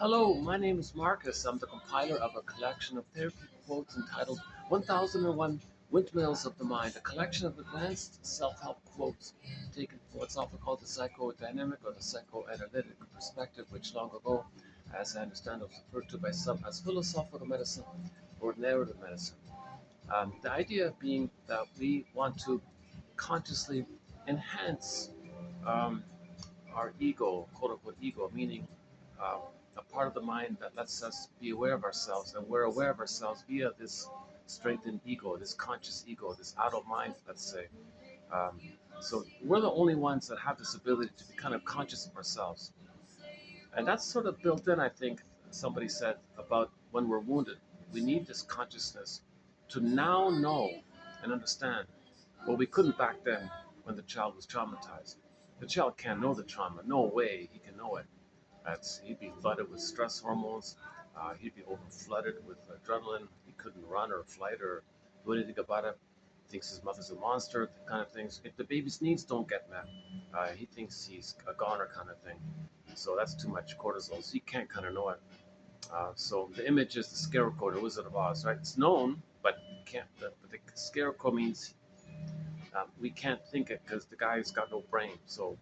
Hello, my name is Marcus. I'm the compiler of a collection of therapy quotes entitled 1001 Windmills of the Mind, a collection of advanced self-help quotes taken from what's often called the psychodynamic or the psychoanalytic perspective, which long ago, as I understand, was referred to by some as philosophical medicine or narrative medicine. The idea being that we want to consciously enhance um, our ego, quote unquote ego, meaning uh, a part of the mind that lets us be aware of ourselves, and we're aware of ourselves via this strengthened ego, this conscious ego, this adult mind, let's say. Um, so we're the only ones that have this ability to be kind of conscious of ourselves. And that's sort of built in, I think, somebody said about when we're wounded. We need this consciousness to now know and understand what we couldn't back then when the child was traumatized. The child can't know the trauma. No way he can know it. He'd be flooded with stress hormones. He'd be over flooded with adrenaline. He couldn't run or flight or do anything about it. He thinks his mother's a monster, kind of things. If the baby's needs don't get met, he thinks he's a goner, kind of thing. So that's too much cortisol. So you can't kind of know it. So the image is the scarecrow, the Wizard of Oz, right? It's known, but you can't. But the scarecrow means we can't think it because the guy's got no brain. So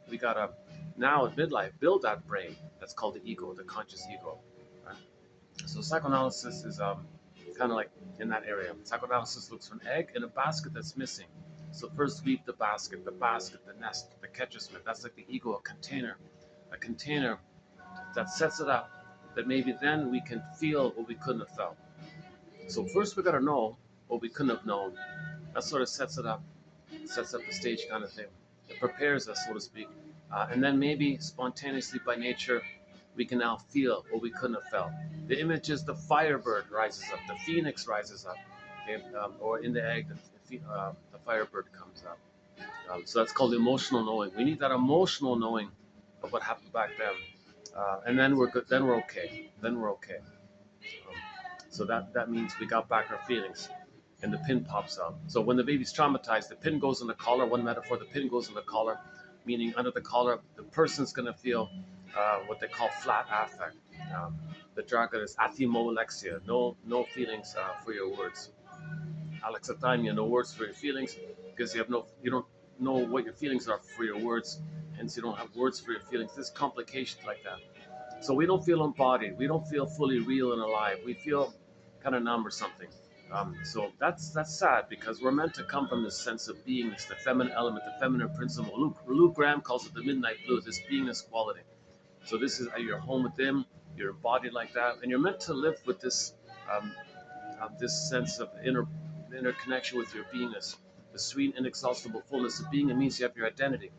we gotta now at midlife build that brain. That's called the ego, the conscious ego. Right? So psychoanalysis is kind of like in that area. Psychoanalysis looks for an egg in a basket that's missing. So first weave the basket, the nest, the catcher's mitt. That's like the ego, a container that sets it up. That maybe then we can feel what we couldn't have felt. So first we gotta know what we couldn't have known. That sort of sets up the stage, kind of thing. It prepares us, so to speak. And then maybe spontaneously by nature, we can now feel what we couldn't have felt. The image is the firebird rises up, the phoenix rises up, okay? Or in the egg, the firebird comes up. So that's called emotional knowing. We need that emotional knowing of what happened back then, and then we're good. Then we're okay. Then we're okay. Um, so that means we got back our feelings, and the pin pops out. So when the baby's traumatized, the pin goes in the collar. One metaphor: the pin goes in the collar, meaning under the collar, the person's going to feel what they call flat affect. Um, the jargon is athemolexia, no feelings for your words. Alexithymia, no words for your feelings, because you don't know what your feelings are for your words, hence you don't have words for your feelings. There's complications like that. So we don't feel embodied. We don't feel fully real and alive. We feel kind of numb or something. So that's sad because we're meant to come from this sense of beingness, the feminine element, the feminine principle. Luke Graham calls it the midnight blue, this beingness quality. So this is you're home with them, you're embodied like that, and you're meant to live with um, this sense of inner connection with your beingness, the sweet, inexhaustible fullness of being. It means you have your identity.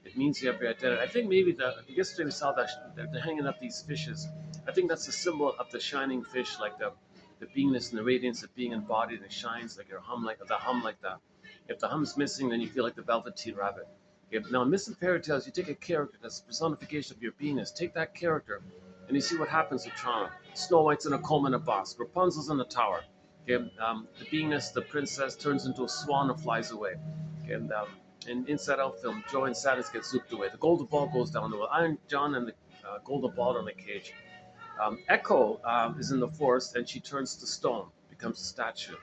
It means you have your identity. I think maybe yesterday we saw that they're hanging up these fishes. I think that's a symbol of the shining fish, like the beingness and the radiance of being embodied, and it shines like your hum, like the hum, like that. If the hum's missing, then you feel like the velveteen rabbit. Now, in myths and fairy tales, you take a character that's a personification of your beingness. Take that character, and you see what happens with trauma. Snow White's in a coma in a box. Rapunzel's in a tower. Okay, the beingness, the princess, turns into a swan and flies away. Okay, and in Inside Out film, Joy and Sadness get zooped away. The golden ball goes down the well. Iron John and the golden ball in the cage. Echo is in the forest and she turns to stone, becomes a statue.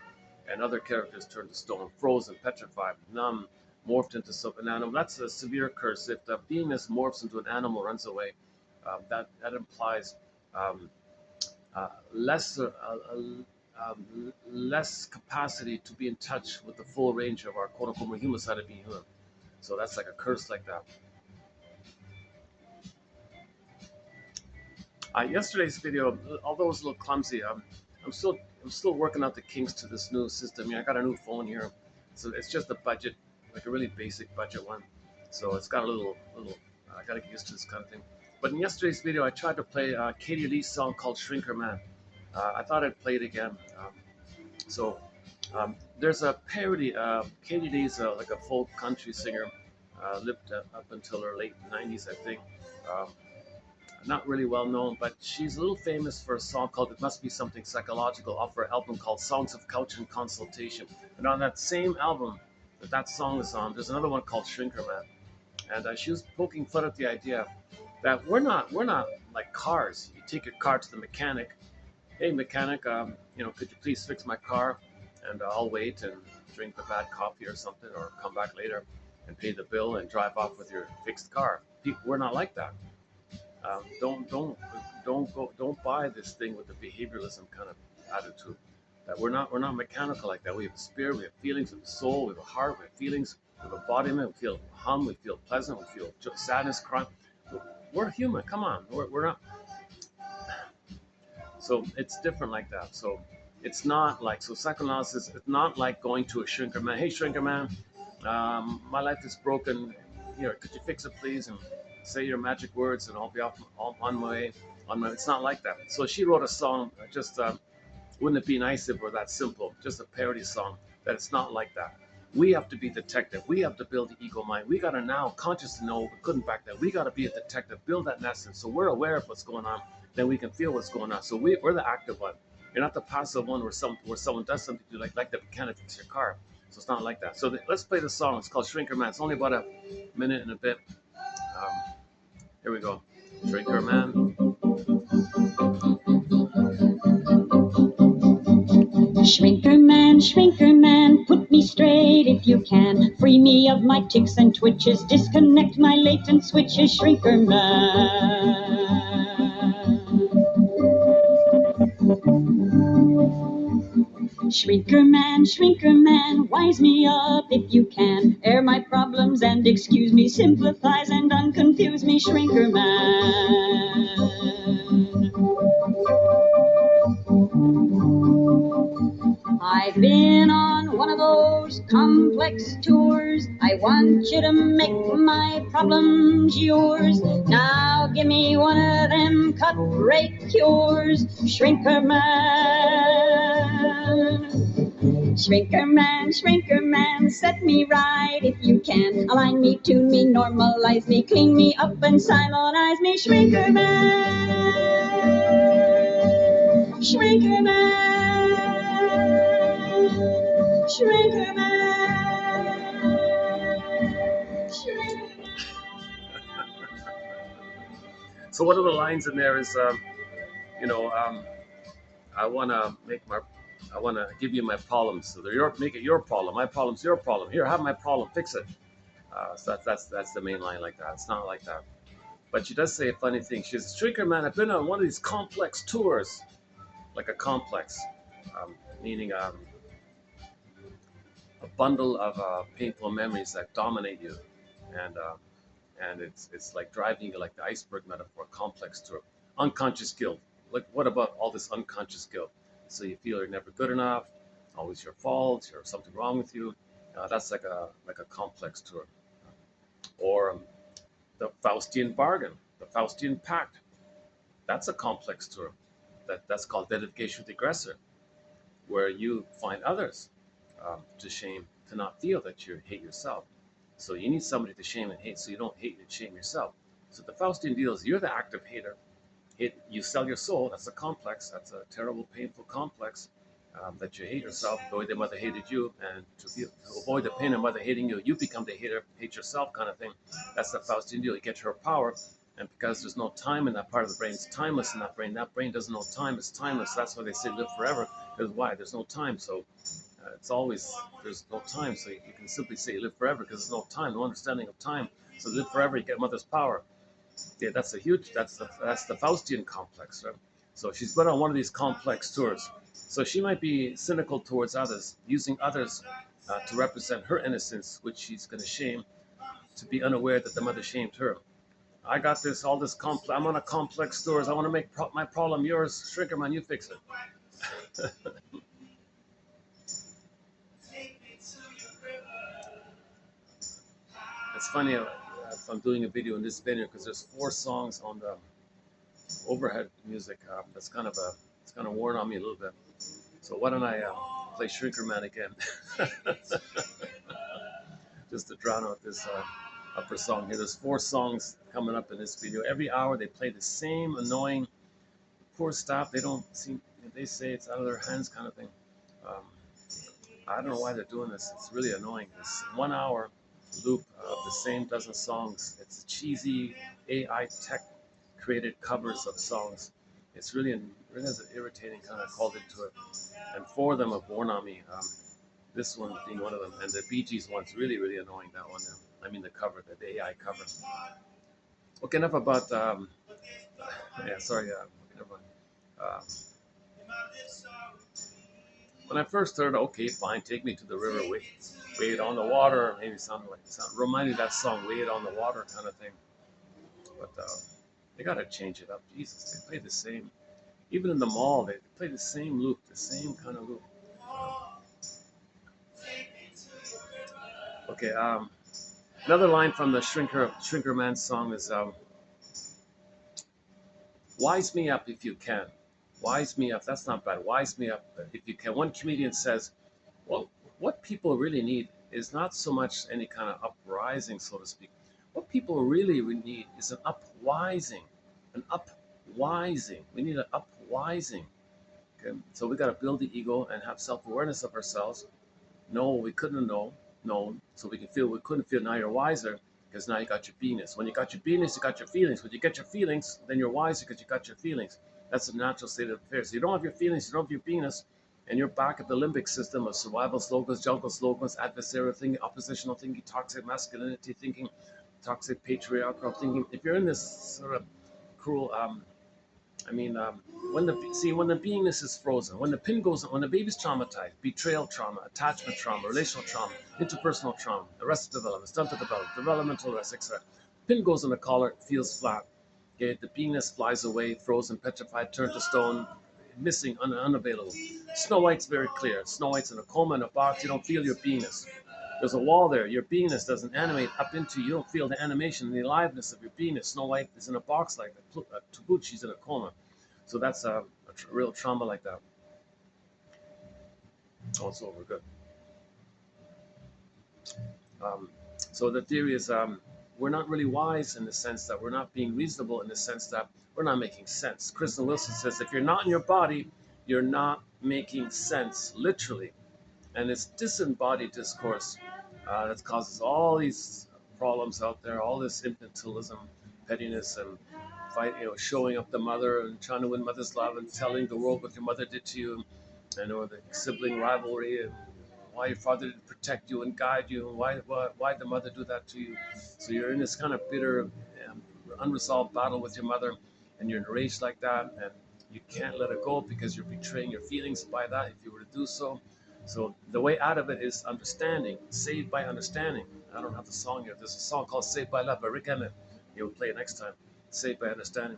And other characters turn to stone, frozen, petrified, numb, morphed into an animal. That's a severe curse. If the beingness morphs into an animal, runs away, that implies um, less capacity to be in touch with the full range of our quote unquote more human side of being human. So that's like a curse like that. Yesterday's video, although it was a little clumsy, I'm still I'm still working out the kinks to this new system. I got a new phone here, so it's just a budget, like a really basic budget one. So it's got a little. I got to get used to this kind of thing. But in yesterday's video, I tried to play Katie Lee's song called "Shrinker Man." I thought I'd play it again. So there's a parody. Katie Lee's like a folk country singer, lived up until her late 90s, I think. Um, Not really well known, but she's a little famous for a song called "It Must Be Something Psychological" off her album called "Songs of Couch and Consultation." And on that same album that song is on, there's another one called "Shrinker Man." And she was poking fun at the idea that we're not like cars. You take your car to the mechanic. Hey, mechanic, could you please fix my car? And I'll wait and drink the bad coffee or something, or come back later and pay the bill and drive off with your fixed car. People, we're not like that. Don't buy this thing with the behavioralism kind of attitude. That we're not mechanical like that. We have a spirit, we have feelings, we have a soul, we have a heart, we have feelings, we have embodiment. We feel hum, we feel pleasant, we feel sadness, crime. We're human. Come on, we're not. So it's different like that. So it's not like so psychoanalysis. It's not like going to a shrinker man. Hey, shrinker man, my life is broken. Here, could you fix it, please? And say your magic words, and I'll be off on my way. It's not like that. So she wrote a song. Just wouldn't it be nice if it were that simple? Just a parody song. That it's not like that. We have to be detective. We have to build the ego mind. We got to now conscious to know we couldn't back that. We got to be a detective, build that essence. So we're aware of what's going on. Then we can feel what's going on. So we're the active one. You're not the passive one where someone does something to you, like the mechanic fix your car. So it's not like that. So let's play the song. It's called Shrinker Man. It's only about a minute and a bit. Um, Here we go. Shrinker Man. Shrinker man, put me straight if you can. Free me of my tics and twitches, disconnect my latent switches, Shrinker man. Shrinker man, wise me up if you can. Air my problems and excuse me, sympathize and unconfuse me, Shrinker man. I've been on one of those complex tours. I want you to make my problems yours. Now give me one of them cut rate cures, Shrinker man. Shrinker man, set me right if you can. Align me, tune me, normalize me, clean me up and silenize me, Shrinker man. Shrinker man. Shrinker man. Shrinker man. So one of the lines in there is, you know, um, I want to give you my problems. So make it your problem. My problem's your problem. Here, have my problem. Fix it. So that's the main line like that. It's not like that. But she does say a funny thing. She says, Shrinker man, I've been on one of these complex tours, like a complex, meaning a bundle of painful memories that dominate you, and it's like driving you like the iceberg metaphor, complex tour, unconscious guilt. Like what about all this unconscious guilt? So you feel you're never good enough, always your fault, there's something wrong with you. That's like a complex tour, or the Faustian bargain, the Faustian pact. That's a complex tour. That's called identification with the aggressor, where you find others to shame, to not feel that you hate yourself. So you need somebody to shame and hate, so you don't hate and shame yourself. So the Faustian deal is you're the active hater. You sell your soul. That's a complex. That's a terrible, painful complex. That you hate yourself the way the mother hated you, and to avoid the pain of mother hating you, you become the hater, hate yourself kind of thing. That's the Faustian deal. You get her power, and because there's no time in that part of the brain, it's timeless in that brain. That brain doesn't know time. It's timeless. That's why they say live forever. Because why? There's no time. So it's always there's no time. So you can simply say live forever because there's no time, no understanding of time. So live forever, you get mother's power. Yeah, that's the Faustian complex, right? So she's been on one of these complex tours. So she might be cynical towards others, using others to represent her innocence, which she's going to shame, to be unaware that the mother shamed her. I got this, all this complex. I'm on a complex tours. I want to make my problem yours. Shrinker man, you fix it. It's funny if I'm doing a video in this venue because there's 4 songs on the overhead music. It's kind of worn on me a little bit. So why don't I play Shrinker Man again, just to drown out this upper song here. There's 4 songs coming up in this video. Every hour they play the same annoying, poor staff. They don't seem. They say it's out of their hands kind of thing. Um, I don't know why they're doing this. It's really annoying. This 1 hour loop of the same dozen songs. It's a cheesy AI tech created covers of songs. It's really has an irritating kind of called into it. And four of them have worn on me. This one being one of them, and the Bee Gees one's really annoying. That one. I mean the cover, the AI cover. Okay, enough about. Yeah, sorry. Never mind. Um, when I first heard, okay, fine, take me to the river, wait on the water. Maybe reminded that song, "Wait on the Water" kind of thing. But they gotta change it up. Jesus, they play the same. Even in the mall, they play the same loop, the same kind of loop. Okay. Another line from the Shrinker Man song is, "Wise me up if you can. Wise me up." That's not bad. Wise me up if you can. One comedian says, "Well, what people really need is not so much any kind of uprising, so to speak. What people really need is an upwising, an upwising. We need an upwising." Okay, so we got to build the ego and have self-awareness of ourselves. Know what we couldn't know, known, so we can feel what we couldn't feel. Now you're wiser because now you got your beingness. When you got your beingness, you got your feelings. When you get your feelings, then you're wiser because you got your feelings. That's the natural state of affairs. So you don't have your feelings, you don't have your beingness, and you're back at the limbic system of survival slogans, jungle slogans, adversarial thinking, oppositional thinking, toxic masculinity thinking, toxic patriarchal thinking. If you're in this sort of cruel, I mean, when the beingness is frozen, when the pin goes, when the baby's traumatized, betrayal trauma, attachment trauma, relational trauma, interpersonal trauma, arrested development, stunted development, developmental arrest, etc. Pin goes in the collar, feels flat. Okay, the beingness flies away, frozen, petrified, turned to stone, missing, unavailable. Snow White's very clear. Snow White's in a coma in a box. You don't feel your beingness. There's a wall there. Your beingness doesn't animate up into you. You don't feel the animation and the aliveness of your beingness. Snow White is in a box like that. Tabuchi's in a coma. So that's a real trauma like that. Oh, it's over. Good. So the theory is, we're not really wise in the sense that we're not being reasonable, in the sense that we're not making sense. Kristen Wilson says, if you're not in your body, you're not making sense, literally. And it's disembodied discourse that causes all these problems out there, all this infantilism, pettiness, and showing up the mother and trying to win mother's love and telling the world what your mother did to you, and or the sibling rivalry, and why your father didn't protect you and guide you, and why the mother do that to you. So you're in this kind of bitter, unresolved battle with your mother, and you're enraged like that, and you can't let it go because you're betraying your feelings by that if you were to do so. So the way out of it is understanding, saved by understanding. I don't have the song here. There's a song called "Saved by Love" by Rick Emmett. He'll play it next time. Saved by understanding.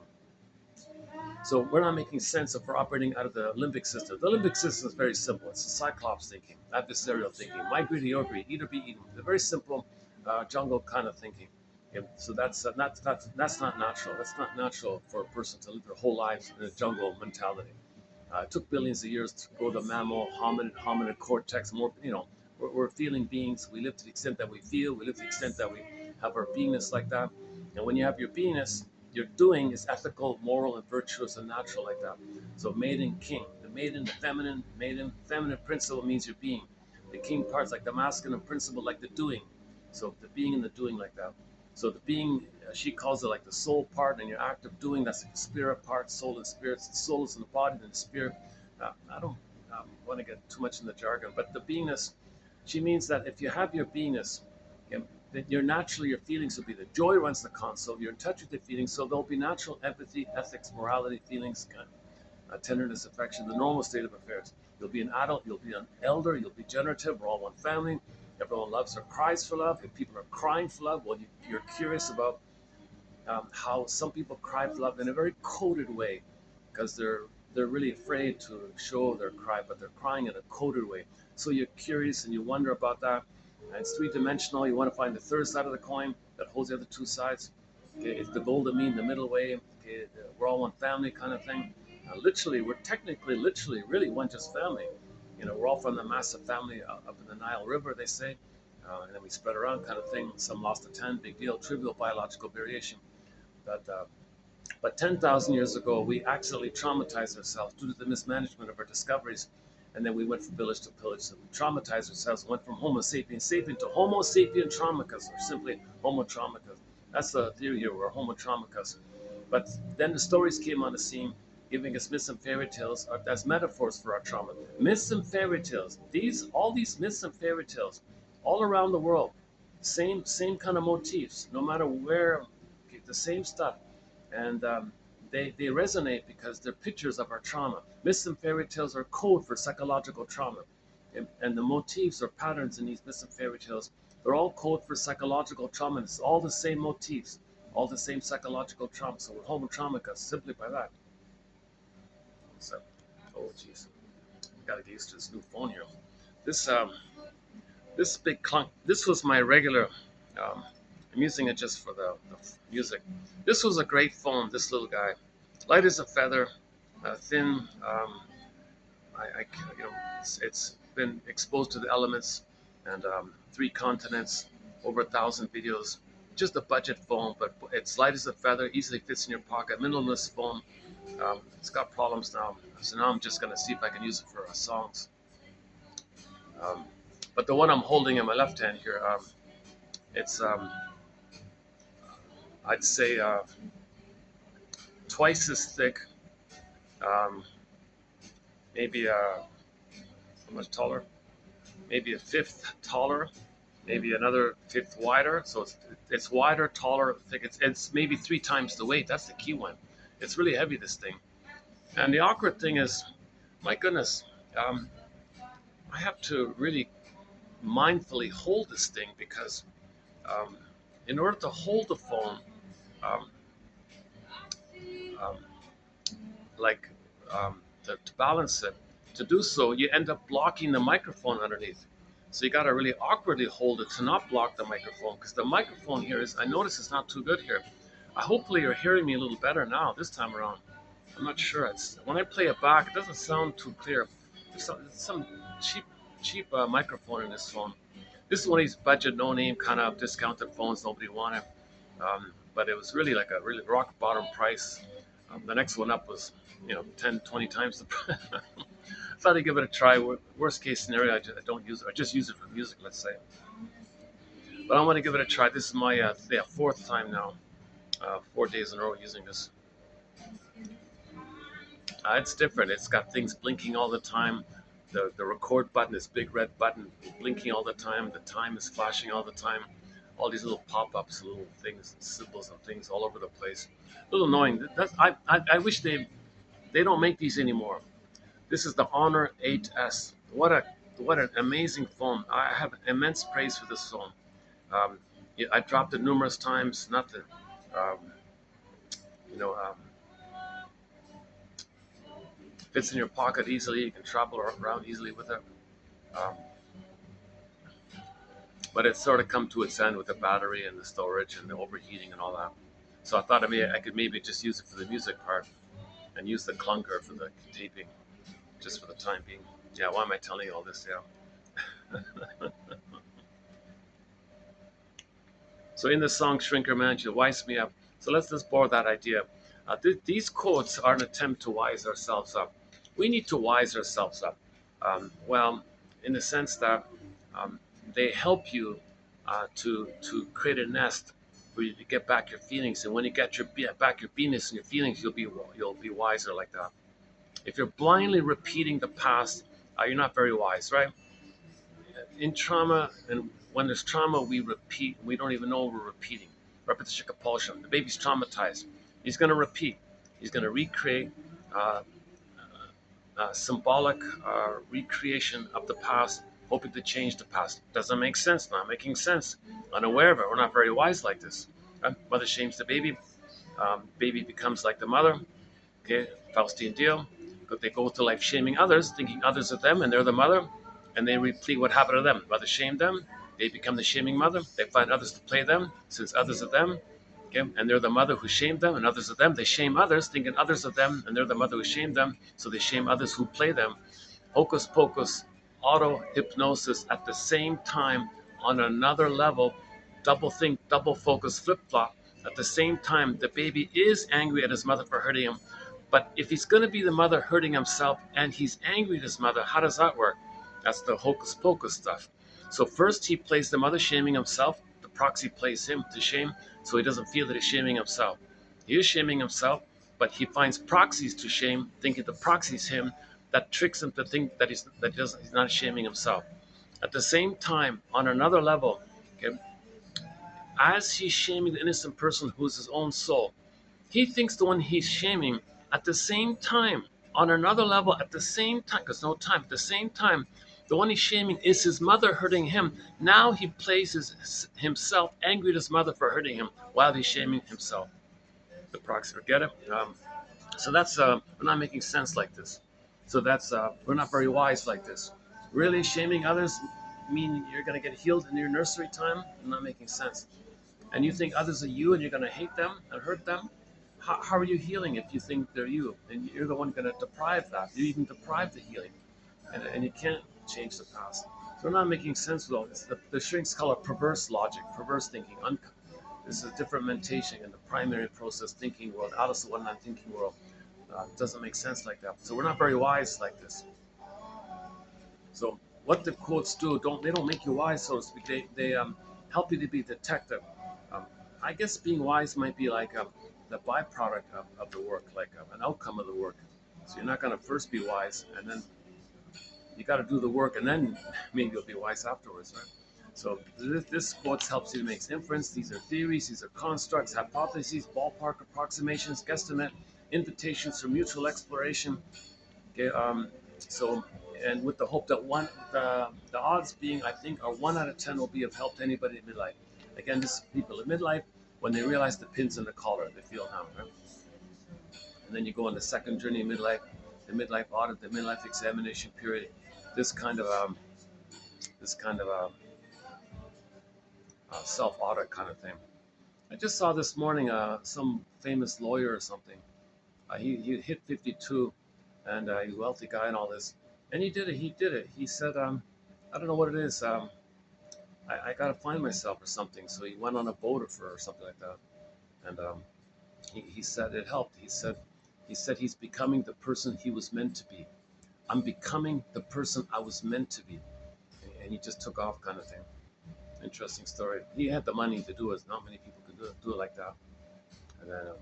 So we're not making sense if we're operating out of the limbic system. The limbic system is very simple. It's a cyclops thinking, adversarial thinking, my greed or your greed, eat or be eaten. The very simple jungle kind of thinking. Okay, so that's not natural. That's not natural for a person to live their whole lives in a jungle mentality. It took billions of years to grow the mammal, hominid cortex. More, we're feeling beings. We live to the extent that we feel. We live to the extent that we have our beingness like that. And when you have your beingness, your doing is ethical, moral, and virtuous and natural like that. So maiden, king. The maiden, the feminine, feminine principle means your being. The king part's like the masculine principle, like the doing. So the being and the doing like that. So the being, she calls it like the soul part and your act of doing. That's like the spirit part, soul and spirit. The soul is in the body and the spirit. I don't want to get too much in the jargon, but the beingness, she means that if you have your beingness, okay, then your feelings will be the joy runs the console. You're in touch with your feelings, so there'll be natural empathy, ethics, morality, feelings, tenderness, affection, the normal state of affairs. You'll be an adult, you'll be an elder, you'll be generative. We're all one family. Everyone loves or cries for love. If people are crying for love, well, you're curious about how some people cry for love in a very coded way, because they're really afraid to show their cry, but they're crying in a coded way. So you're curious and you wonder about that. And it's three-dimensional. You want to find the third side of the coin that holds the other two sides. Okay, it's the golden mean, the middle way. Okay, we're all one family kind of thing. We're technically, literally, really one just family. We're all from the massive family up in the Nile River, they say, and then we spread around kind of thing. Some lost to 10, big deal, trivial biological variation. But 10,000 years ago, we accidentally traumatized ourselves due to the mismanagement of our discoveries. And then we went from village to pillage. So we traumatized ourselves, went from Homo sapiens sapien to Homo sapien traumicus, or simply Homo traumicus. That's the theory here. We're Homo traumicus. But then the stories came on the scene, giving us myths and fairy tales as metaphors for our trauma. Myths and fairy tales. All these myths and fairy tales, all around the world, same kind of motifs. No matter where, the same stuff, and they resonate because they're pictures of our trauma. Myths and fairy tales are code for psychological trauma, and the motifs or patterns in these myths and fairy tales, they're all code for psychological trauma. It's all the same motifs, all the same psychological trauma. So we're homotraumica simply by that. So, oh jeez, gotta get used to this new phone here. This this big clunk. This was my regular. I'm using it just for the music. This was a great phone. This little guy, light as a feather, thin. I you know, it's been exposed to the elements, and 3 continents, over 1,000 videos. Just a budget phone, but it's light as a feather, easily fits in your pocket. Minimalist phone. It's got problems now, so now I'm just gonna see if I can use it for songs. Um, but the one I'm holding in my left hand here, it's I'd say twice as thick, um, maybe how much taller? Maybe a fifth taller, maybe another fifth wider. So it's wider, taller, thick. It's maybe 3 times the weight. That's the key one. It's really heavy, this thing. And the awkward thing is, my goodness, I have to really mindfully hold this thing because um, in order to hold the phone, um, um, like to balance it, to do so, you end up blocking the microphone underneath. So you got to really awkwardly hold it to not block the microphone, because the microphone here is, I notice it's not too good here. Hopefully you're hearing me a little better now this time around. I'm not sure. When I play it back, it doesn't sound too clear. There's some cheap microphone in this phone. This is one of these budget, no-name kind of discounted phones nobody wanted, but it was really like a really rock bottom price. The next one up was, 10, 20 times the price. Thought I'd give it a try. Worst case scenario, I don't use it. I just use it for music, let's say. But I want to give it a try. This is my 4th time now, 4 days in a row using this. It's different. It's got things blinking all the time. The record button, this big red button, blinking all the time. The time is flashing all the time. All these little pop-ups, little things, symbols and things all over the place. A little annoying. I wish they don't make these anymore. This is the Honor 8S. What an amazing phone. I have immense praise for this phone. I dropped it numerous times. Nothing. Um, you know, fits in your pocket easily. You can travel around easily with it. Um, but it's sort of come to its end with the battery and the storage and the overheating and all that. So I thought I could maybe just use it for the music part and use the clunker for the taping, just for the time being. Yeah, why am I telling you all this? Yeah. So in the song Shrinker Man, she wise me up. So let's just borrow that idea. These quotes are an attempt to wise ourselves up. We need to wise ourselves up. Well, in the sense that they help you to create a nest for you to get back your feelings. And when you get back your beingness and your feelings, you'll be wiser like that. If you're blindly repeating the past, you're not very wise, right? In trauma, and when there's trauma, we repeat. We don't even know we're repeating. Repetition compulsion. The baby's traumatized. He's going to repeat. He's going to recreate symbolic recreation of the past, hoping to change the past. Doesn't make sense. Not making sense. Unaware of it. We're not very wise like this. Mother shames the baby. Baby becomes like the mother. Okay, Faustian deal. They go through life shaming others, thinking others are them and they're the mother, and they repeat what happened to them. Mother shamed them. They become the shaming mother. They find others to play them, since others are them. Okay, and they're the mother who shamed them, and others are them. They shame others, thinking others are them, and they're the mother who shamed them. So they shame others who play them. Hocus pocus, auto hypnosis at the same time on another level. Double think, double focus, flip flop. At the same time, the baby is angry at his mother for hurting him. But if he's going to be the mother hurting himself and he's angry at his mother, how does that work? That's the hocus pocus stuff. So first he plays the mother shaming himself. The proxy plays him to shame, so he doesn't feel that he's shaming himself. He is shaming himself, but he finds proxies to shame, thinking the proxy's him, that tricks him to think that he's not shaming himself. At the same time, on another level, okay, as he's shaming the innocent person who's his own soul, he thinks the one he's shaming at the same time, on another level, at the same time, because no time, at the same time, the one he's shaming is his mother hurting him. Now he places himself angry at his mother for hurting him while he's shaming himself. The proxy, get it? So that's we're not making sense like this. So that's we're not very wise like this. Really shaming others mean you're going to get healed in your nursery time? Not making sense. And you think others are you and you're going to hate them and hurt them? How are you healing if you think they're you? And you're the one going to deprive that. You even deprive the healing. And you can't change the past. So we're not making sense with all this. The shrinks call it perverse logic, perverse thinking. This is a different mentation in the primary process thinking world, out of the one non-thinking world. It doesn't make sense like that. So we're not very wise like this. So what the quotes do, they don't make you wise, so to speak. They help you to be detective. Um, I guess being wise might be like the byproduct of the work, like an outcome of the work. So you're not going to first be wise, and then you got to do the work, and then maybe you'll be wise afterwards, right? So this quote helps you to make inference. These are theories, these are constructs, hypotheses, ballpark approximations, guesstimate, invitations for mutual exploration. Okay, so and with the hope that the odds being I think are 1 out of 10 will be of help to anybody in midlife. Again, this is people in midlife when they realize the pins in the collar, they feel now, right? And then you go on the second journey in midlife, the midlife audit, the midlife examination period. This kind of self audit kind of thing. I just saw this morning some famous lawyer or something. He hit 52, and he's a wealthy guy and all this. And he did it. He did it. He said, I don't know what it is. I got to find myself or something. So he went on a boat or something like that. And he said it helped. He said he's becoming the person he was meant to be. I'm becoming the person I was meant to be. And he just took off kind of thing. Interesting story. He had the money to do it. Not many people could do it like that. And then,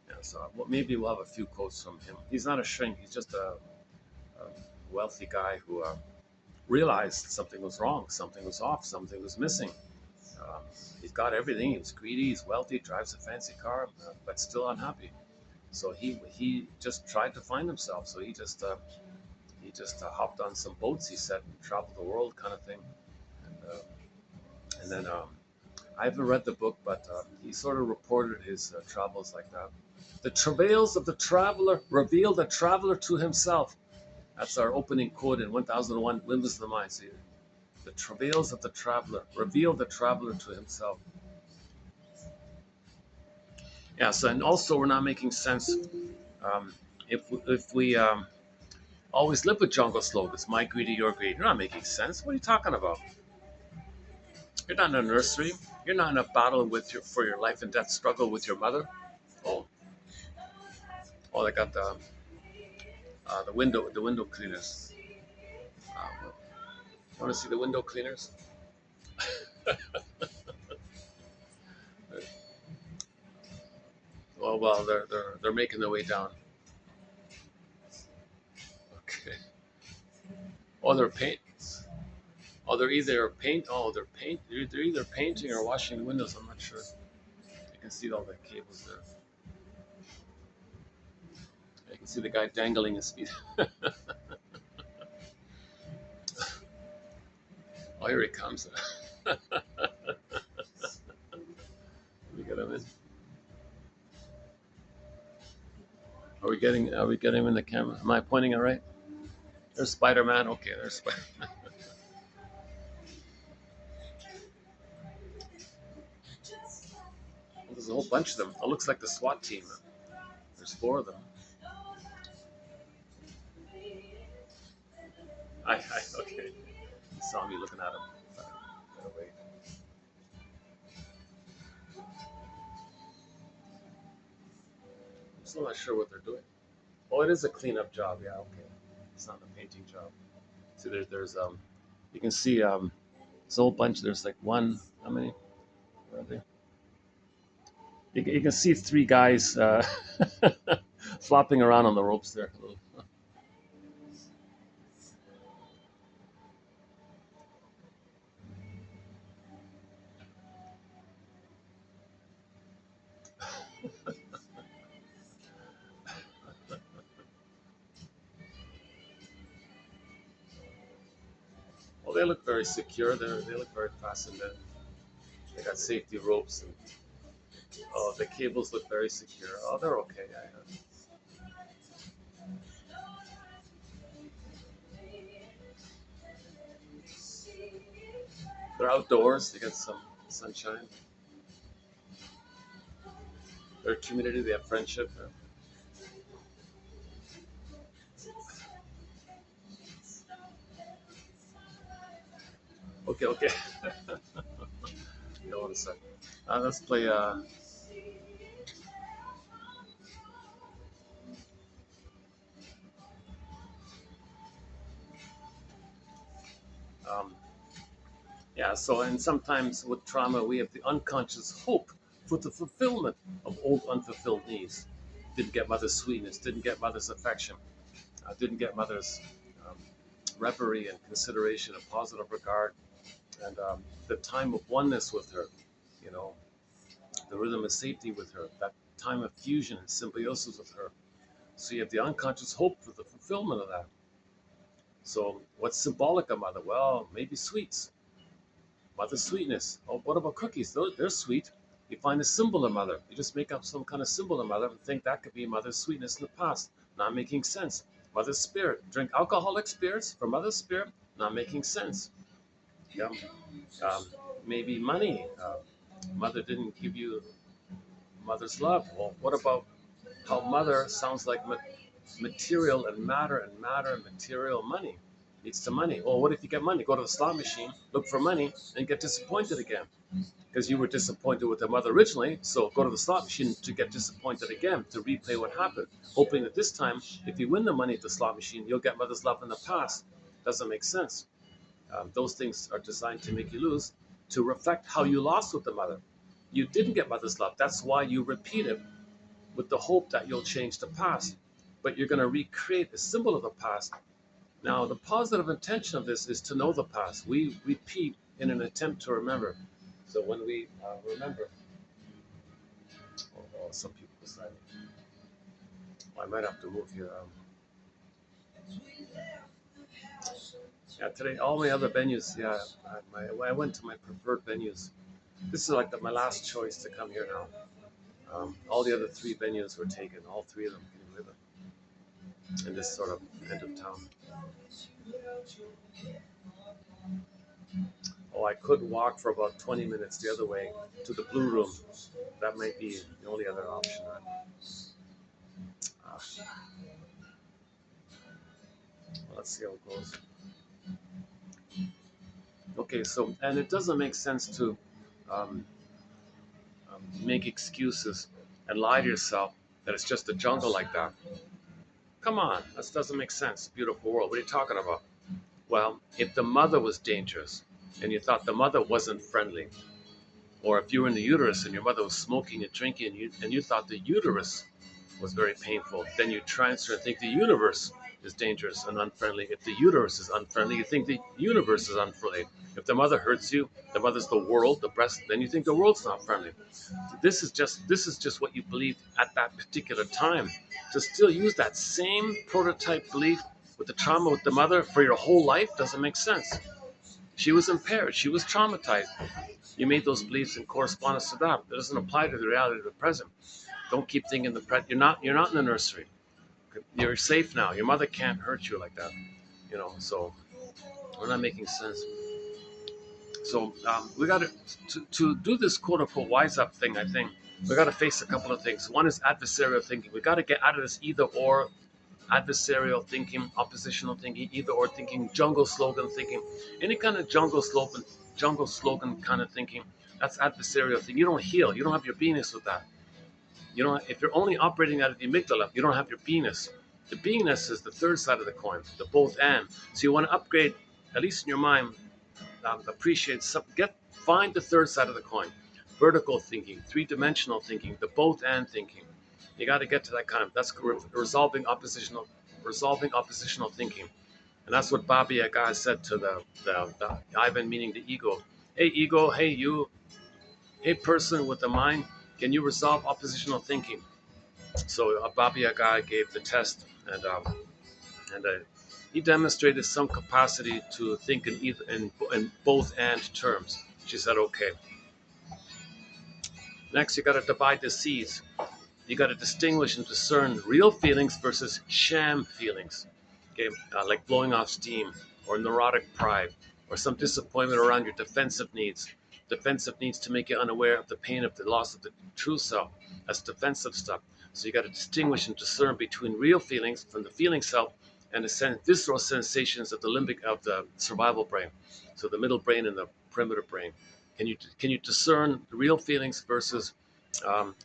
yeah, so maybe we'll have a few quotes from him. He's not a shrink. He's just a wealthy guy who realized something was wrong, something was off, something was missing. Um, he's got everything. He's greedy. He's wealthy. Drives a fancy car, but still unhappy. So he just tried to find himself. So he just hopped on some boats. He said, traveled the world, kind of thing. And then I haven't read the book, but he sort of reported his travels like that. The travails of the traveler reveal the traveler to himself. That's our opening quote in 1001 Windmills of the Mind. See, the travails of the traveler reveal the traveler to himself. Yeah. So, and also we're not making sense um, if we always live with jungle slogans. My greedy, your greed. You're not making sense. What are you talking about? You're not in a nursery. You're not in a battle for your life and death struggle with your mother. Oh, oh, they got the window cleaners. You want to see the window cleaners? Well, they're making their way down. Okay. Oh, they're paint. Oh, they're either paint. Oh, they're either painting or washing the windows. I'm not sure. You can see all the cables there. You can see the guy dangling his feet. Oh, here he comes. We get him in. Are we getting him in the camera? Am I pointing it right? There's Spider-Man. Okay, there's Spider. There's a whole bunch of them. It looks like the SWAT team. There's 4 of them. Okay. He saw me looking at him. Gotta wait. I'm still not sure what they're doing. Oh, it is a cleanup job. Yeah, okay. It's not a painting job. See, there's you can see there's a whole bunch. There's like one. How many? Where are they? You can see three guys flopping around on the ropes there. Well, they look very secure. They look very fastened in. They got safety ropes, and oh, the cables look very secure. Oh, they're okay. Yeah. They're outdoors. They get some sunshine. They're community. They have friendship. Okay, okay. Hold on a sec. Let's play. Um, yeah. So, and sometimes with trauma, we have the unconscious hope for the fulfillment of old unfulfilled needs. Didn't get mother's sweetness. Didn't get mother's affection. Didn't get mother's um, reverie and consideration and positive regard, and the time of oneness with her. You know, the rhythm of safety with her. That time of fusion and symbiosis with her. So you have the unconscious hope for the fulfillment of that. So what's symbolic of mother? Well, maybe sweets, mother's sweetness. Oh, what about cookies? They're sweet. You find a symbol of mother. You just make up some kind of symbol of mother and think that could be mother's sweetness in the past. Not making sense. Mother's spirit. Drink alcoholic spirits for mother's spirit. Not making sense. Yeah. Um, Maybe money. Mother didn't give you mother's love. Well, what about how mother sounds like material and matter and matter and material money leads to money. Well, what if you get money? Go to the slot machine, look for money, and get disappointed again because you were disappointed with the mother originally. So go to the slot machine to get disappointed again, to replay what happened, hoping that this time, if you win the money at the slot machine, you'll get mother's love in the past. Doesn't make sense. Those things are designed to make you lose, to reflect how you lost with the mother. You didn't get mother's love. That's why you repeat it with the hope that you'll change the past. But you're going to recreate a symbol of the past. Now, the positive intention of this is to know the past. We repeat in an attempt to remember. So when we remember, some people decide, I might have to move here. Yeah, today all my other venues. Yeah, I went to my preferred venues. This is like my last choice to come here now. All the other three venues were taken. All three of them can live in this sort of end of town. Oh, I could walk for about 20 minutes the other way to the Blue Room. That might be the only other option. Uh, let's see how it goes. Okay, so, and it doesn't make sense to um, make excuses and lie to yourself that it's just a jungle like that. Come on, that doesn't make sense. Beautiful world. What are you talking about? Well, if the mother was dangerous and you thought the mother wasn't friendly, or if you were in the uterus and your mother was smoking and drinking and you thought the uterus was very painful, then you transfer and think the universe is dangerous and unfriendly. If the uterus is unfriendly, you think the universe is unfriendly. If the mother hurts you, the mother's the world, the breast, then you think the world's not friendly. This is just what you believed at that particular time. To still use that same prototype belief with the trauma with the mother for your whole life doesn't make sense. She was impaired. She was traumatized. You made those beliefs in correspondence to that. It doesn't apply to the reality of the present. Don't keep thinking the present. You're not in the nursery. You're safe now. Your mother can't hurt you like that. So we're not making sense. So we got to do this quote unquote wise up thing. I think we got to face a couple of things. One is adversarial thinking. We got to get out of this either or adversarial thinking, oppositional thinking, either or thinking, jungle slogan thinking, any kind of jungle slogan kind of thinking. That's adversarial thinking. You don't heal. You don't have your beingness with that. You don't. If you're only operating out of the amygdala, you don't have your beingness. The beingness is the third side of the coin, the both and. So you want to upgrade, at least in your mind, appreciate some. Find the third side of the coin. vertical thinking, three-dimensional thinking, the both and thinking. You got to get to that kind of, that's resolving oppositional thinking. And that's what Baba Yaga said to the Ivan, meaning the ego. Hey ego, hey you, hey person with the mind, can you resolve oppositional thinking? So Baba Yaga gave the test, and he demonstrated some capacity to think in both and terms. She said, okay. Next, you got to divide the seeds. You got to distinguish and discern real feelings versus sham feelings. Okay, like blowing off steam, or neurotic pride, or some disappointment around your defensive needs to make you unaware of the pain of the loss of the true self. That's defensive stuff. So you got to distinguish and discern between real feelings from the feeling self and the visceral sensations of the limbic, of the survival brain. So the middle brain and the primitive brain. Can you discern the real feelings versus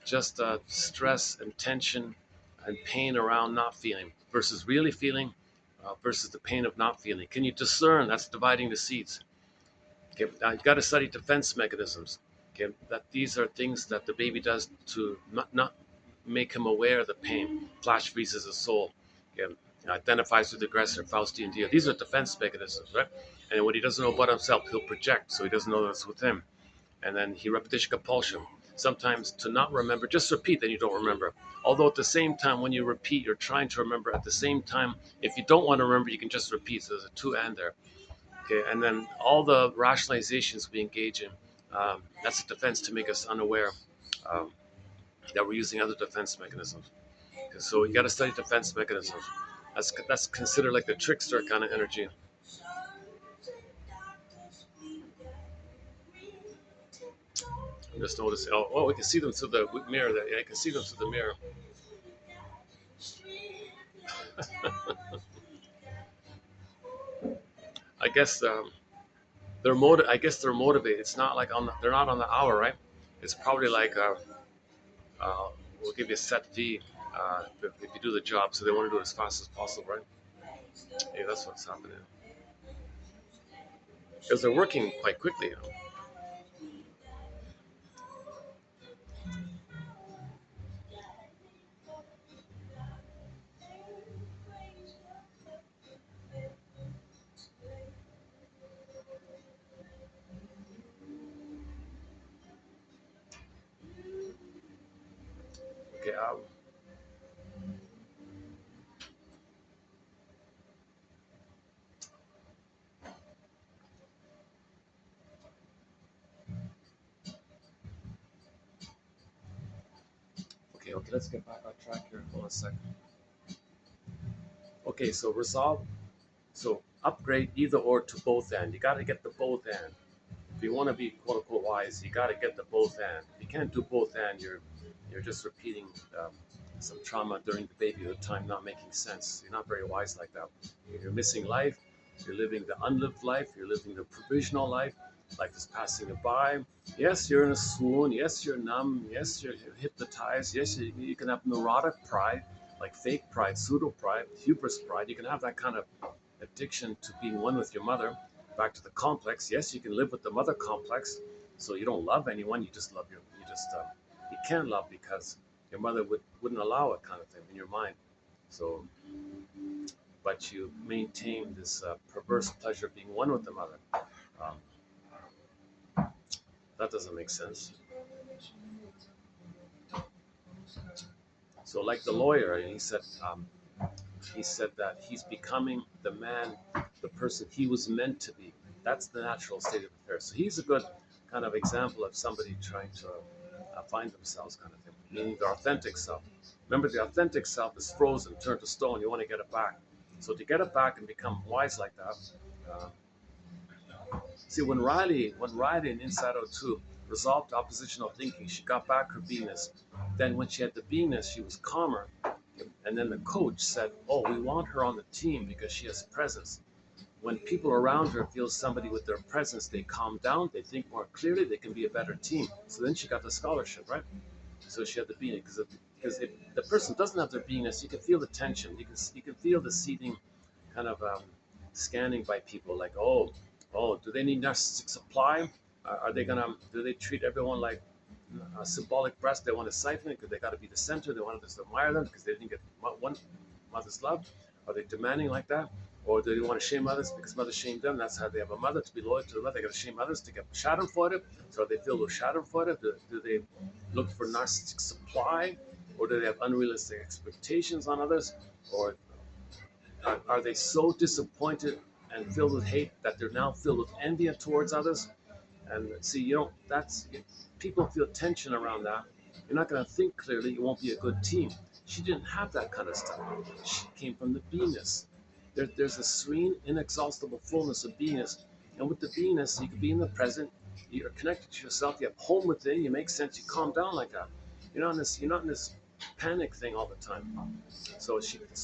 just stress and tension and pain around not feeling, versus really feeling, versus the pain of not feeling? Can you discern? That's dividing the seeds. Okay, now you got to study defense mechanisms. Okay, that these are things that the baby does to not make him aware of the pain. Flash freezes his soul. Okay, identifies with the aggressor, Faustian deal. These are defense mechanisms, right? And when he doesn't know about himself, he'll project, so he doesn't know that's with him. And then he repetition compulsion. Sometimes to not remember, just repeat, then you don't remember. Although at the same time, when you repeat, you're trying to remember. At the same time, if you don't want to remember, you can just repeat. So there's a two and there. Okay, and then all the rationalizations we engage in, that's a defense to make us unaware um, that we're using other defense mechanisms. Okay, so you got to study defense mechanisms. That's considered like the trickster kind of energy. I'm just noticing. Oh, we can see them through the mirror. There, yeah, I can see them through the mirror. I guess I guess they're motivated. It's not like they're not on the hour, right? It's probably like we'll give you a set fee if you do the job. So they want to do it as fast as possible, right? Yeah, that's what's happening. Because they're working quite quickly. Okay. Okay. Okay. Let's get back on track here. Hold on a second. Okay. So resolve. So upgrade either or to both end. You got to get the both end. If you want to be quote unquote wise, you got to get the both end. If you can't do both end, you're just repeating some trauma during the babyhood time, not making sense. You're not very wise like that. You're missing life. You're living the unlived life. You're living the provisional life. Life is passing you by. Yes, you're in a swoon. Yes, you're numb. Yes, you're hypnotized. Yes, you can have neurotic pride, like fake pride, pseudo pride, hubris pride. You can have that kind of addiction to being one with your mother. Back to the complex. Yes, you can live with the mother complex. So you don't love anyone. You just love you can't love because your mother wouldn't allow it, kind of thing in your mind. So, but you maintain this perverse pleasure of being one with the mother. Um, that doesn't make sense. So, like the lawyer, he said that he's becoming the man, the person he was meant to be. That's the natural state of affairs. So he's a good kind of example of somebody trying to find themselves, kind of thing, meaning their authentic self. Remember, the authentic self is frozen, turned to stone. You want to get it back. So to get it back and become wise like that, uh, see, when Riley in Inside Out 2 resolved oppositional thinking, she got back her beingness. Then when she had the beingness, she was calmer. And then the coach said, "Oh, we want her on the team because she has presence." When people around her feel somebody with their presence, they calm down, they think more clearly, they can be a better team. So then she got the scholarship, right? So she had the beingness, because if the person doesn't have their beingness, you can feel the tension. You can feel the seething kind of scanning by people, like, oh, do they need narcissistic supply? Are they gonna? Do they treat everyone like a symbolic breast, they want to siphon it because they got to be the center. They want others to admire them because they didn't get one mother's love. Are they demanding like that? Or do they want to shame others because mother shamed them? That's how they have a mother to be loyal to the mother. They got to shame others to get schadenfreude. So they feel with schadenfreude. Do they look for narcissistic supply? Or do they have unrealistic expectations on others? Or are they so disappointed and filled with hate that they're now filled with envy towards others? And see, you don't, that's, people feel tension around that. You're not going to think clearly. You won't be a good team. She didn't have that kind of stuff. She came from the beingness. There's a serene, inexhaustible fullness of beingness. And with the beingness, you can be in the present. You're connected to yourself. You have home within. You make sense. You calm down like that. You're not in this panic thing all the time. So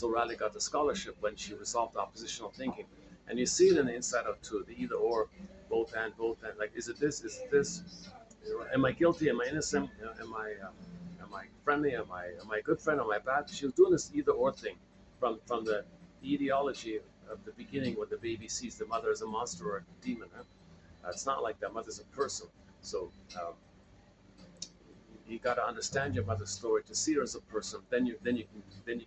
Riley got the scholarship when she resolved oppositional thinking. And you see it in the inside out too, the either or, both and. Like, is it this? Is it this? Am I guilty? Am I innocent? Am I friendly? Am I a good friend? Am I bad? She was doing this either or thing from the ideology of the beginning when the baby sees the mother as a monster or a demon. Huh? It's not like that. Mother's a person. So you got to understand your mother's story to see her as a person. Then you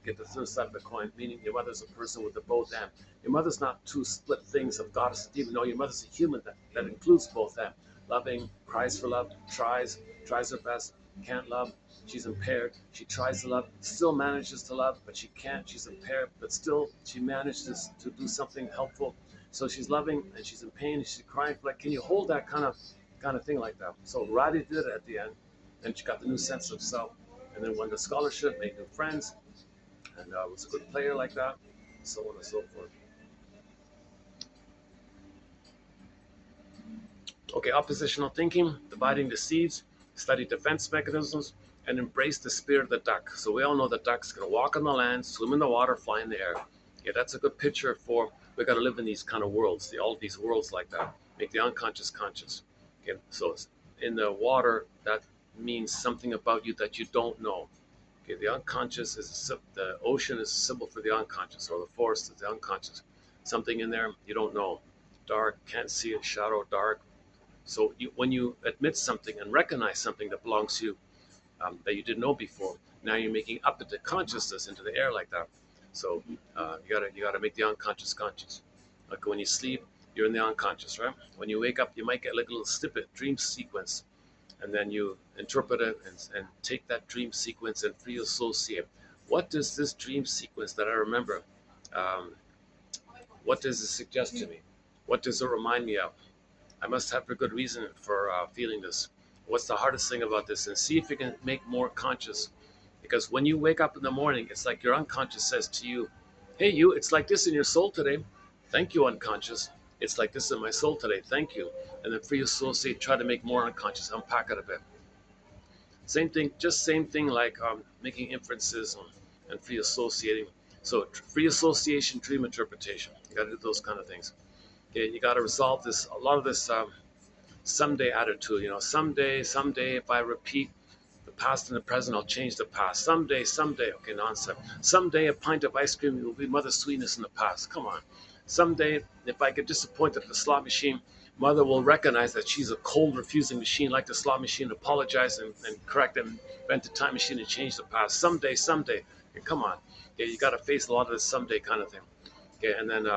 get the third side of the coin, meaning your mother's a person with the both and. Your mother's not two split things of goddess and demon. No, your mother's a human that includes both and. Loving, cries for love, tries her best, can't love. She's impaired. She tries to love, still manages to love, but she can't. She's impaired, but still she manages to do something helpful. So she's loving and she's in pain and she's crying. Like, can you hold that kind of thing like that? So Radhi did it at the end. And she got the new sense of self, and then won the scholarship, made new friends, and was a good player like that, so on and so forth. Okay, oppositional thinking, dividing the seeds, study defense mechanisms, and embrace the spirit of the duck. So we all know the duck's gonna walk on the land, swim in the water, fly in the air. Yeah, that's a good picture for, we gotta live in these kind of worlds, all these worlds like that. Make the unconscious conscious. Okay, so in the water, that means something about you that you don't know. Okay, the unconscious is the ocean is a symbol for the unconscious, or the forest is the unconscious. Something in there you don't know. Dark, can't see it, shadow, dark. So when you admit something and recognize something that belongs to you that you didn't know before, now you're making up into consciousness, into the air like that. So you gotta make the unconscious conscious. Like when you sleep, you're in the unconscious, right? When you wake up, you might get like a little snippet, dream sequence, and then you interpret it and take that dream sequence and free associate. What does this dream sequence that I remember, what does it suggest to me? What does it remind me of? I must have a good reason for feeling this. What's the hardest thing about this? And see if you can make more conscious. Because when you wake up in the morning, it's like your unconscious says to you, hey, you, it's like this in your soul today. Thank you, unconscious. It's like this in my soul today. Thank you. And then free associate, try to make more unconscious, unpack it a bit. Same thing like making inferences and free associating. So free association, dream interpretation. You got to do those kind of things. Okay, you got to resolve this, a lot of this someday attitude. Someday, if I repeat the past and the present, I'll change the past. Someday, okay, nonsense. Someday a pint of ice cream will be mother's sweetness in the past. Come on. Someday, if I get disappointed at the slot machine, mother will recognize that she's a cold, refusing machine like the slot machine, apologize and correct and invent a time machine and change the past. Someday. Okay, come on. Okay, you got to face a lot of this someday kind of thing. Okay, and then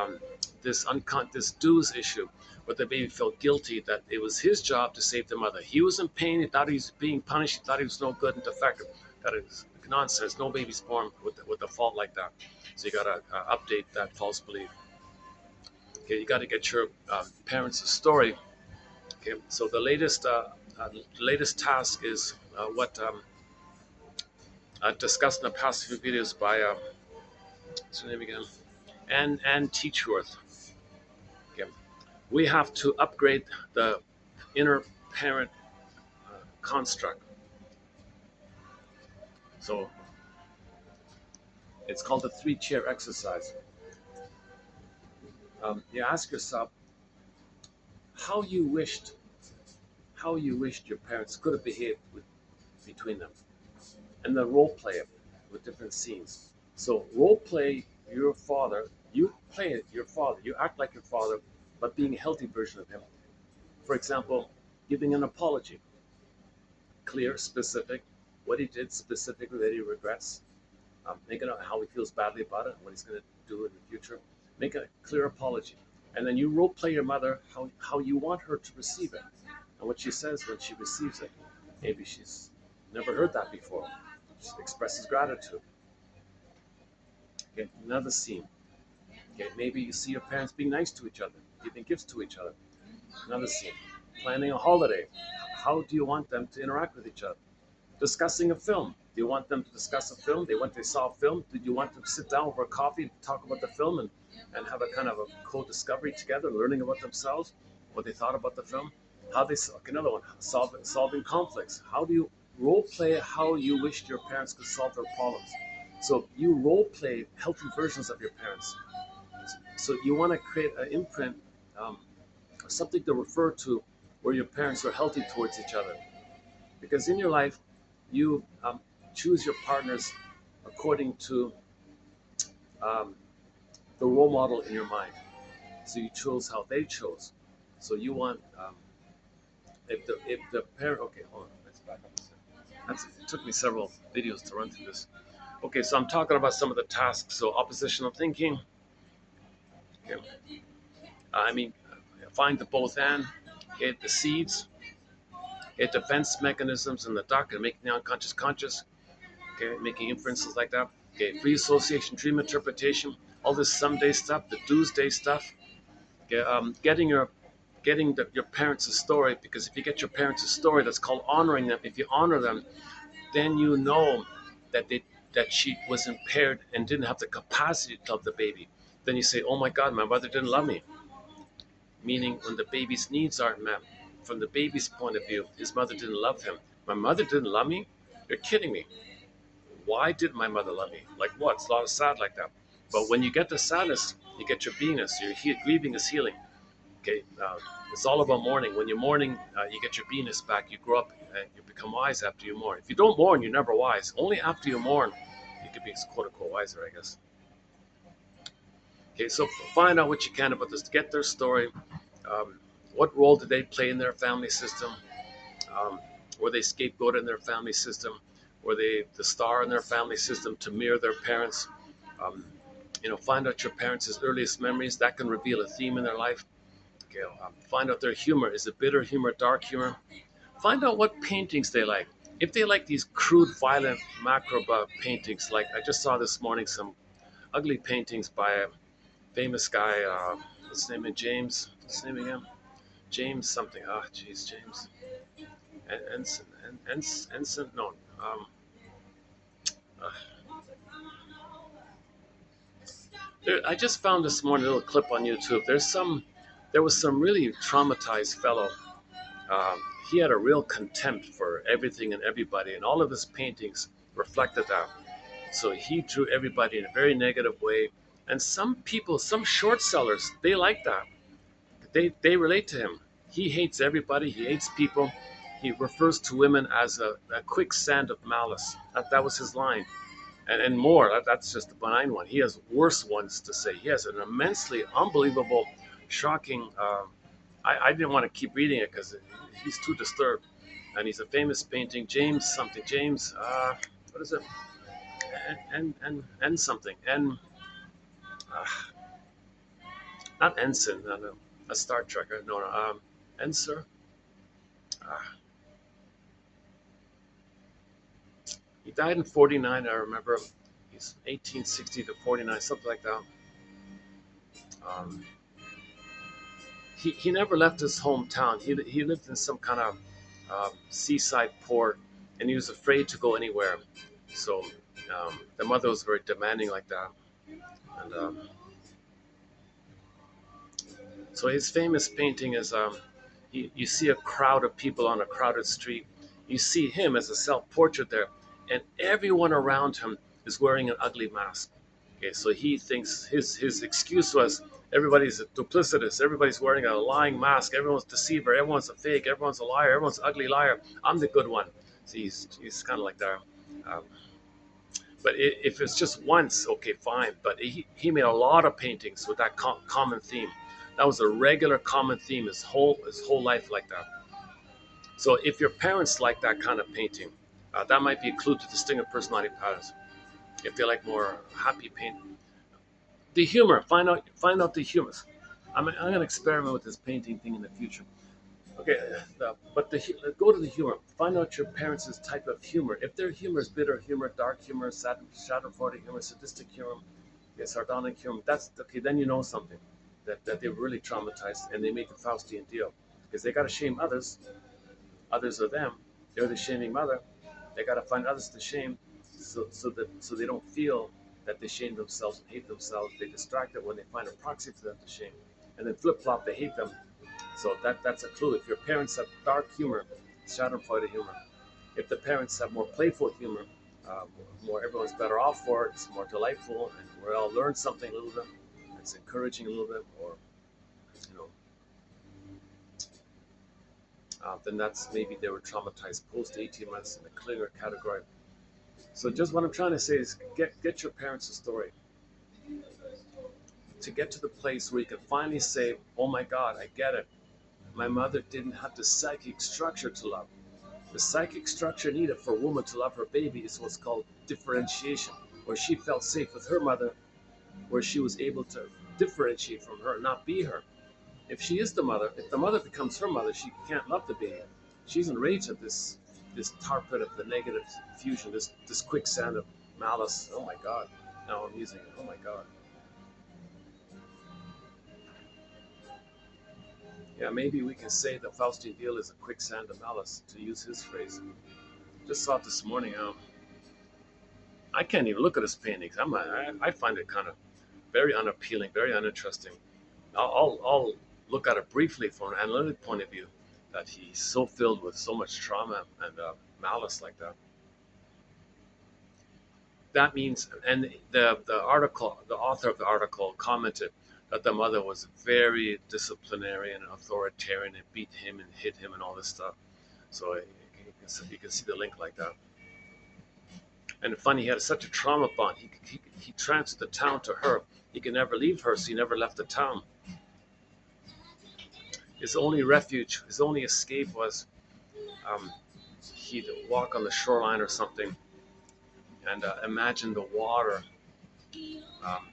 this dues issue, where the baby felt guilty that it was his job to save the mother. He was in pain. He thought he was being punished. He thought he was no good and defective. That is nonsense. No baby's born with a fault like that. So you got to update that false belief. Okay, you got to get your parents' story. Okay, so the latest task is what I discussed in the past few videos by what's her name again? Ann Teachworth. Okay, we have to upgrade the inner parent construct. So it's called the 3-chair exercise. You ask yourself how you wished your parents could have behaved between them, and then role play it with different scenes. So role play your father. You play it your father. You act like your father, but being a healthy version of him. For example, giving an apology. clear, specific, what he did specifically that he regrets. Make it out how he feels badly about it, what he's going to do in the future. Make a clear apology. And then you role play your mother how you want her to receive it and what she says when she receives it. Maybe she's never heard that before. She expresses gratitude. Okay, another scene. Okay, maybe you see your parents being nice to each other, giving gifts to each other. Another scene. Planning a holiday. How do you want them to interact with each other? Discussing a film. Do you want them to discuss a film? They saw a film. Did you want them to sit down over coffee and talk about the film and have a kind of a co-discovery together, learning about themselves, what they thought about the film? How they saw, another one, solving conflicts. How do you role play how you wished your parents could solve their problems? So you role play healthy versions of your parents. So you want to create an imprint, something to refer to where your parents are healthy towards each other. Because in your life, you choose your partners according to the role model in your mind. So you chose how they chose. So you want, if the parent, okay, hold on, let's back up a second. It took me several videos to run through this. Okay, so I'm talking about some of the tasks. So oppositional thinking. Okay. I mean, find the both and, hit the seeds, hit defense mechanisms in the duck and making the unconscious conscious. Okay, making inferences like that. Okay, free association, dream interpretation, all this someday stuff, the doomsday stuff. Okay, getting your parents' story, because if you get your parents' story, that's called honoring them. If you honor them, then you know that she was impaired and didn't have the capacity to love the baby. Then you say, oh my God, my mother didn't love me. Meaning when the baby's needs aren't met, from the baby's point of view, his mother didn't love him. My mother didn't love me? You're kidding me. Why did my mother love me? Like what? It's a lot of sad like that. But when you get the sadness, you get your beingness. Your grieving is healing. Okay, it's all about mourning. When you're mourning, you get your beingness back. You grow up and you become wise after you mourn. If you don't mourn, you're never wise. Only after you mourn, you can be quote unquote wiser, I guess. Okay, so find out what you can about this. Get their story. What role did they play in their family system? Were they scapegoat in their family system? Were they the star in their family system to mirror their parents? Find out your parents' earliest memories. That can reveal a theme in their life. Okay, find out their humor. Is it bitter humor, dark humor? Find out what paintings they like. If they like these crude, violent, macabre paintings, like I just saw this morning some ugly paintings by a famous guy. What's his name? James. What's his name again? James something. Ah, jeez, James. Ensign. No. Uh, I just found this morning a little clip on YouTube. There was some really traumatized fellow. He had a real contempt for everything and everybody, and all of his paintings reflected that. So he drew everybody in a very negative way. And some people, some short sellers, they like that. They relate to him. He hates everybody. He hates people. He refers to women as a quicksand of malice. That was his line. And more. That's just a benign one. He has worse ones to say. He has an immensely unbelievable, shocking. I didn't want to keep reading it because he's too disturbed. And he's a famous painting, James something. James, what is it? And something. And not ensign. No. A Star Trek. No. Ensign. He died in 49, I remember him. He's 1860 to 49, something like that. Um, he never left his hometown. He lived in some kind of seaside port, and he was afraid to go anywhere. So the mother was very demanding like that. And so his famous painting is you see a crowd of people on a crowded street. You see him as a self-portrait there, and everyone around him is wearing an ugly mask. Okay, so he thinks his excuse was everybody's duplicitous, everybody's wearing a lying mask, everyone's a deceiver, everyone's a fake, everyone's a liar, everyone's an ugly liar. I'm the good one. So he's kind of like that. Um, but if it's just once, okay, fine. But he made a lot of paintings with that common theme. That was a regular common theme his whole life like that. So if your parents like that kind of painting, that might be a clue to distinct personality patterns. If they like more happy painting, the humor, find out the humor. I'm gonna experiment with this painting thing in the future. Okay, go to the humor. Find out your parents' type of humor. If their humor is bitter humor, dark humor, schadenfreude humor, sadistic humor, yeah, sardonic humor, that's okay. Then you know something that they were really traumatized and they made the Faustian deal because they got to shame others. Others are them. They're the shaming mother. They got to find others to shame, so they don't feel that they shame themselves and hate themselves. They distract it when they find a proxy for them to shame, and then flip flop, they hate them. So that's a clue. If your parents have dark humor, schadenfreude humor. If the parents have more playful humor, more everyone's better off for it. It's more delightful, and we all learn something a little bit. It's encouraging a little bit, or you know, then that's maybe they were traumatized post 18 months in the cleaner category. So just what I'm trying to say is get your parents a story to get to the place where you can finally say, "Oh my God, I get it. My mother didn't have the psychic structure to love. The psychic structure needed for a woman to love her baby is what's called differentiation, where she felt safe with her mother, where she was able to differentiate from her, not be her. If she is the mother, if the mother becomes her mother, she can't love the baby. She's enraged at this tar pit of the negative fusion, this quicksand of malice. Oh my God! Now I'm using it. Oh my God! Yeah, maybe we can say the Faustian deal is a quicksand of malice, to use his phrase. Just saw it this morning. I can't even look at his paintings. I find it kind of very unappealing, very uninteresting. I'll look at it briefly from an analytic point of view, that he's so filled with so much trauma and malice like that. That means, and the author of the article commented that the mother was very disciplinarian and authoritarian and beat him and hit him and all this stuff. So you can see the link like that. And funny, he had such a trauma bond. He transferred the town to her. He could never leave her, so he never left the town. His only refuge, his only escape was um, he'd walk on the shoreline or something and imagine the water um,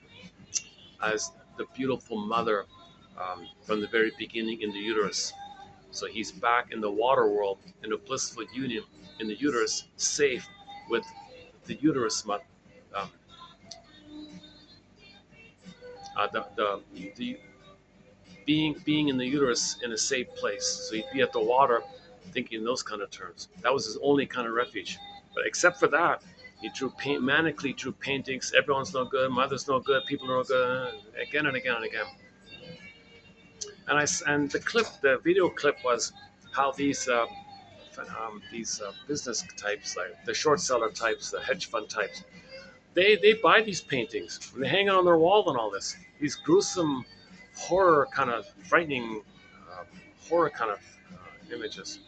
as the beautiful mother from the very beginning in the uterus. So he's back in the water world, in a blissful union in the uterus, safe with the uterus mother. Um, the being in the uterus in a safe place. So he'd be at the water, thinking in those kind of terms. That was his only kind of refuge. But except for that, he manically drew paintings. Everyone's no good. Mother's no good. People are no good. Again and again and again. And the video clip was how these business types, like the short seller types, the hedge fund types, they buy these paintings and they hang it on their wall and all this. These gruesome, horror kind of frightening, uh, horror kind of images.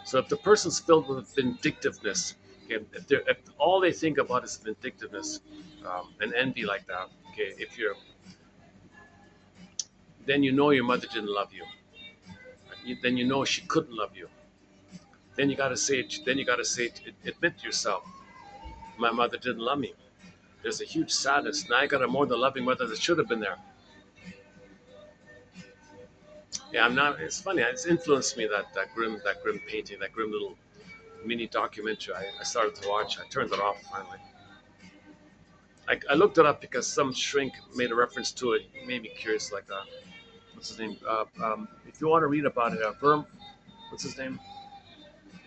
So if the person's filled with vindictiveness, okay, if all they think about is vindictiveness and envy like that, okay, if you're, then you know your mother didn't love you. Then you know she couldn't love you. Then you gotta say it. Then you gotta say it, admit to yourself, my mother didn't love me. There's a huge sadness. Now I got a more than loving mother that should have been there. Yeah, I'm not. It's funny. It's influenced me that grim painting, that grim little mini documentary. I started to watch. I turned it off finally. I looked it up because some shrink made a reference to it. It made me curious like that. What's his name? If you want to read about it, what's his name?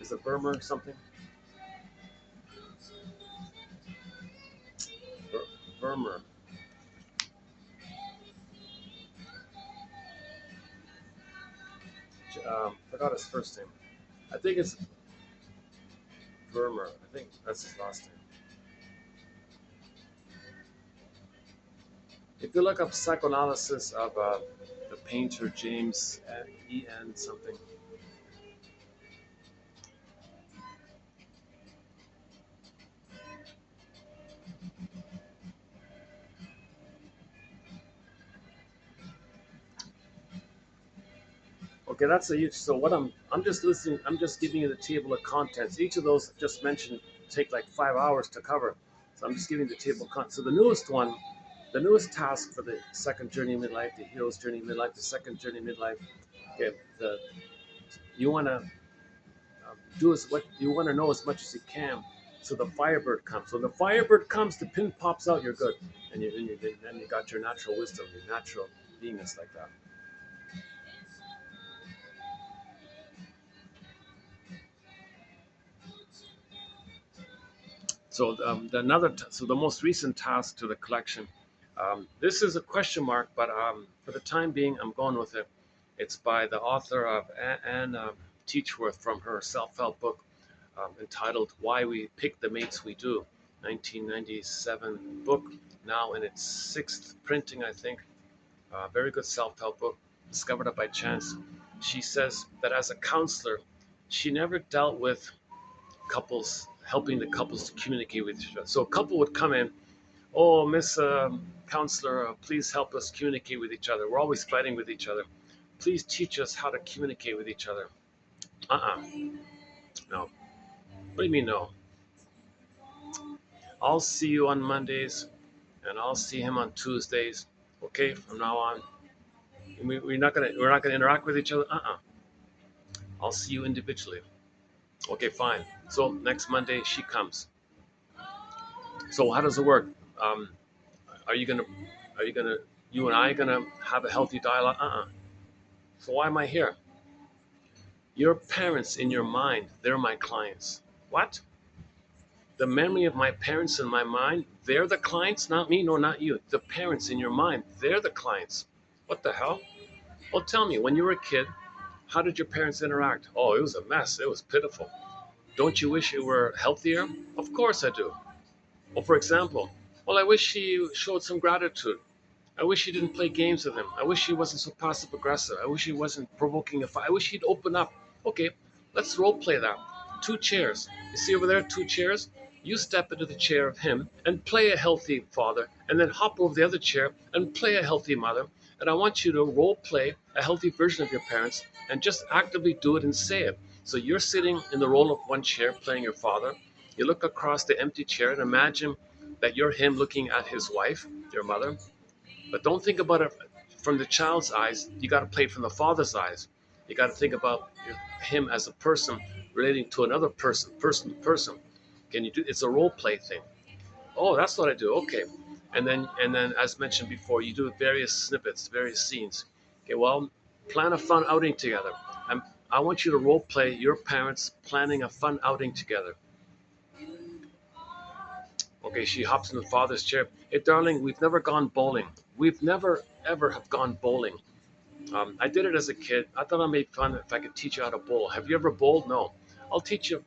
Is it Burmer or something? Burmer. Forgot his first name. I think it's Burmer. I think that's his last name. If you look up psychoanalysis of the painter James E.N. something, Okay, that's a huge. So what I'm just listening. I'm just giving you the table of contents. Each of those just mentioned take like 5 hours to cover. So I'm just giving the table of contents. So the newest one, the newest task for the second journey midlife, the hero's journey midlife, the second journey midlife. Okay, the you want to do as what you want to know as much as you can. So the Firebird comes. So the Firebird comes, the pin pops out. You're good, and then you got your natural wisdom, your natural beingness like that. So so the most recent task to the collection. This is a question mark, but for the time being, I'm going with it. It's by the author of Anne Teachworth from her self-help book entitled "Why We Pick the Mates We Do," 1997 book, now in its sixth printing, I think. Very good self-help book. Discovered it by chance. She says that as a counselor, she never dealt with couples, helping the couples to communicate with each other. So a couple would come in, oh, Miss Counselor, please help us communicate with each other. We're always fighting with each other. Please teach us how to communicate with each other. Uh-uh. No. What do you mean no? I'll see you on Mondays and I'll see him on Tuesdays. Okay, from now on. We're not gonna interact with each other. Uh-uh. I'll see you individually. Okay, fine. So next Monday she comes. So how does it work? Um, are you gonna are you gonna you and I gonna have a healthy dialogue? Uh-uh. So why am I here? Your parents in your mind, they're my clients. What? The memory of my parents in my mind, they're the clients, not me, no, not you. The parents in your mind, they're the clients. What the hell? Well, tell me, when you were a kid, how did your parents interact? Oh, it was a mess. It was pitiful. Don't you wish you were healthier? Of course I do. Well, for example, well, I wish he showed some gratitude. I wish he didn't play games with him. I wish he wasn't so passive aggressive. I wish he wasn't provoking a fight. I wish he'd open up. Okay, let's role play that. Two chairs. You see over there, two chairs? You step into the chair of him and play a healthy father, and then hop over the other chair and play a healthy mother. And I want you to role play a healthy version of your parents and just actively do it and say it. So you're sitting in the role of one chair playing your father. You look across the empty chair and imagine that you're him looking at his wife, your mother, but don't think about it from the child's eyes. You got to play it from the father's eyes. You got to think about him as a person relating to another person, person to person. Can you do? It's a role play thing. Oh, that's what I do. Okay, and then as mentioned before, you do various snippets, various scenes. Okay, well, plan a fun outing together. And I want you to role play your parents planning a fun outing together. Okay, she hops in the father's chair. Hey, darling, we've never gone bowling. We've never ever have gone bowling. I did it as a kid. I thought I made fun if I could teach you how to bowl. Have you ever bowled? No. I'll teach you.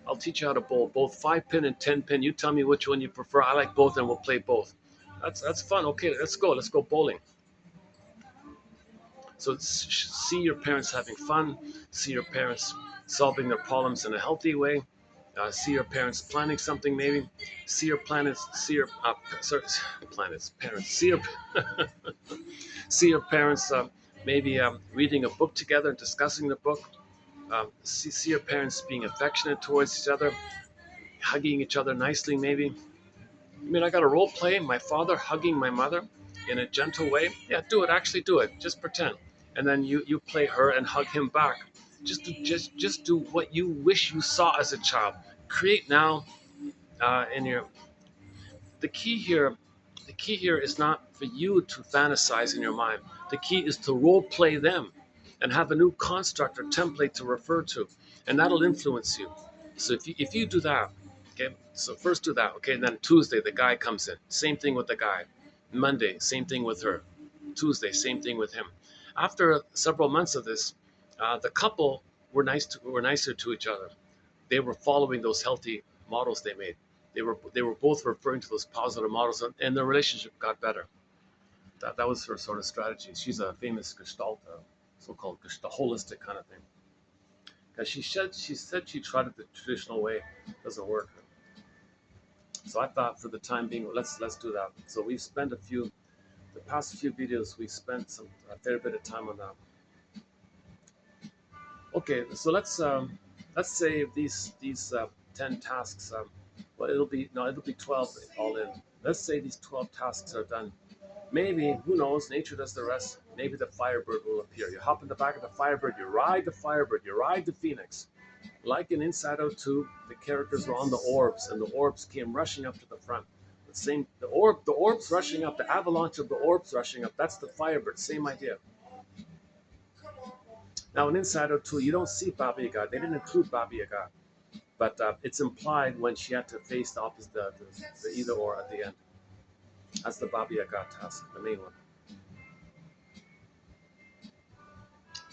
I'll teach you how to bowl, both 5 pin and 10 pin. You tell me which one you prefer. I like both, and we'll play both. That's fun. Okay, let's go. Let's go bowling. So see your parents having fun. See your parents solving their problems in a healthy way. See your parents planning something maybe. See your planets. See your sorry, planets. Parents. See your parents maybe reading a book together and discussing the book. See your parents being affectionate towards each other, hugging each other nicely maybe. I mean, I got a role play my father hugging my mother in a gentle way. Yeah, do it. Actually, do it. Just pretend, and then you play her and hug him back. Just do what you wish you saw as a child. Create now in your the key here. The key here is not for you to fantasize in your mind. The key is to role play them and have a new construct or template to refer to, and that'll influence you. So if you do that, okay. So first do that, okay. And then Tuesday the guy comes in. Same thing with the guy. Monday, same thing with her. Tuesday, same thing with him. After several months of this, the couple were nicer to each other. They were following those healthy models they made. They were both referring to those positive models, and their relationship got better. That was her sort of strategy. She's a famous Gestalt, so-called Gestalt, holistic kind of thing. Because she said she tried it the traditional way, it doesn't work. So I thought for the time being, let's do that. So we spent the past few videos, we spent a fair bit of time on that. Okay, so let's say these 10 tasks. Well, it'll be 12 all in. Let's say these 12 tasks are done. Maybe, who knows, nature does the rest. Maybe the firebird will appear. You hop in the back of the firebird, you ride the firebird, you ride the phoenix. Like in Inside Out 2, the characters were on the orbs, and the orbs came rushing up to the front. The orbs rushing up, the avalanche of the orbs rushing up. That's the firebird. Same idea. Now in Inside Out 2, you don't see Baba Yaga. They didn't include Baba Yaga, but it's implied when she had to face the opposite, the either or at the end. That's the Baba Yaga task, the main one.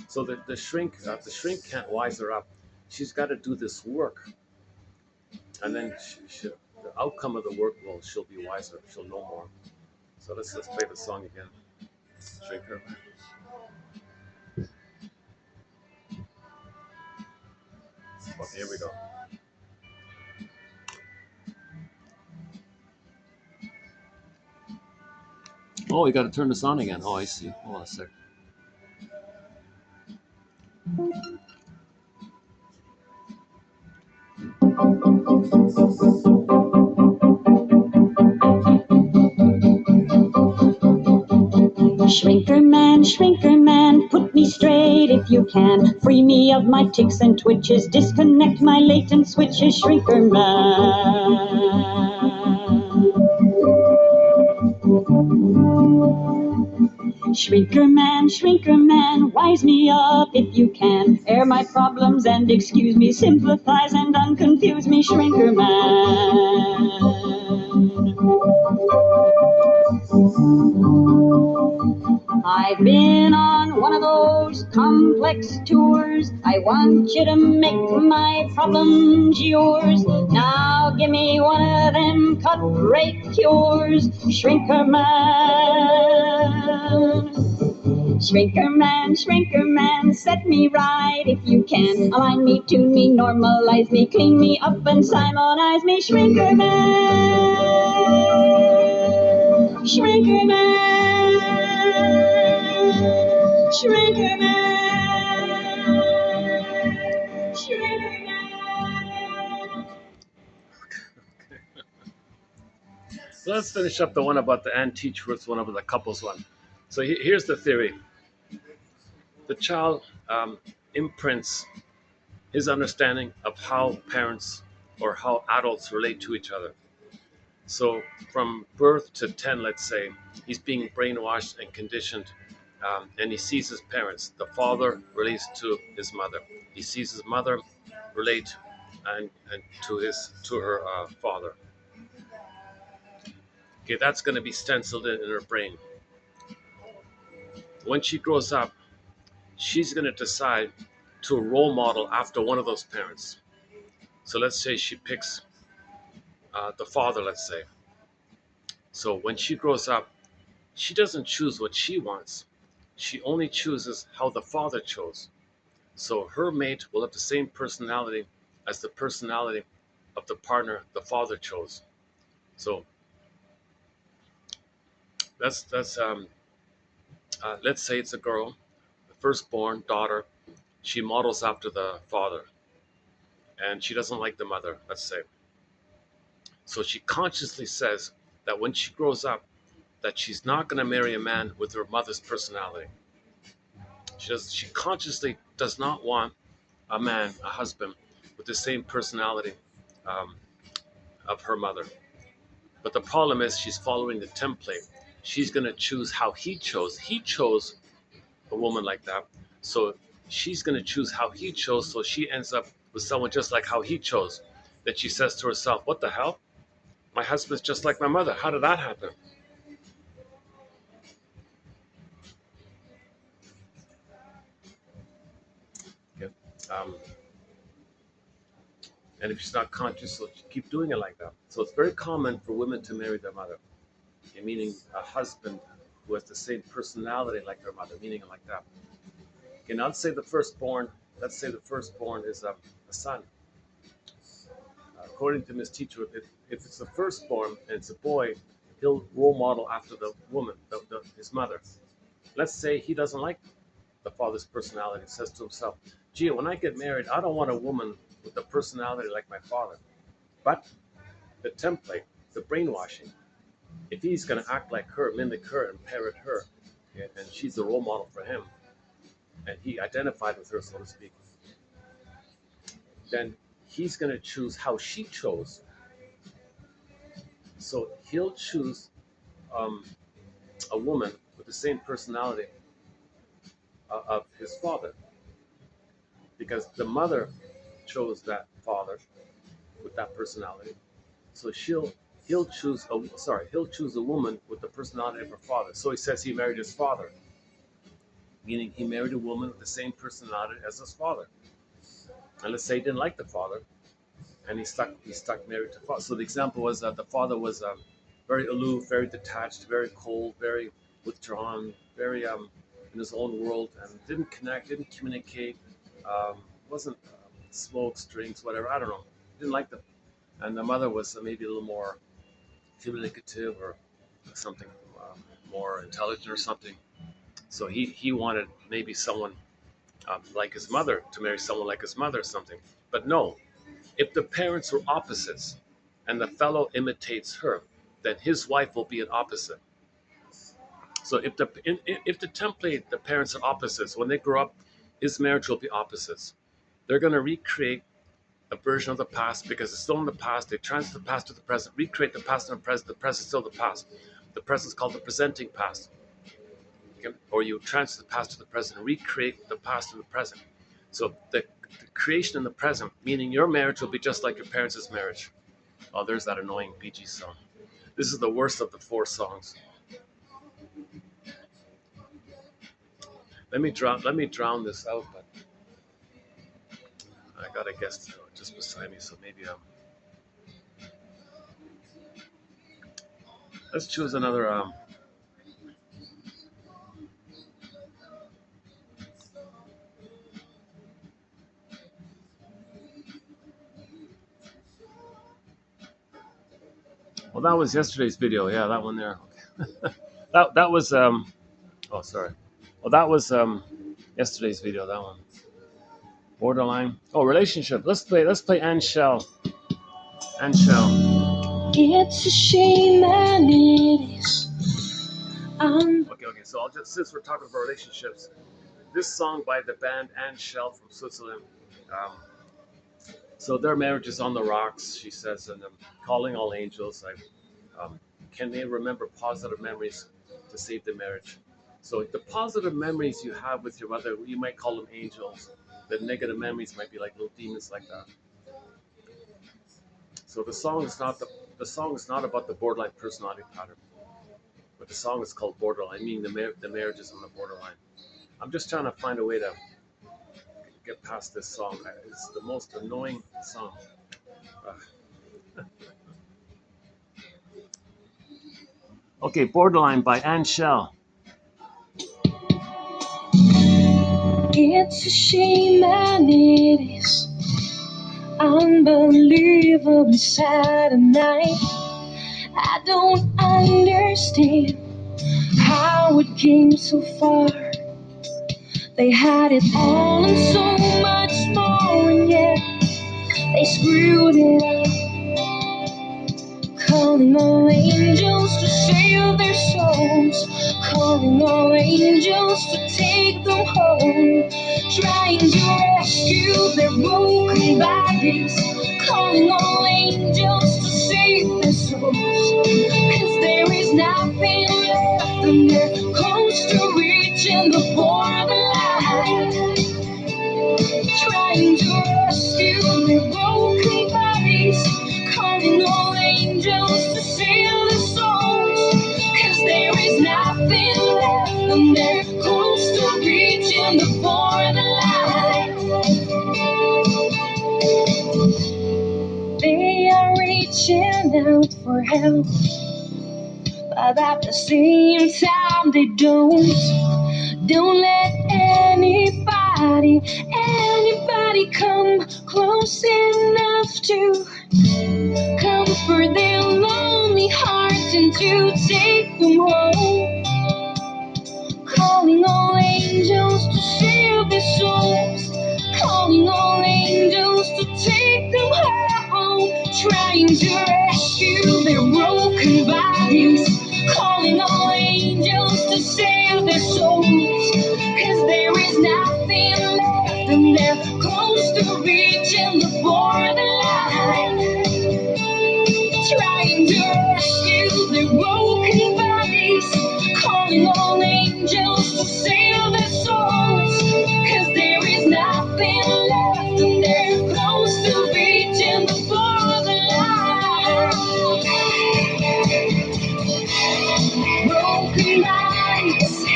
So the shrink can't wise her up. She's got to do this work, and then the outcome of the work she'll be wiser. She'll know more. So let's play the song again. Shrink her. Okay, here we go. Oh, you got to turn this on again. Oh, I see. Hold on a sec. Shrinker man, put me straight if you can. Free me of my ticks and twitches, disconnect my latent switches, Shrinker man. Shrinker man, wise me up if you can. Air my problems and excuse me, sympathize and unconfuse me, Shrinker man. I've been on one of those complex tours. I want you to make my problems yours. Now give me one of them cut-rate cures, Shrinker man. Shrinker man, set me right if you can. Align me, tune me, normalize me, clean me up and simonize me, Shrinker man. Shrinker man. Shrinker man. Shrinker man. So let's finish up the one about the antique versus one about the couples one. So here's the theory: the child imprints his understanding of how parents or how adults relate to each other. So from birth to 10, let's say, he's being brainwashed and conditioned, and he sees his parents. The father relates to his mother. He sees his mother relate and to her father. Okay, that's going to be stenciled in her brain. When she grows up, she's going to decide to role model after one of those parents. So let's say she picks the father, let's say. So when she grows up, she doesn't choose what she wants. She only chooses how the father chose. So her mate will have the same personality as the personality of the partner the father chose. So that's let's say it's a girl, the firstborn daughter. She models after the father, and she doesn't like the mother. Let's say. So she consciously says that when she grows up, that she's not going to marry a man with her mother's personality. She consciously does not want a man, a husband, with the same personality um, of her mother. But the problem is she's following the template. She's going to choose how he chose. He chose a woman like that. So she's going to choose how he chose. So she ends up with someone just like how he chose. Then she says to herself, what the hell? My husband's just like my mother. How did that happen? Okay. Um, and if she's not conscious, she'll keep doing it like that. So it's very common for women to marry their mother, okay, meaning a husband who has the same personality like their mother, meaning it like that. Okay, now let's say the firstborn. Let's say the firstborn is a son. According to Miss Teacher, if it's the firstborn and it's a boy, he'll role model after the woman, his mother. Let's say he doesn't like the father's personality, says to himself, gee, when I get married, I don't want a woman with a personality like my father. But the template, the brainwashing, if he's going to act like her, mimic her, and parrot her, and she's the role model for him, and he identified with her, so to speak, then he's going to choose how she chose. So he'll choose a woman with the same personality of his father, because the mother chose that father with that personality. So he'll choose a woman with the personality of her father. So he says he married his father, meaning he married a woman with the same personality as his father. And let's say he didn't like the father, and he stuck married to father. So the example was that the father was very aloof, very detached, very cold, very withdrawn, very in his own world, and didn't connect, didn't communicate, wasn't smokes, drinks, whatever. I don't know. Didn't like them. And the mother was maybe a little more communicative or something more intelligent or something. So he wanted maybe someone like his mother, to marry someone like his mother or something. But no, if the parents were opposites and the fellow imitates her, then his wife will be an opposite. So if the template, the parents are opposites, when they grow up, his marriage will be opposites. They're going to recreate a version of the past because it's still in the past. They transfer the past to the present, recreate the past and the present. The present is still the past. The present is called the presenting past. Okay? Or you transfer the past to the present and recreate the past in the present. So the creation in the present, meaning your marriage will be just like your parents' marriage. Oh, there's that annoying Bee Gees song. This is the worst of the 4 songs. Let me drown this out, but I got a guest just beside me, so maybe let's choose another well, that was yesterday's video. Yeah, that one there. Okay. that was oh, sorry. Well, that was yesterday's video. That one. Borderline. Oh, relationship. Let's play Anne Shell. Anne Shell. It's a shame and it is. Okay. So since we're talking about relationships, this song by the band Anne Shell from Switzerland. Um, so their marriage is on the rocks. She says, and calling all angels. Can they remember positive memories to save the marriage? So the positive memories you have with your mother, you might call them angels. The negative memories might be like little demons like that. So the song is not about the borderline personality pattern, but the song is called Borderline, meaning the marriage is on the borderline. I'm just trying to find a way to get past this song. It's the most annoying song. Okay, Borderline by Anne Shell. It's a shame and it is unbelievably sad at night. I don't understand how it came so far. They had it all and so much more, and yet they screwed it up. Calling all angels to save their souls, calling all angels to take them home, trying to rescue their broken bodies, calling all angels to save their souls, 'cause there is nothing left and they're close to reaching the borderline, trying to rescue their broken bodies, calling all angels to save their souls, 'cause there is nothing left and they're close to reaching the borderline. They are reaching out for help, but at the same time they don't let anybody come close enough to comfort their lonely hearts and to take them home. calling all angels to save their souls, calling all angels to take them home, trying to rescue their broken bodies, calling all angels to save their souls, 'cause there is nothing left and they're close to reaching the borderline, trying to rescue their broken bodies, calling all angels to save their souls, 'cause there is nothing left and they're close to reaching the borderline. Broken bodies,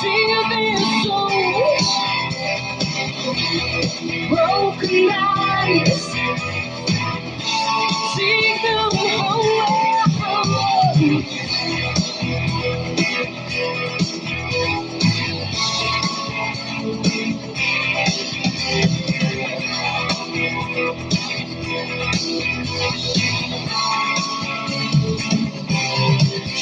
save their souls. Broken bodies, take them home.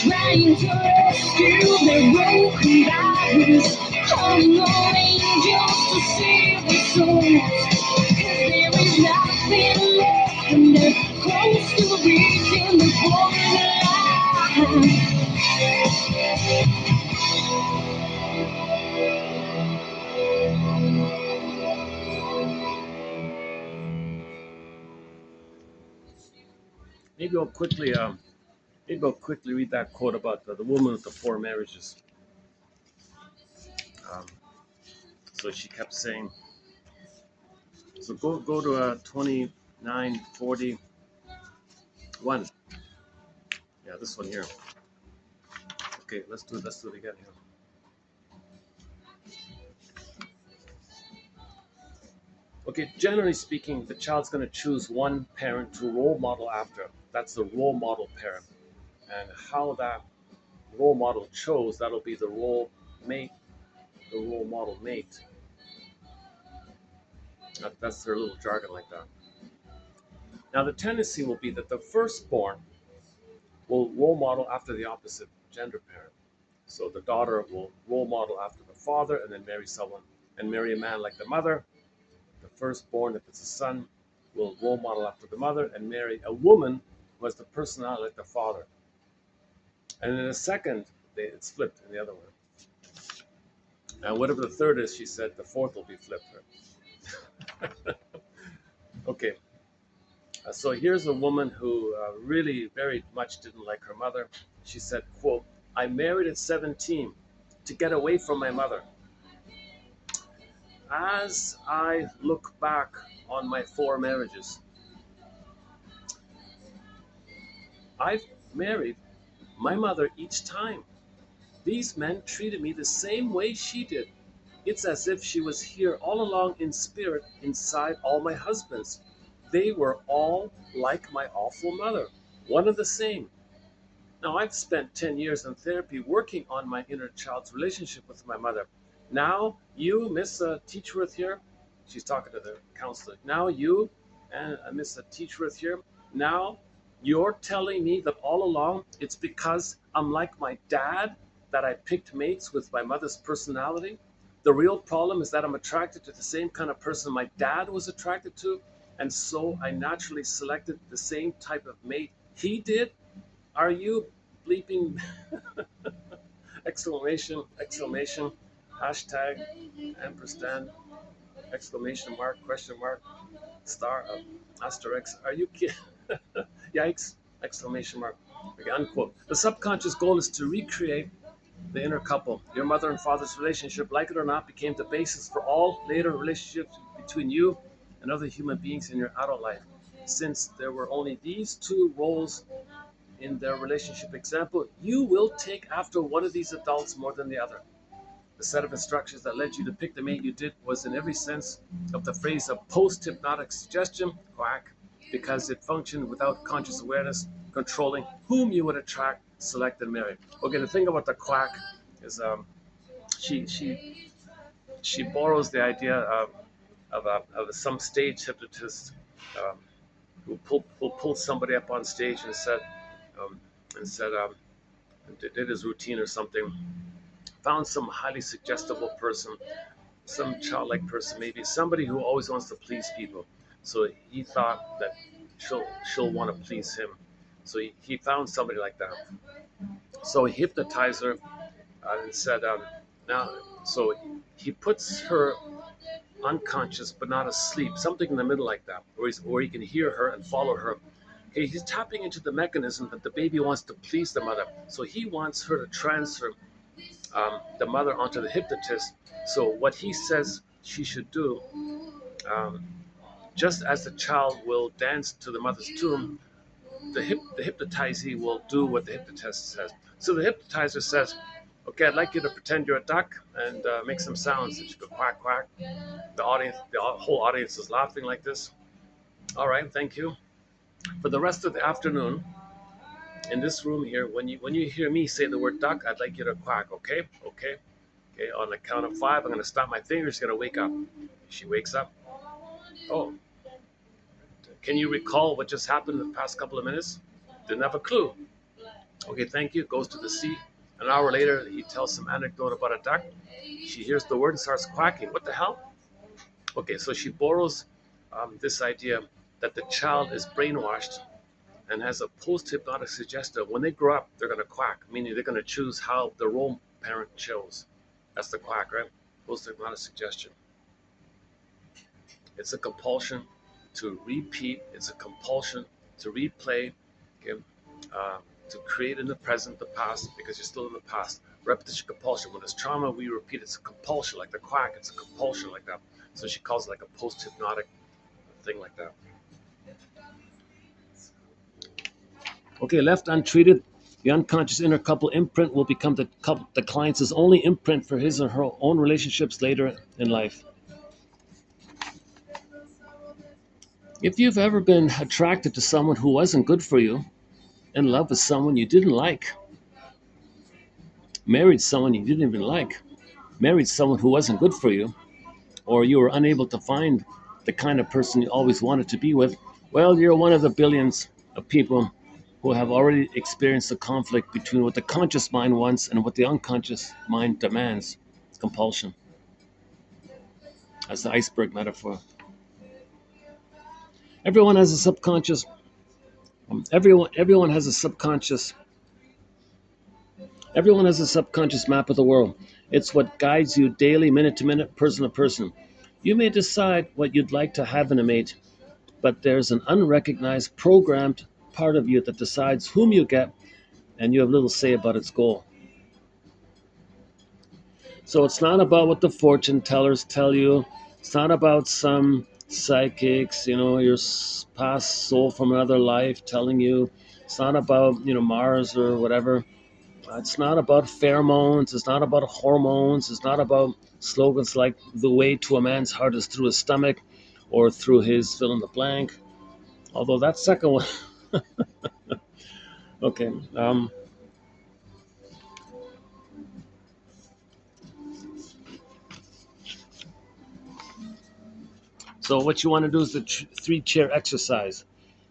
Trying to rescue their broken bodies, calling all angels to save their souls, 'cause there is nothing left and they're close to reaching the borderline. Maybe I'll quickly read that quote about the woman with the four marriages. Um, so she kept saying, so go to 2941. Yeah, this one here. Okay, let's do it again here. Okay, generally speaking, the child's going to choose one parent to role model after. That's the role model parent. And how that role model chose, that'll be the role model mate. That's their little jargon like that. Now, the tendency will be that the firstborn will role model after the opposite gender parent. So the daughter will role model after the father and then marry someone and marry a man like the mother. The firstborn, if it's a son, will role model after the mother and marry a woman who has the personality like the father. And in a second, it's flipped in the other one. And whatever the third is, she said, the fourth will be flipped. Okay, so here's a woman who really very much didn't like her mother. She said, quote, I married at 17 to get away from my mother. As I look back on my four marriages, I've married my mother each time. These men treated me the same way she did. It's as if she was here all along in spirit inside all my husbands. They were all like my awful mother, one and the same. Now, I've spent 10 years in therapy working on my inner child's relationship with my mother. Now, you, Miss Teachworth here, she's talking to the counselor. Now, you and Miss Teachworth here, now you're telling me that all along it's because I'm like my dad that I picked mates with my mother's personality? The real problem is that I'm attracted to the same kind of person my dad was attracted to, and so I naturally selected the same type of mate he did? Are you bleeping exclamation, hashtag, ampersand, exclamation mark, question mark, star, asterisk? Are you kidding? Yikes, exclamation mark. Okay, unquote. The subconscious goal is to recreate the inner couple. Your mother and father's relationship, like it or not, became the basis for all later relationships between you and other human beings in your adult life. Since there were only these two roles in their relationship example, you will take after one of these adults more than the other. The set of instructions that led you to pick the mate you did was, in every sense of the phrase, a post-hypnotic suggestion, quack, because it functioned without conscious awareness, controlling whom you would attract, select, and marry. Okay, the thing about the quack is she she she borrows the idea of some stage hypnotist um, who pulled somebody up on stage um, and said did his routine or something, found some highly suggestible person, some childlike person, maybe somebody who always wants to please people. So he thought that she'll want to please him. So he found somebody like that. So he hypnotized her and said, now, so he puts her unconscious but not asleep, something in the middle like that, where he can hear her and follow her. Okay, he's tapping into the mechanism that the baby wants to please the mother. So he wants her to transfer the mother onto the hypnotist. So what he says she should do, um, just as the child will dance to the mother's tune, the hypnotizee will do what the hypnotist says. So the hypnotizer says, "Okay, I'd like you to pretend you're a duck and make some sounds." And she go quack quack. The whole audience is laughing like this. All right, thank you. For the rest of the afternoon, in this room here, when you hear me say the word duck, I'd like you to quack. Okay, okay, okay. On the count of five, I'm gonna stop my fingers. She's gonna wake up. She wakes up. Oh, can you recall what just happened in the past couple of minutes? Didn't have a clue. Okay, thank you. Goes to the sea. An hour later, he tells some anecdote about a duck. She hears the word and starts quacking. What the hell? Okay, so she borrows this idea that the child is brainwashed and has a post-hypnotic suggestion. When they grow up, they're going to quack, meaning they're going to choose how the role parent chose. That's the quack, right? Post-hypnotic suggestion. It's a compulsion to repeat. It's a compulsion to replay, okay? To create in the present the past because you're still in the past. Repetition compulsion. When there's trauma, we repeat. It's a compulsion, like the quack. It's a compulsion like that. So she calls it like a post-hypnotic thing like that. Okay, left untreated, the unconscious inner couple imprint will become the client's only imprint for his or her own relationships later in life. If you've ever been attracted to someone who wasn't good for you, in love with someone you didn't like, married someone you didn't even like, married someone who wasn't good for you, or you were unable to find the kind of person you always wanted to be with, well, you're one of the billions of people who have already experienced the conflict between what the conscious mind wants and what the unconscious mind demands. Compulsion. That's the iceberg metaphor. Everyone has a subconscious. Everyone has a subconscious. Everyone has a subconscious map of the world. It's what guides you daily, minute to minute, person to person. You may decide what you'd like to have in a mate, but there's an unrecognized, programmed part of you that decides whom you get, and you have little say about its goal. So it's not about what the fortune tellers tell you. It's not about some psychics, your past soul from another life telling you. It's not about, Mars or whatever. It's not about pheromones. It's not about hormones. It's not about slogans like the way to a man's heart is through his stomach or through his fill in the blank. Although that second one, okay. So what you want to do is the three-chair exercise.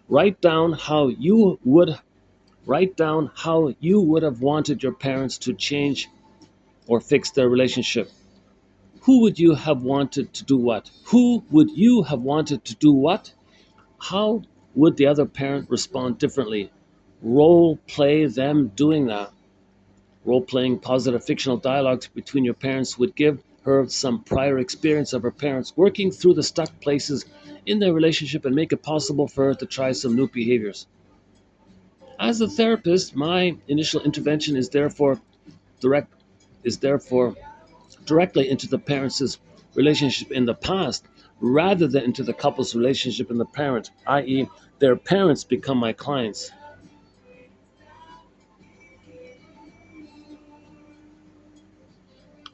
Write down how you would Write down how you would have wanted your parents to change or fix their relationship. Who would you have wanted to do what? Who would you have wanted to do what? How would the other parent respond differently? Role play them doing that. Role playing positive fictional dialogues between your parents would give her some prior experience of her parents working through the stuck places in their relationship and make it possible for her to try some new behaviors. As a therapist, my initial intervention direct is therefore directly into the parents' relationship in the past rather than into the couple's relationship in the parent, i.e., their parents become my clients.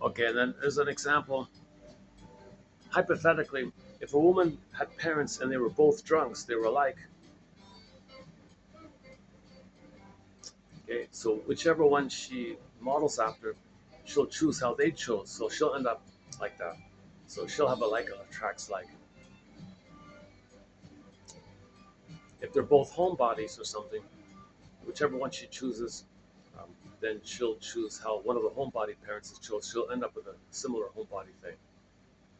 Okay, and then there's an example. Hypothetically, if a woman had parents and they were both drunks, they were alike. Okay, so whichever one she models after, she'll choose how they chose. So she'll end up like that. So she'll have a like attracts like. If they're both homebodies or something, whichever one she chooses, then she'll choose how one of the homebody parents is chose. She'll end up with a similar homebody thing.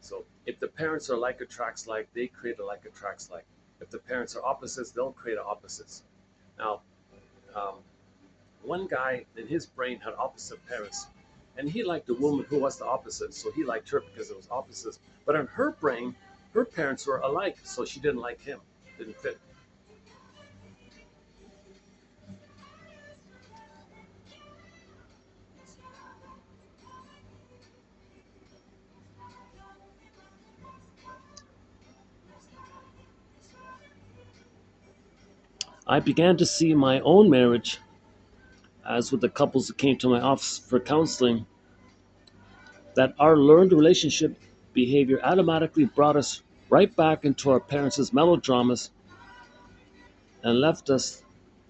So if the parents are like attracts like, they create a like attracts like. If the parents are opposites, they'll create opposites. Now, um, one guy in his brain had opposite parents, and he liked the woman who was the opposite, so he liked her because it was opposites. But in her brain, her parents were alike, so she didn't like him. Didn't fit. I began to see my own marriage, as with the couples who came to my office for counseling, that our learned relationship behavior automatically brought us right back into our parents' melodramas and left us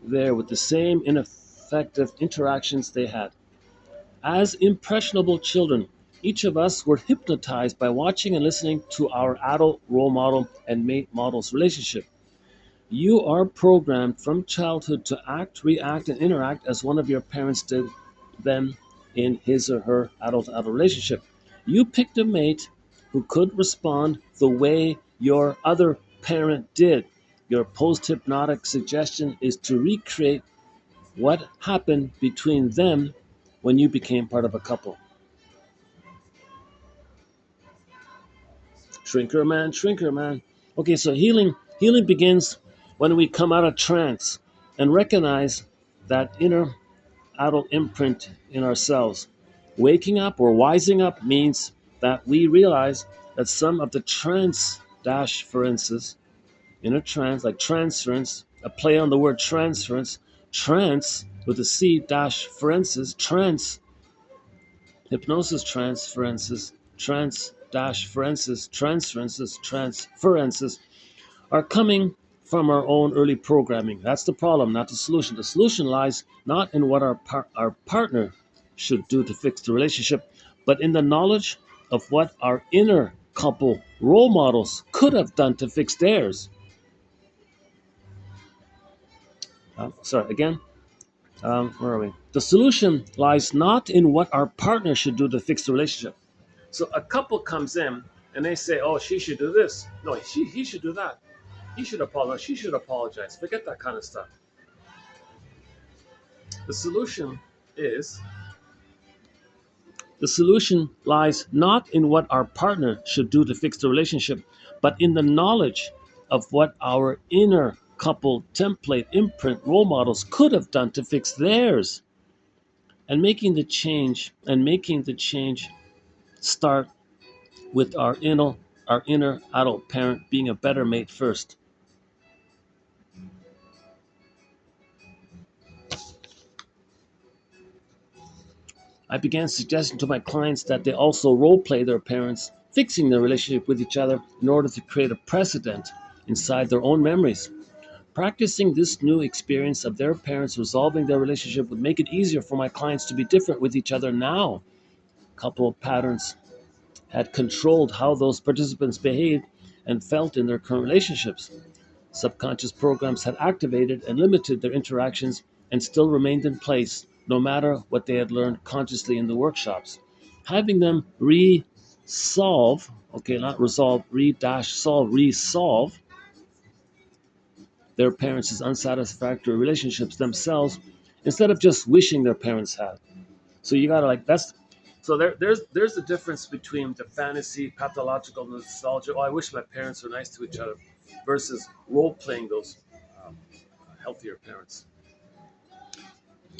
there with the same ineffective interactions they had. As impressionable children, each of us were hypnotized by watching and listening to our adult role model and mate model's relationship. You are programmed from childhood to act, react, and interact as one of your parents did then in his or her adult relationship. You picked a mate who could respond the way your other parent did. Your post hypnotic suggestion is to recreate what happened between them when you became part of a couple. Shrinker man. Okay, so healing begins when we come out of trance and recognize that inner adult imprint in ourselves. Waking up or wising up means that we realize that some of the trance dash inner trance, like transference, a play on the word transference, trance with a C dash ferences, trance, hypnosis transferences, trance dash ferences, transferences are coming from our own early programming. That's the problem, not the solution. The solution lies not in what our partner should do to fix the relationship, but in the knowledge of what our inner couple role models could have done to fix theirs. Sorry, again. Where are we? The solution lies not in what our partner should do to fix the relationship. So a couple comes in and they say, "Oh, she should do this. No, he should do that. He should apologize. She should apologize." Forget that kind of stuff. The solution is the solution lies not in what our partner should do to fix the relationship, but in the knowledge of what our inner couple template imprint role models could have done to fix theirs. And making the change start with our inner adult parent being a better mate first. I began suggesting to my clients that they also role play their parents, fixing their relationship with each other in order to create a precedent inside their own memories. Practicing this new experience of their parents resolving their relationship would make it easier for my clients to be different with each other now. Couple patterns had controlled how those participants behaved and felt in their current relationships. Subconscious programs had activated and limited their interactions and still remained in place, no matter what they had learned consciously in the workshops. Having them resolve, okay, not resolve, resolve their parents' unsatisfactory relationships themselves instead of just wishing their parents had. So you gotta like that's so there's the difference between the fantasy, pathological nostalgia. Oh, I wish my parents were nice to each other, versus role playing those um, healthier parents.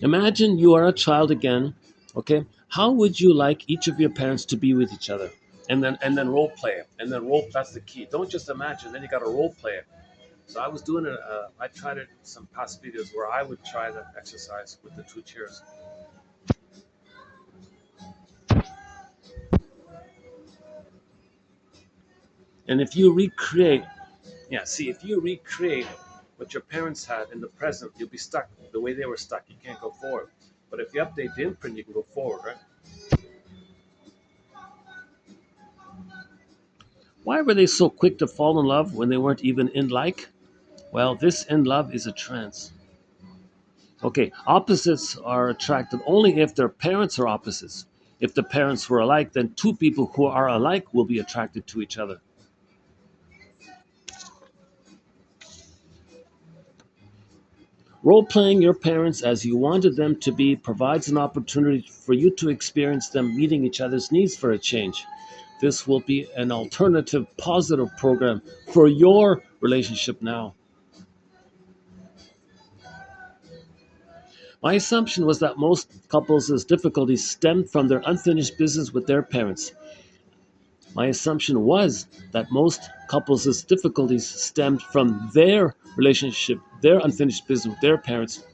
Imagine you are a child again. Okay, how would you like each of your parents to be with each other? And then role play it. And then role that's the key. Don't just imagine. Then you got to role play it. So I was doing it. I tried it in some past videos where I would try that exercise with the two chairs. And if you recreate Yeah, see, if you recreate what your parents had in the present, you'll be stuck the way they were stuck. You can't go forward. But if you update the imprint, you can go forward, right? Why were they so quick to fall in love when they weren't even in like? Well, this in love is a trance. Okay, opposites are attracted only if their parents are opposites. If the parents were alike, then two people who are alike will be attracted to each other. Role playing your parents as you wanted them to be provides an opportunity for you to experience them meeting each other's needs for a change. This will be an alternative, positive program for your relationship now. My assumption was that most couples' difficulties stemmed from their unfinished business with their parents. My assumption was that most couples' difficulties stemmed from their relationship, their unfinished business with their parents.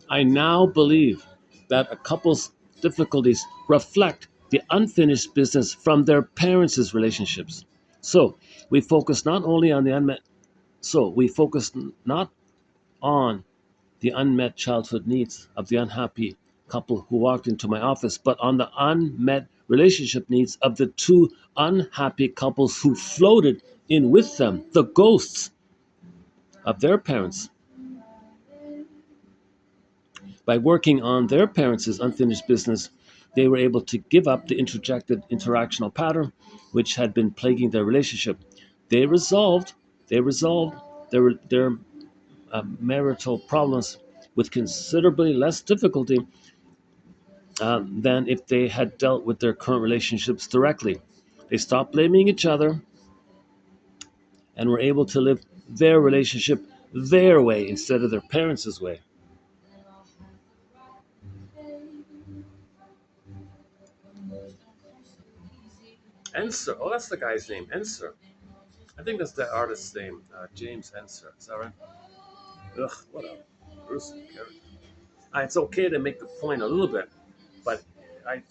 I now believe that a couple's difficulties reflect the unfinished business from their parents' relationships. So we focus not only on the unmet, so we focus not on the unmet childhood needs of the unhappy couple who walked into my office, but on the unmet relationship needs of the two unhappy couples who floated in with them, the ghosts of their parents. By working on their parents' unfinished business, they were able to give up the interjected interactional pattern which had been plaguing their relationship. They resolved, they resolved their marital problems with considerably less difficulty than if they had dealt with their current relationships directly. They stopped blaming each other and were able to live their relationship their way instead of their parents' way. Enser, oh, that's the guy's name, Enser. I think that's the artist's name, James Enser. Is that right? Ugh, what a gruesome character. It's okay to make the point a little bit, but I,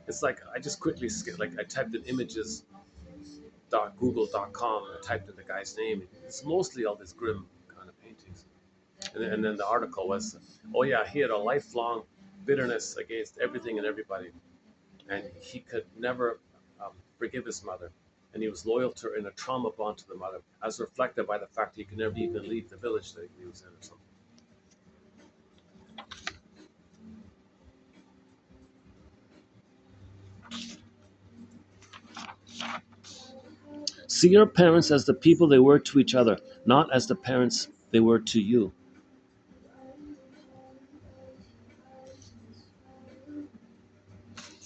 it's like I just quickly like I typed in images google.com and I typed in the guy's name. It's mostly all these grim kind of paintings. And then the article was, oh yeah, he had a lifelong bitterness against everything and everybody, and he could never forgive his mother, and he was loyal to her in a trauma bond to the mother, as reflected by the fact he could never even leave the village that he was in or something. See your parents as the people they were to each other, not as the parents they were to you.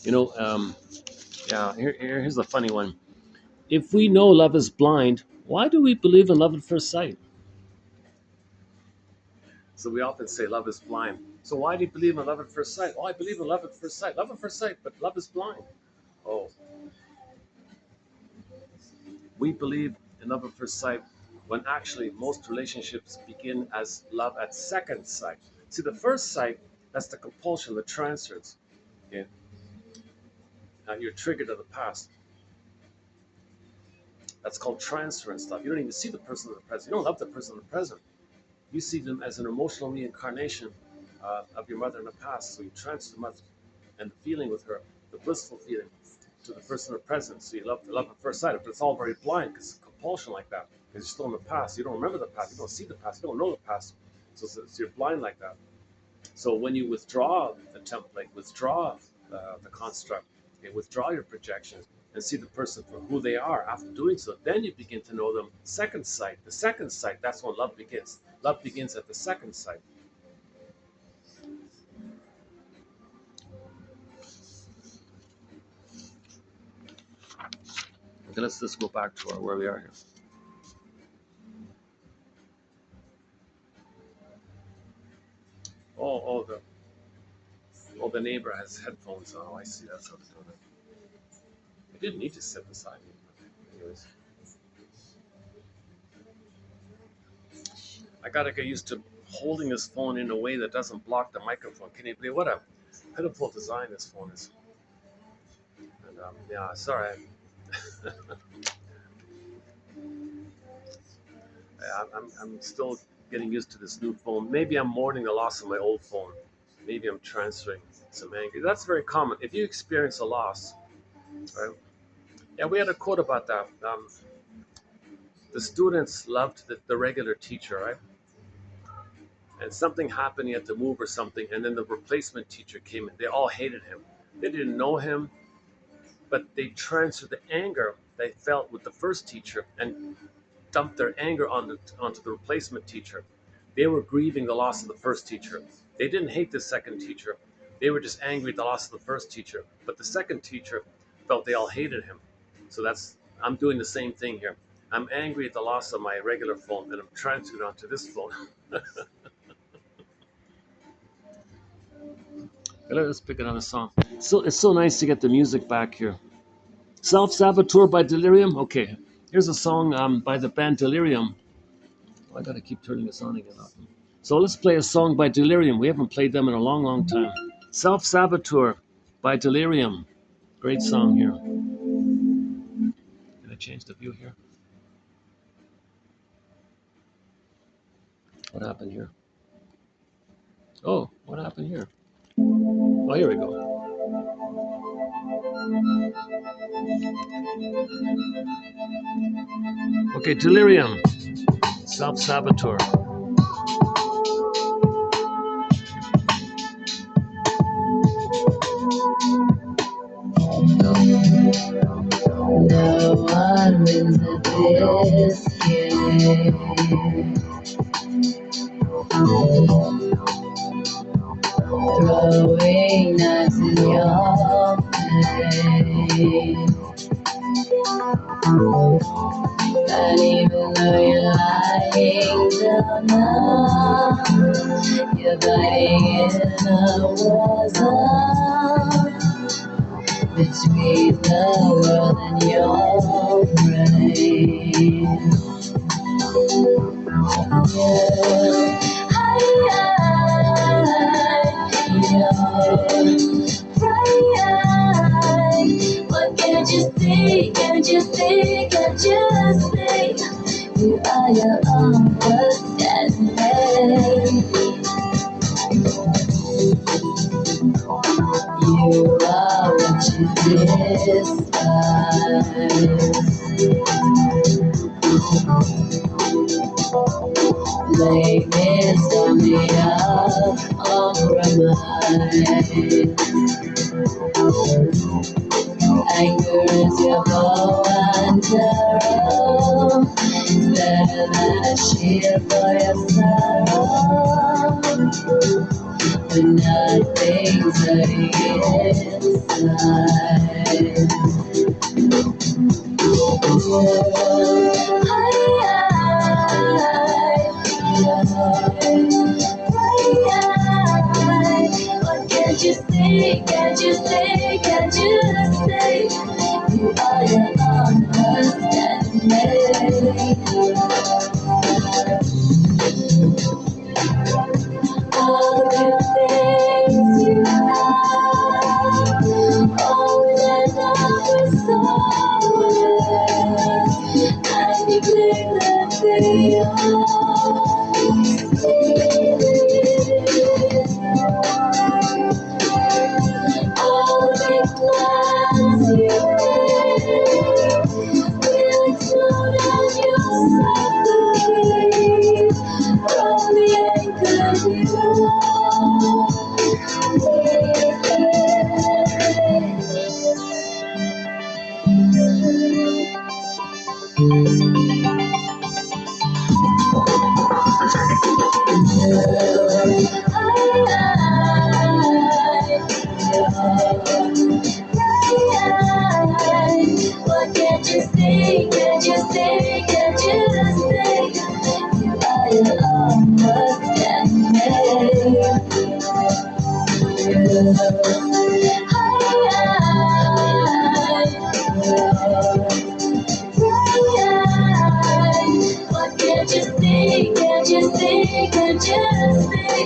You know, yeah, here's the funny one. If we know love is blind, why do we believe in love at first sight? So we often say love is blind. So why do you believe in love at first sight? Oh, I believe in love at first sight. Love at first sight, but love is blind. Oh, we believe in love at first sight when actually most relationships begin as love at second sight. See, the first sight, that's the compulsion, the transference. Okay? You're triggered to the past. That's called transference stuff. You don't even see the person in the present. You don't love the person in the present. You see them as an emotional reincarnation of your mother in the past. So you transfer the mother and the feeling with her, the blissful feeling, to the person in the present. So you love at first sight. But it's all very blind because it's compulsion like that. Because you're still in the past. You don't remember the past. You don't see the past. You don't know the past. So you're blind like that. So when you withdraw the template, withdraw the construct, okay, withdraw your projections, and see the person for who they are after doing so, then you begin to know them. Second sight, the second sight, that's when love begins. Love begins at the second sight. Okay, let's just go back to where we are here. Oh, the neighbor has headphones on. Oh, I see. That's how they're doing it. I didn't need to sit beside me. Anyways, I gotta get used to holding this phone in a way that doesn't block the microphone. Can you believe what a pitiful design this phone is? And yeah, sorry. I'm still getting used to this new phone. Maybe I'm mourning the loss of my old phone. Maybe I'm transferring some anger. That's very common. If you experience a loss, right? Yeah, we had a quote about that. The students loved the regular teacher, right? and something happened, he had to move or something, and then the replacement teacher came in. They all hated him. They didn't know him, but they transferred the anger they felt with the first teacher and dumped their anger onto the replacement teacher. They were grieving the loss of the first teacher. They didn't hate the second teacher. They were just angry at the loss of the first teacher. But the second teacher felt they all hated him. So I'm doing the same thing here. I'm angry at the loss of my regular phone, and I'm transferring it onto this phone. Let's pick another song. So it's so nice to get the music back here. Self-Saboteur by Delirium. Okay, here's a song by the band Delirium. Oh, I gotta keep turning this on again. So let's play a song by Delirium. We haven't played them in a long, long time. Self-Saboteur by Delirium. Great song here. Can I change the view here? What happened here? Oh, what happened here? Oh, here we go. Okay, Delirium. Self-Saboteur. No one wins at this game. Throwing knives in your face. And even though you're lying down now, you're biting in a war zone between the world and your brain. What can't you see? Can't you see? Can't you see? You are your own worst enemy. You are what you despise. Blame is on the compromise. Anger is your bow and arrow. It's better than a shield for your sorrow. When nothing's hurting inside. What can't you see? Can't you see? Can't you see? You are your own worst enemy. All the good things you have, always end up with someone else. And you claim that they all the big plans you made will explode and you'll suffocate from the anchor you What can't you see? Can't you see? Can't you see? You are your own worst enemy. What can't you see? Can't you see? Can't you see?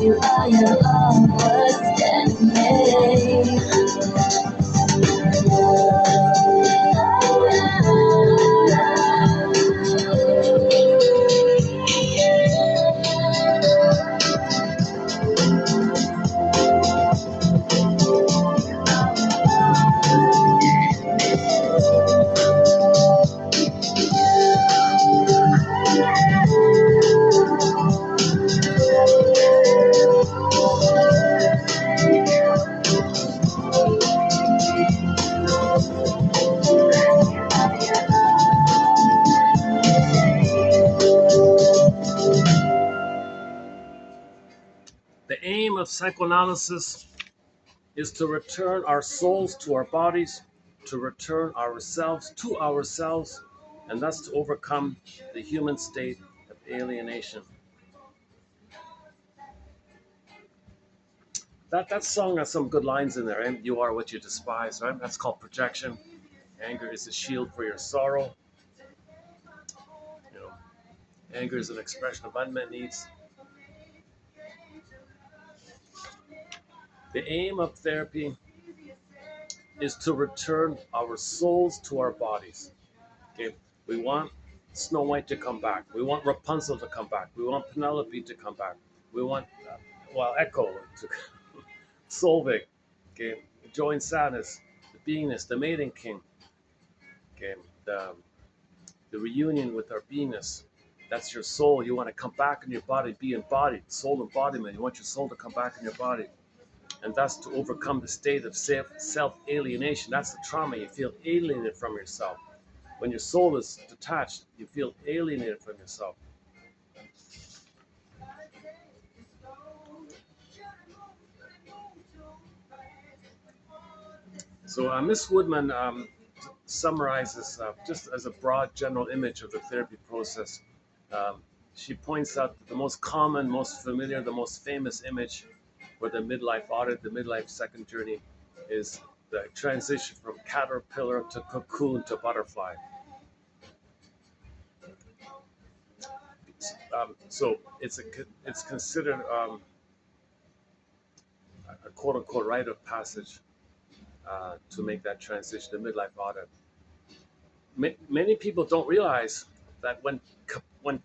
You are your own worst enemy. aim of psychoanalysis is to return our souls to our bodies, to return ourselves to ourselves, and thus to overcome the human state of alienation. That song has some good lines in there. Eh? You are what you despise, right? That's called projection. Anger is a shield for your sorrow. You know, anger is an expression of unmet needs. The aim of therapy is to return our souls to our bodies. Okay, we want Snow White to come back. We want Rapunzel to come back. We want Penelope to come back. We want, Echo to Solvig. Okay, Joy and Sadness, the beingness, the Maiden King. Okay, the reunion with our beingness. That's your soul. You want to come back in your body, be embodied, soul embodiment. You want your soul to come back in your body, and thus to overcome the state of self alienation. That's the trauma. You feel alienated from yourself. When your soul is detached, you feel alienated from yourself. So Miss Woodman summarizes just as a broad general image of the therapy process. Um, she points out that the most common, most familiar, the most famous image for the midlife audit, the midlife second journey, is the transition from caterpillar to cocoon to butterfly. So it's considered a quote unquote rite of passage to make that transition to midlife audit. Many people don't realize that when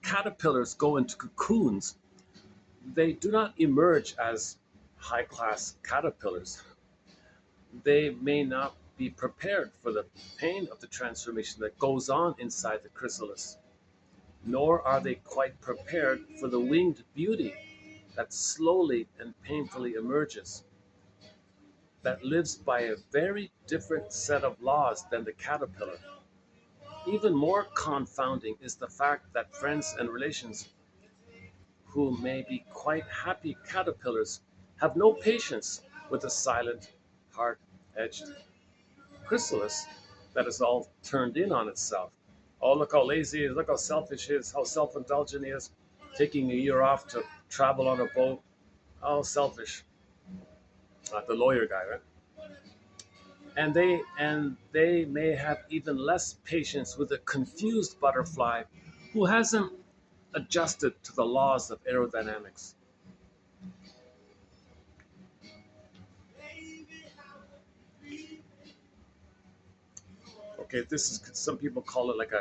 caterpillars go into cocoons, they do not emerge as high class caterpillars. They may not be prepared for the pain of the transformation that goes on inside the chrysalis, nor are they quite prepared for the winged beauty that slowly and painfully emerges, that lives by a very different set of laws than the caterpillar. Even more confounding is the fact that friends and relations who may be quite happy caterpillars have no patience with the silent, hard-edged chrysalis that is all turned in on itself. Oh, look how lazy he is, look how selfish he is, how self-indulgent he is, taking a year off to travel on a boat. Oh, selfish. The lawyer guy, right? And they may have even less patience with a confused butterfly who hasn't adjusted to the laws of aerodynamics. Okay, this is, some people call it like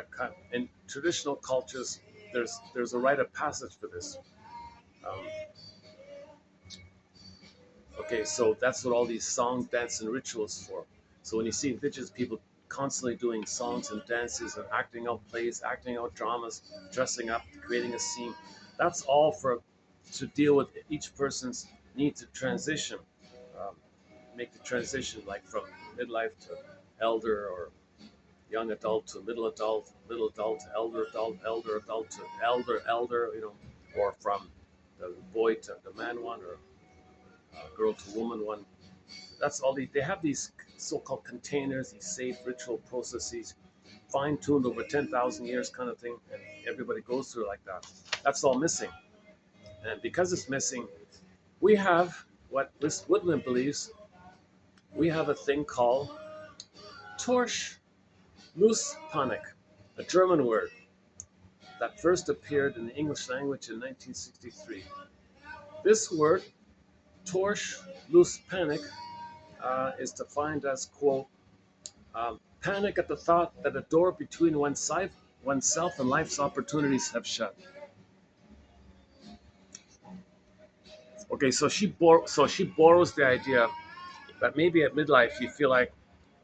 in traditional cultures. There's a rite of passage for this. Um, okay, so that's what all these songs, dance, and rituals for. So when you see indigenous people constantly doing songs and dances and acting out plays, acting out dramas, dressing up, creating a scene, that's all for to deal with each person's need to transition, um, make the transition like from midlife to elder, or young adult to middle adult to elder adult to elder, or from the boy to the man one, or girl to woman one. That's all they have these so-called containers, these safe ritual processes, fine-tuned over 10,000 years kind of thing, and everybody goes through it like that. That's all missing. And because it's missing, we have what Miss Woodman believes, we have a thing called Torschlusspanik, a German word that first appeared in the English language in 1963. This word, Torschlusspanik, is defined as, quote, panic at the thought that a door between oneself and life's opportunities have shut. Okay, so she borrows the idea that maybe at midlife you feel like,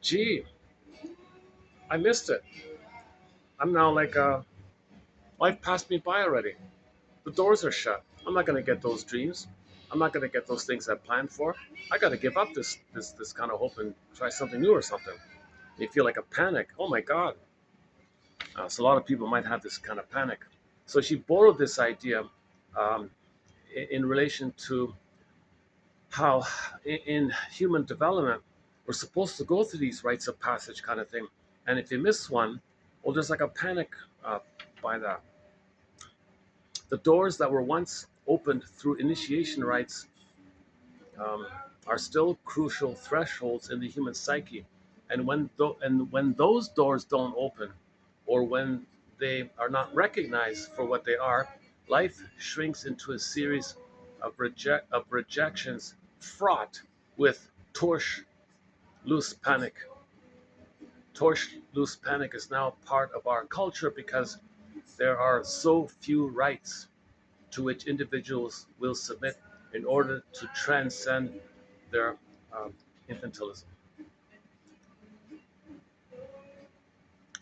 gee, I missed it. I'm now like, life passed me by already. The doors are shut. I'm not going to get those dreams. I'm not going to get those things I planned for. I got to give up this kind of hope and try something new or something. You feel like a panic. Oh my God. So a lot of people might have this kind of panic. So she borrowed this idea um, in relation to how in human development we're supposed to go through these rites of passage kind of thing, and if you miss one, well, there's like a panic by that. The doors that were once opened through initiation rites um, are still crucial thresholds in the human psyche, and when those doors don't open, or when they are not recognized for what they are, life shrinks into a series of rejections fraught with Torschlusspanik. Torschlusspanik is now part of our culture because there are so few rights to which individuals will submit in order to transcend their infantilism.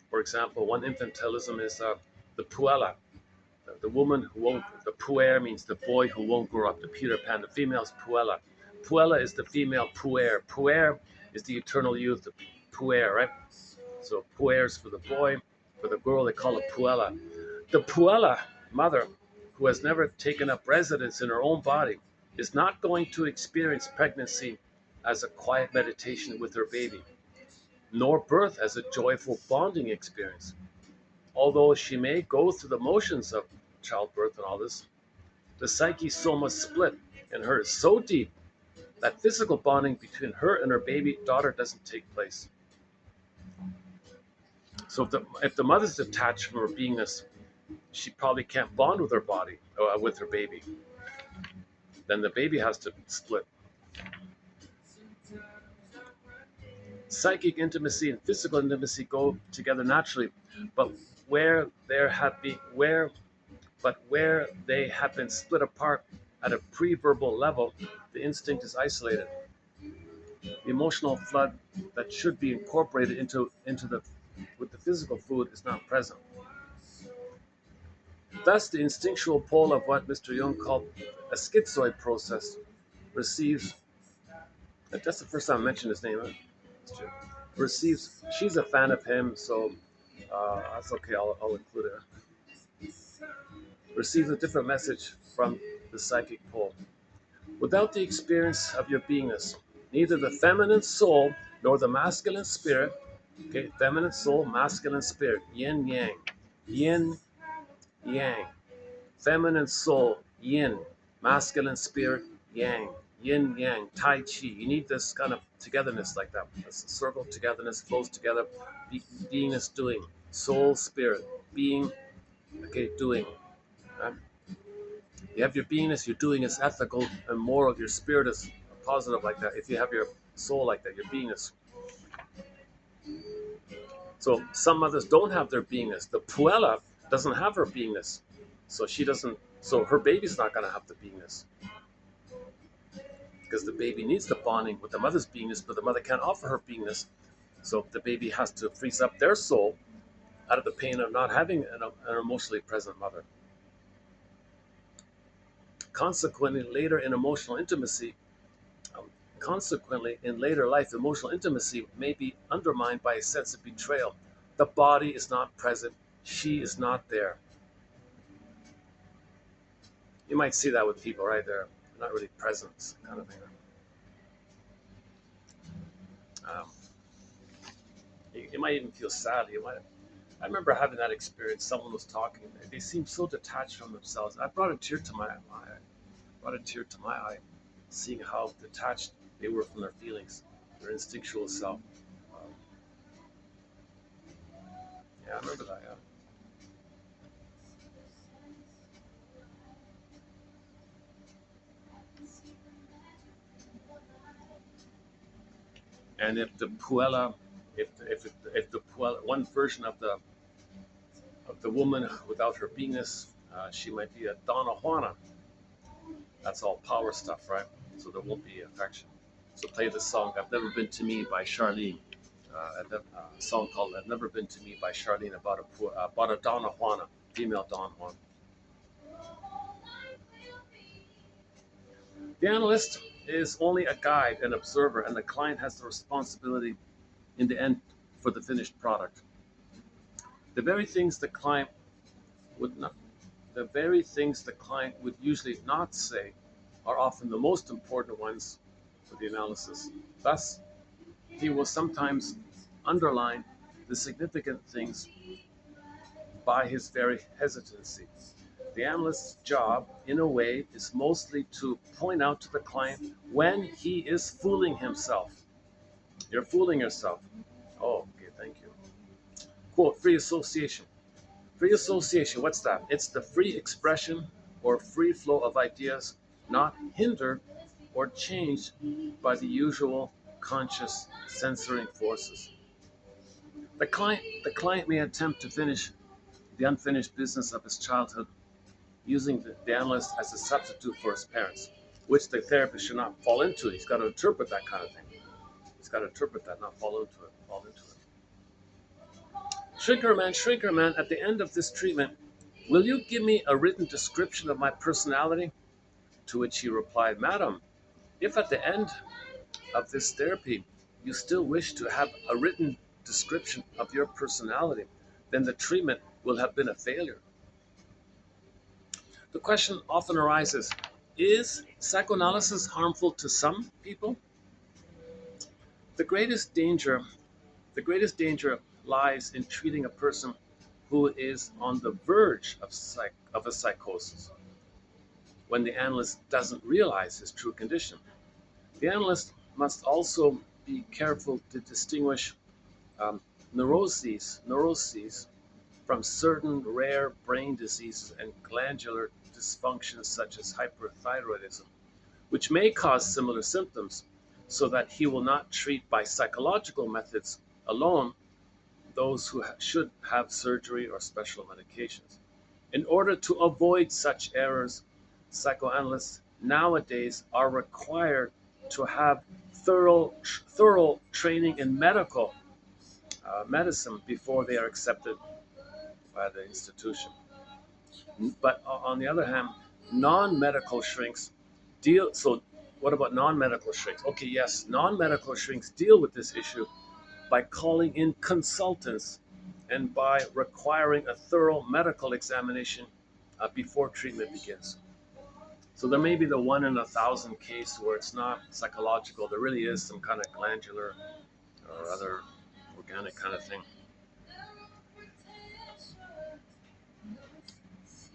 For example, one infantilism is the puella, the woman who won't. The puer means the boy who won't grow up. The Peter Pan. The female is puella. Puella is the female puer. Puer is the eternal youth. The puer, right? So puer is for the boy. For the girl, they call it puella. The puella mother, who has never taken up residence in her own body, is not going to experience pregnancy as a quiet meditation with her baby, nor birth as a joyful bonding experience. Although she may go through the motions of childbirth and all this, the psyche soma split in her is so deep that physical bonding between her and her baby daughter doesn't take place. So if the mother's detached from her beingness, she probably can't bond with her body, with her baby. Then the baby has to split. Psychic intimacy and physical intimacy go together naturally, but where there have been where they have been split apart at a pre-verbal level, the instinct is isolated. The emotional flood that should be incorporated into the with the physical food is not present. Thus, the instinctual pole of what Mr. Jung called a schizoid process receives. That's the first time I mentioned his name. Huh? Receives. She's a fan of him, so that's okay. I'll include it. Receives a different message from the psychic pole. Without the experience of your beingness, neither the feminine soul nor the masculine spirit, okay, feminine soul, masculine spirit, yin, yang, feminine soul, yin, masculine spirit, yang, yin, yang, tai chi. You need this kind of togetherness like that. This circle togetherness flows together, beingness, doing, soul, spirit, being, okay, doing. Right? You have your beingness, your doing is ethical and moral. Your spirit is positive like that. If you have your soul like that, your beingness. So some others don't have their beingness. The puella doesn't have her beingness, so she doesn't. So her baby's not going to have the beingness because the baby needs the bonding with the mother's beingness, but the mother can't offer her beingness. So the baby has to freeze up their soul out of the pain of not having an emotionally present mother. Consequently, later in emotional intimacy, Consequently, in later life, emotional intimacy may be undermined by a sense of betrayal. The body is not present. She is not there. You might see that with people, right? They're not really present, kind of thing. Um, you might even feel sad. I remember having that experience. Someone was talking. They seemed so detached from themselves. I brought a tear to my eye. Brought a tear to my eye, seeing how detached they were from their feelings, their instinctual self. Um, yeah, I remember that. Yeah. And if the puella, if the puella, one version of the woman without her beingness, she might be a Donna Juana. That's all power stuff, right? So there won't be affection. So play the song "I've Never Been to Me" by Charlene. A song called "I've Never Been to Me" by Charlene about a Donna Juana, female Don Juan. The analyst is only a guide and observer, and the client has the responsibility in the end for the finished product. The very things the client would not, the very things the client would usually not say are often the most important ones for the analysis. Thus, he will sometimes underline the significant things by his very hesitancy. The analyst's job, in a way, is mostly to point out to the client when he is fooling himself. You're fooling yourself. Oh, okay, thank you. Quote, free association. Free association, what's that? It's the free expression or free flow of ideas, not hindered or changed by the usual conscious censoring forces. The client may attempt to finish the unfinished business of his childhood using the analyst as a substitute for his parents, which the therapist should not fall into. He's got to interpret that kind of thing. He's got to interpret that, not fall into it. Shrinker man, at the end of this treatment, will you give me a written description of my personality? To which he replied, Madam, if at the end of this therapy you still wish to have a written description of your personality, then the treatment will have been a failure. The question often arises, is psychoanalysis harmful to some people? The greatest danger lies in treating a person who is on the verge of a psychosis when the analyst doesn't realize his true condition. The analyst must also be careful to distinguish neuroses from certain rare brain diseases and glandular dysfunctions such as hyperthyroidism, which may cause similar symptoms, so that he will not treat by psychological methods alone those who should have surgery or special medications. In order to avoid such errors, psychoanalysts nowadays are required to have thorough training in medicine before they are accepted by the institution. But on the other hand, non-medical shrinks deal. So, what about non-medical shrinks? Okay, yes, non-medical shrinks deal with this issue by calling in consultants and by requiring a thorough medical examination before treatment begins. So there may be the 1 in 1,000 case where it's not psychological. There really is some kind of glandular or other organic kind of thing.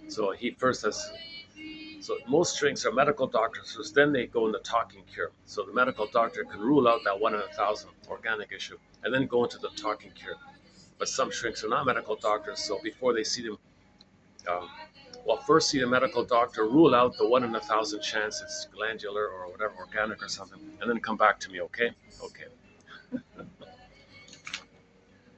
So he first has. So most shrinks are medical doctors, then they go in the talking cure. So the medical doctor can rule out that 1 in 1,000 organic issue and then go into the talking cure. But some shrinks are not medical doctors, so before they see them, first see the medical doctor, rule out the 1 in 1,000 chance it's glandular or whatever, organic or something, and then come back to me, okay? Okay.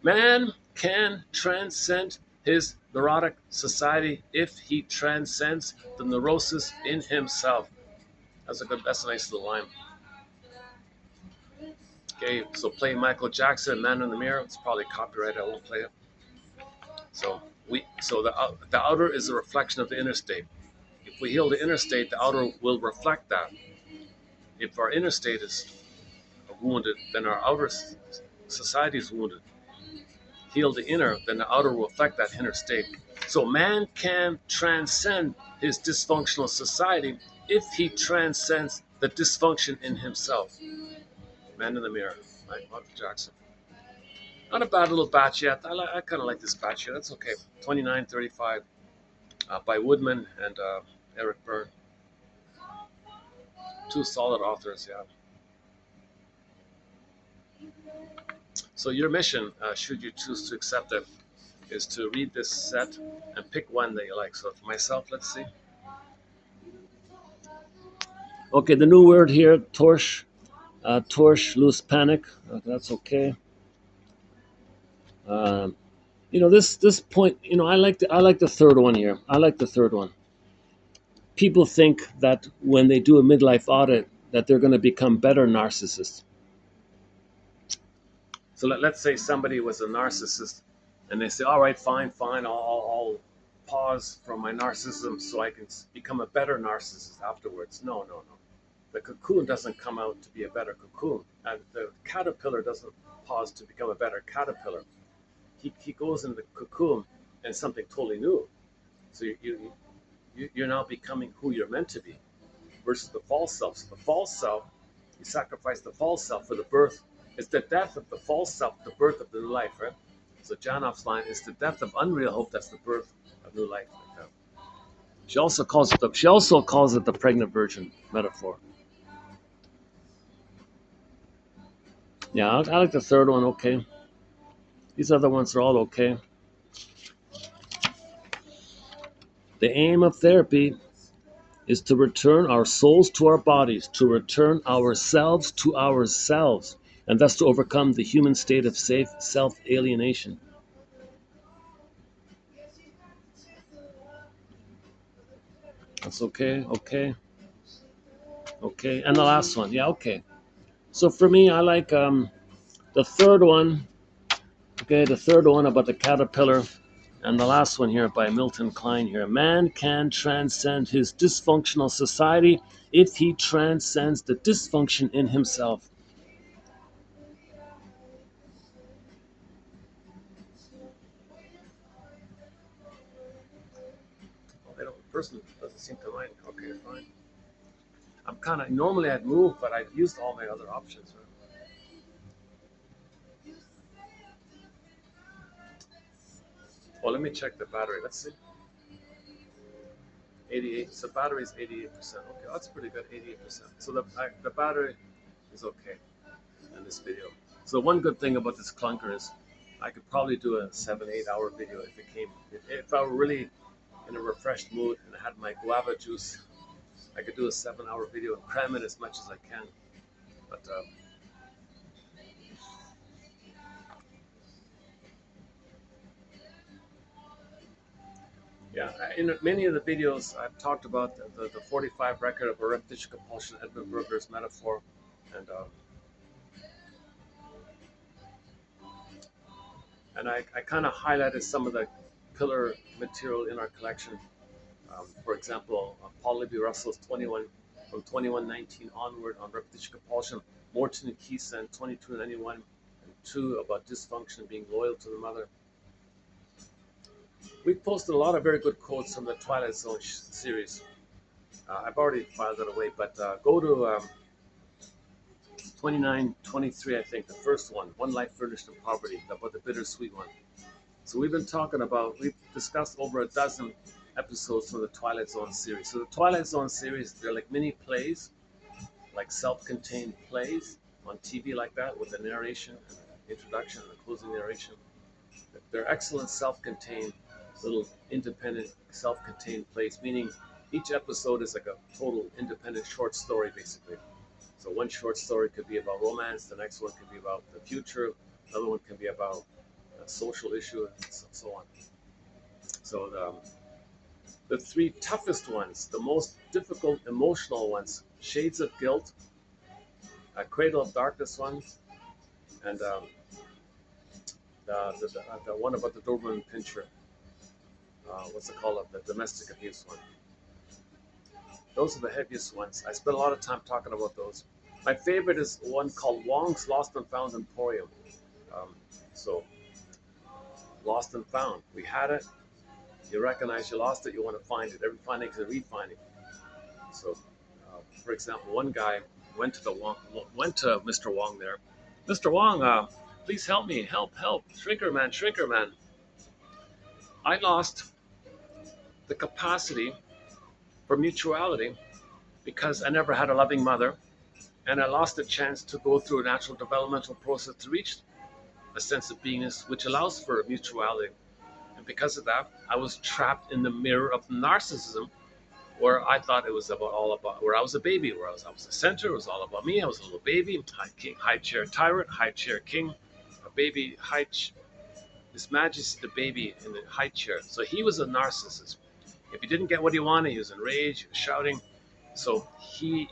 Man can transcend his neurotic society if he transcends the neurosis in himself. That's a nice little line. Okay, so play Michael Jackson, Man in the Mirror. It's probably copyrighted. I won't play it. So the outer is a reflection of the inner state. If we heal the inner state, the outer will reflect that. If our inner state is wounded, then our outer society is wounded. Heal the inner, then the outer will reflect that inner state. So man can transcend his dysfunctional society if he transcends the dysfunction in himself. Man in the Mirror, Michael Jackson. Not a bad little batch yet. I kind of like this batch here. That's okay. 2935 by Woodman and Eric Byrne. Two solid authors, yeah. So your mission, should you choose to accept it, is to read this set and pick one that you like. So for myself, let's see. Okay, the new word here, Torschlusspanik. That's okay. This point. I like the third one here. I like the third one. People think that when they do a midlife audit, that they're going to become better narcissists. So let's say somebody was a narcissist, and they say, "All right, fine, I'll pause from my narcissism so I can become a better narcissist afterwards." No. The cocoon doesn't come out to be a better cocoon, and the caterpillar doesn't pause to become a better caterpillar. He goes in the cocoon and something totally new. So you're now becoming who you're meant to be, versus the false self. So the false self, you sacrifice the false self for the birth. It's the death of the false self, the birth of the new life, right? So Janoff's line is the death of unreal hope. That's the birth of new life. Like that. She also calls it the pregnant virgin metaphor. Yeah, I like the third one. Okay, these other ones are all okay. The aim of therapy is to return our souls to our bodies, to return ourselves to ourselves, and thus to overcome the human state of safe self-alienation. That's okay, okay, okay. And the last one, yeah, okay. So for me, I like the third one. Okay, the third one about the caterpillar, and the last one here by Milton Klein here. Man can transcend his dysfunctional society if he transcends the dysfunction in himself. The person doesn't seem to mind. Okay, fine. I'm kind of normally I'd move, but I've used all my other options. Right? Well, let me check the battery. Let's see. 88. So battery is 88%. Okay, that's pretty good. 88%. So the battery is okay in this video. So one good thing about this clunker is I could probably do a 7-8 hour video if it came. If I were really in a refreshed mood and I had my guava juice, I could do a 7-hour video and cram it as much as I can. But yeah, in many of the videos I've talked about the 45 record of a repetition compulsion, Edmund Berger's metaphor, and I kind of highlighted some of the pillar material in our collection. For example, Paul Libby Russell's 21 from 2119 onward on repetition compulsion, Morton and Keeson 2291 and 2 about dysfunction being loyal to the mother. We've posted a lot of very good quotes from the Twilight Zone series. I've already filed it away, but go to 2923, I think, the first one Life Furnished in Poverty, about the bittersweet one. So we've discussed over a dozen episodes from the Twilight Zone series. So the Twilight Zone series, they're like mini plays, like self-contained plays on TV like that, with the narration and the introduction and the closing narration. They're excellent self-contained, little independent self-contained plays, meaning each episode is like a total independent short story, basically. So one short story could be about romance, the next one could be about the future, another one can be about a social issue, and so on. So the three toughest ones, the most difficult emotional ones, Shades of Guilt, Cradle of Darkness ones, and the one about the Doberman Pinscher. What's it called? The domestic abuse one. Those are the heaviest ones. I spent a lot of time talking about those. My favorite is one called Wong's Lost and Found Emporium. So, lost and found. We had it. You recognize you lost it. You want to find it. Every finding is a refinding. So, for example, one guy went to Mr. Wong there. Mr. Wong, please help me. Help. Shrinker man. I lost the capacity for mutuality because I never had a loving mother, and I lost the chance to go through a natural developmental process to reach a sense of beingness which allows for mutuality. And because of that, I was trapped in the mirror of narcissism, where I thought it was all about, where I was a baby, where I was the center, it was all about me. I was a little baby, high chair tyrant, high chair king, a baby, His Majesty the baby in the high chair. So he was a narcissist. If he didn't get what he wanted, he was enraged, he was shouting. So he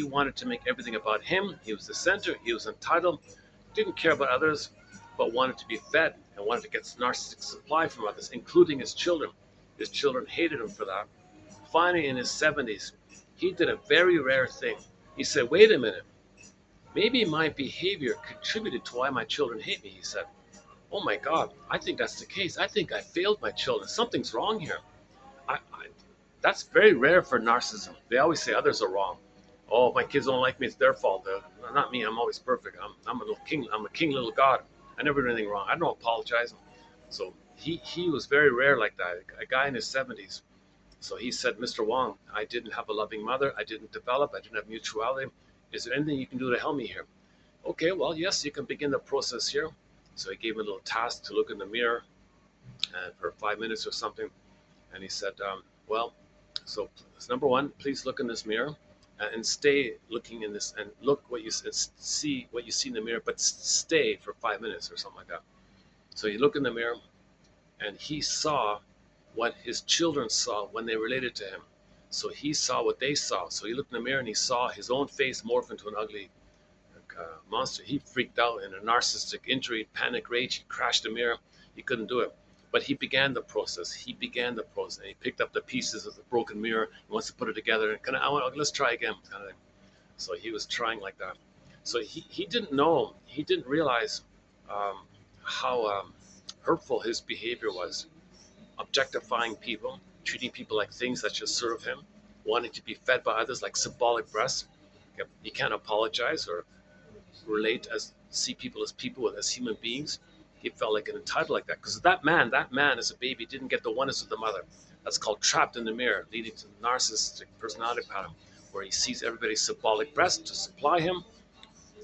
wanted to make everything about him. He was the center, he was entitled, didn't care about others, but wanted to be fed and wanted to get narcissistic supply from others, including his children. His children hated him for that. Finally, in his 70s, he did a very rare thing. He said, wait a minute, maybe my behavior contributed to why my children hate me, he said. Oh my God, I think that's the case. I think I failed my children. Something's wrong here. That's very rare for narcissism. They always say others are wrong. Oh, my kids don't like me; it's their fault. Not me. I'm always perfect. I'm a little king. I'm a king, little god. I never do anything wrong. I don't apologize. So he was very rare like that. A guy in his 70s. So he said, Mr. Wong, I didn't have a loving mother. I didn't develop. I didn't have mutuality. Is there anything you can do to help me here? Okay, well, yes, you can begin the process here. So he gave me a little task to look in the mirror for 5 minutes or something. And he said, well, so number one, please look in this mirror and stay looking in this and look what you see what you see in the mirror, but stay for 5 minutes or something like that. So you look in the mirror, and he saw what his children saw when they related to him. So he saw what they saw. So he looked in the mirror and he saw his own face morph into an ugly monster. He freaked out in a narcissistic injury, panic, rage. He crashed the mirror. He couldn't do it. But he began the process. He began the process. He picked up the pieces of the broken mirror. He wants to put it together. And let's try again. Kind of thing. So he was trying like that. So he didn't know. He didn't realize how hurtful his behavior was, objectifying people, treating people like things that should serve him, wanting to be fed by others like symbolic breasts. He can't apologize or relate as see people as human beings. He felt like an entitled like that because that man as a baby didn't get the oneness of the mother. That's called trapped in the mirror, leading to narcissistic personality pattern, where he sees everybody's symbolic breast to supply him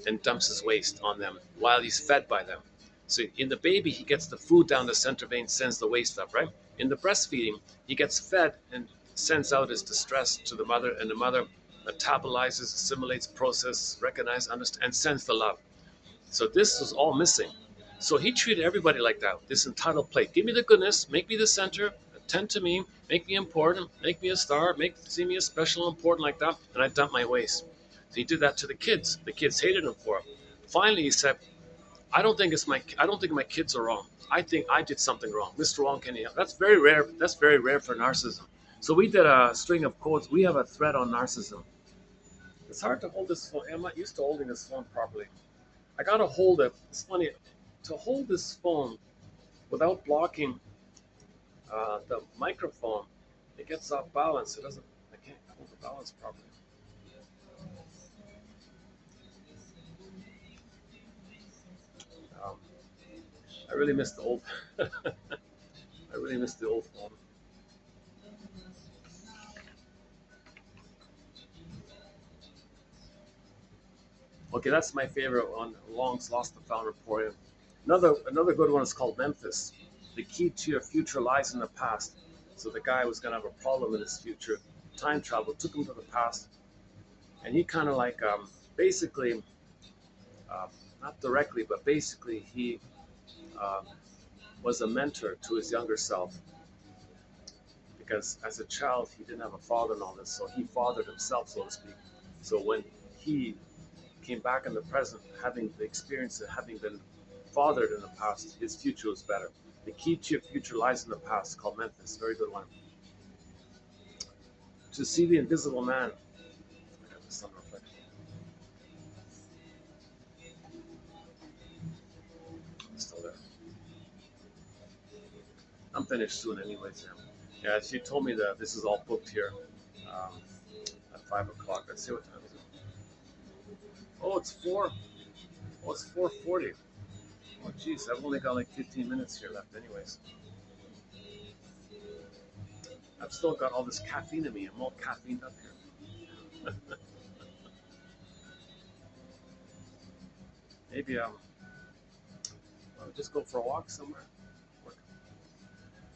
and dumps his waste on them while he's fed by them. So in the baby, he gets the food down the center vein, sends the waste up, right? In the breastfeeding, he gets fed and sends out his distress to the mother, and the mother metabolizes, assimilates, processes, recognizes, understands, and sends the love. So this was all missing. So he treated everybody like that, this entitled plate. Give me the goodness, make me the center, attend to me, make me important, make me a star, see me as special and important like that, and I dump my waste. So he did that to the kids. The kids hated him for it. Finally, he said, I don't think my kids are wrong. I think I did something wrong. Mr. Wong, can you help? That's very rare. That's very rare for narcissism. So we did a string of quotes. We have a thread on narcissism. It's hard to hold this phone. I'm not used to holding this phone properly. I gotta hold it. It's funny to hold this phone without blocking the microphone. It gets off balance. It doesn't. I can't hold the balance properly. Um, I really miss the old. I really miss the old phone. Okay, that's my favorite one. Long's Lost and Found Emporium. Another good one is called Memphis. The key to your future lies in the past. So the guy was gonna have a problem in his future. Time travel took him to the past, and he kind of like basically, uh, not directly, but basically he um, was a mentor to his younger self because as a child he didn't have a father and all this, so he fathered himself, so to speak. So when he came back in the present, having the experience of having been fathered in the past, his future was better. The key to your future lies in the past, called Memphis. Very good one. To see the invisible man. I got the sun reflection. It's still there. I'm finished soon, anyways. Yeah, she told me that this is all booked here um, at 5 o'clock. Let's see what time is it. Oh, it's four. Oh, it's 4:40. Oh, geez, I've only got like 15 minutes here left, anyways. I've still got all this caffeine in me. I'm all caffeined up here. Maybe I'll just go for a walk somewhere.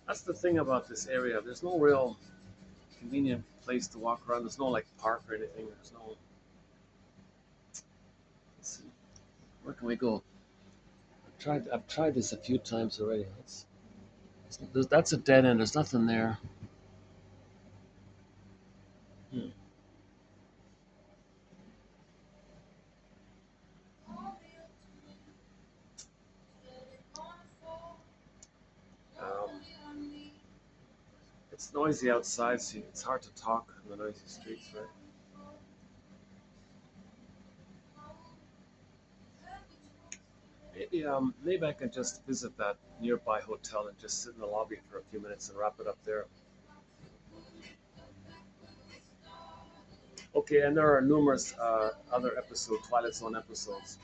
That's the thing about this area. There's no real convenient place to walk around. There's no like park or anything. There's no. Let's see. Where can we go? I've tried this a few times already. That's a dead end. There's nothing there. Hmm. Um, it's noisy outside, so it's hard to talk in the noisy streets, right? Maybe I can just visit that nearby hotel and just sit in the lobby for a few minutes and wrap it up there. Okay, and there are numerous other episodes, Twilight Zone episodes.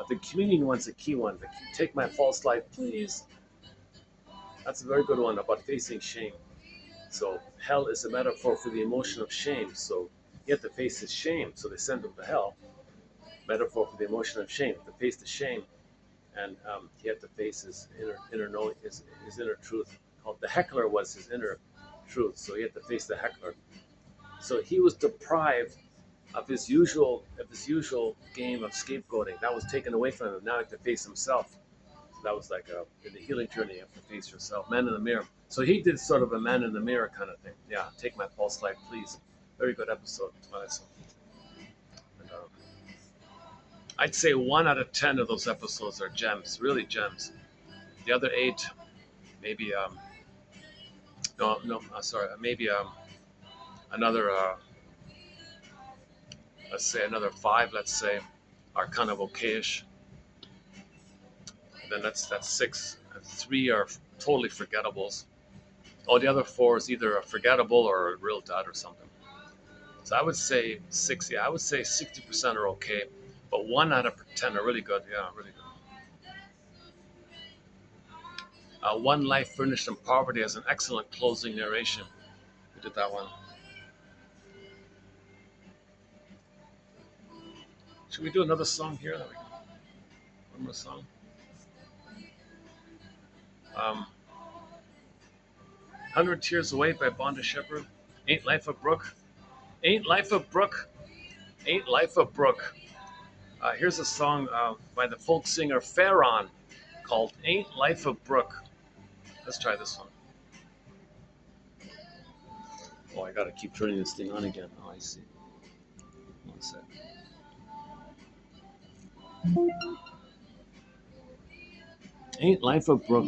The communion one's a key one. Take my false light, please. That's a very good one about facing shame. So hell is a metaphor for the emotion of shame. So he had to face his shame. So they sent him to hell. Metaphor for the emotion of shame. To face the shame, and he had to face his inner knowing, his inner truth. Called the heckler was his inner truth. So he had to face the heckler. So he was deprived of his usual game of scapegoating. That was taken away from him. Now he had to face himself. So that was like in the healing journey, you have to face yourself. Man in the mirror. So he did sort of a man in the mirror kind of thing. Yeah, take my pulse light, please. Very good episode. And, I'd say 1 out of 10 of those episodes are gems, really gems. The other 8, maybe sorry, maybe another let's say another 5, let's say, are kind of okayish. Then that's 6. 3 are totally forgettables. Oh, the other 4 is either a forgettable or a real dud or something. So I would say 6. Yeah, I would say 60% are okay, but 1 out of 10 are really good. Yeah, really good. One Life Furnished in Poverty has an excellent closing narration. We did that one. Should we do another song here? One more song. 100 Tears Away by Bonda Shepherd. Ain't Life a Brook? Ain't Life a Brook? Ain't Life a Brook? Here's a song by the folk singer Farron called Ain't Life a Brook. Let's try this one. Oh, I gotta keep turning this thing on again. Oh, I see. One sec. Ain't Life a Brook?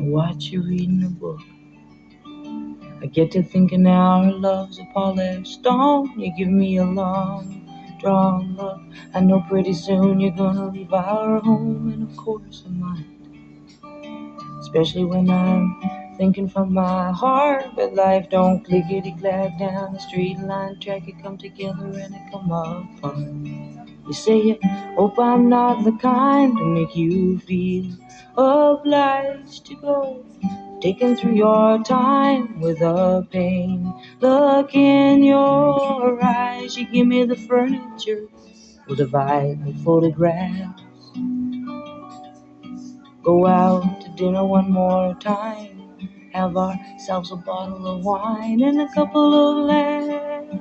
Watch you reading a book. I get to thinking our love's a polished stone. You give me a long, drawn look. I know pretty soon you're gonna leave our home, and of course I might. Especially when I'm thinking from my heart, but life don't clickety-clack down the straight line track. It come together and it come apart. You say you hope I'm not the kind to make you feel obliged to go. Taken through your time with a pain. Look in your eyes, you give me the furniture. We'll divide the photographs. Go out to dinner one more time. Have ourselves a bottle of wine and a couple of laughs.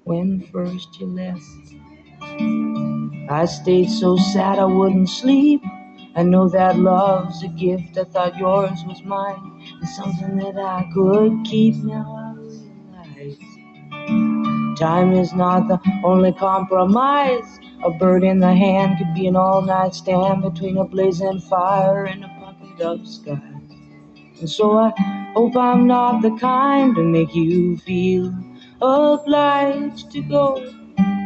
When first you left, I stayed so sad I wouldn't sleep. I know that love's a gift. I thought yours was mine, and something that I could keep. Now I realize time is not the only compromise. A bird in the hand could be an all-night stand between a blazing fire and a pocket of sky. And so I hope I'm not the kind to make you feel obliged to go.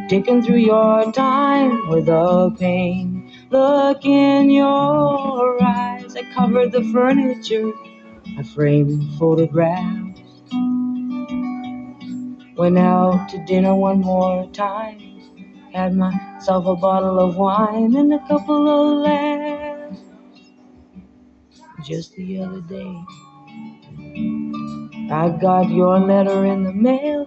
Taken through your time with a pain. Look in your eyes. I covered the furniture. I framed photographs. Went out to dinner one more time. Had myself a bottle of wine and a couple of laughs. Just the other day, I got your letter in the mail.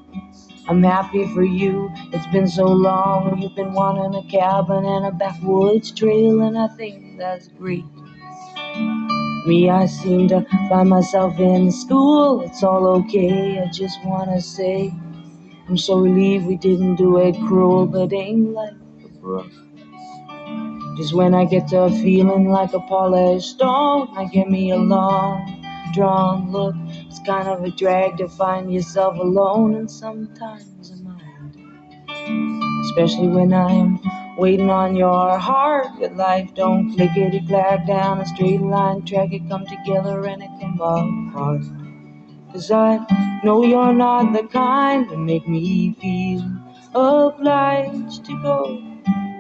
I'm happy for you. It's been so long. You've been wanting a cabin and a backwoods trail, and I think that's great. Me, I seem to find myself in school. It's all okay. I just wanna say I'm so relieved we didn't do it cruel, but ain't like a brook. Just when I get to feeling like a polished stone, I give me a long, drawn look. It's kind of a drag to find yourself alone, and sometimes I mind. Especially when I'm waiting on your heart, but life don't clickety-clack down a straight line track. It come together and it come apart. 'Cause I know you're not the kind to make me feel obliged to go.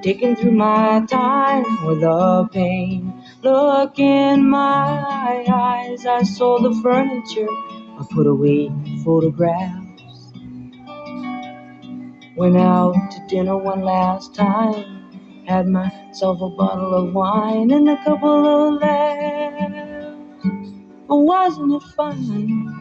taking through my time with the pain. Look in my eyes, I sold the furniture, I put away photographs. Went out to dinner one last time, had myself a bottle of wine and a couple of laughs. But wasn't it fun?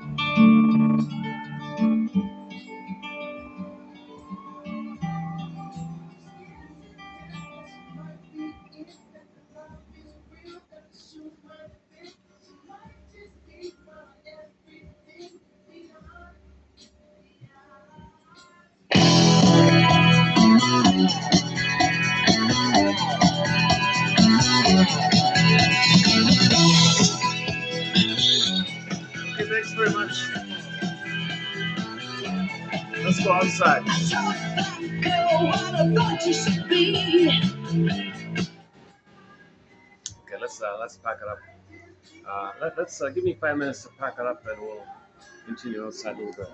Okay, thanks very much. Let's go outside. Girl, what I thought you should be. Okay, let's pack it up. Let's give me 5 minutes to pack it up, and we'll continue outside a little bit.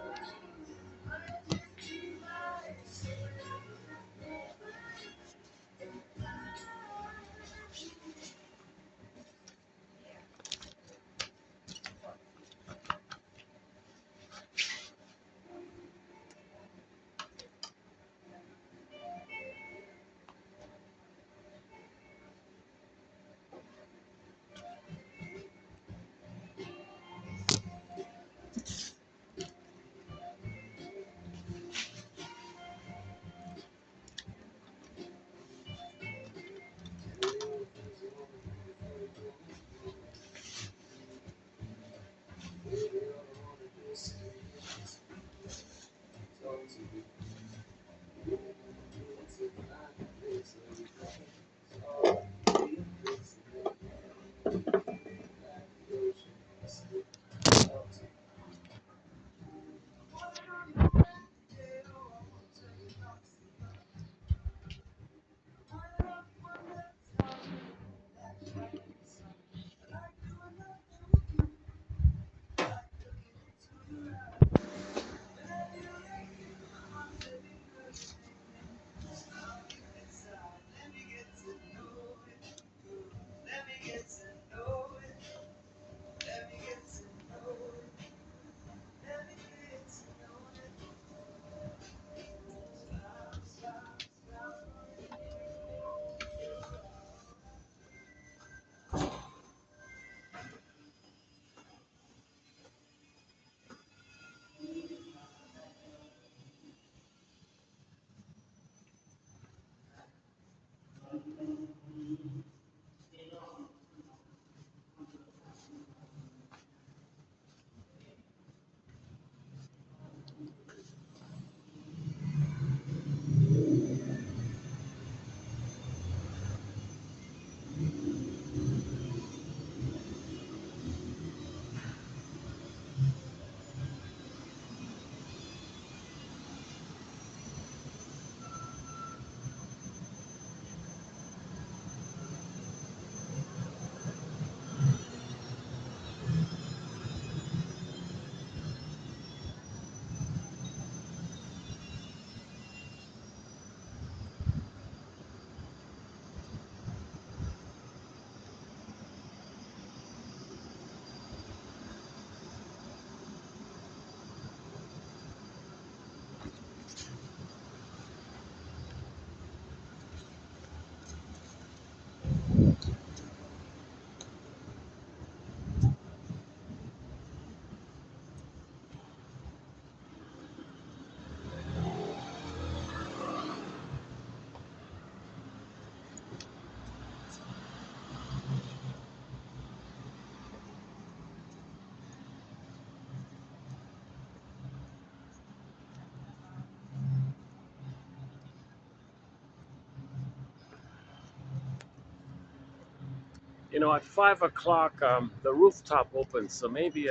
At 5 o'clock, the rooftop opens, so maybe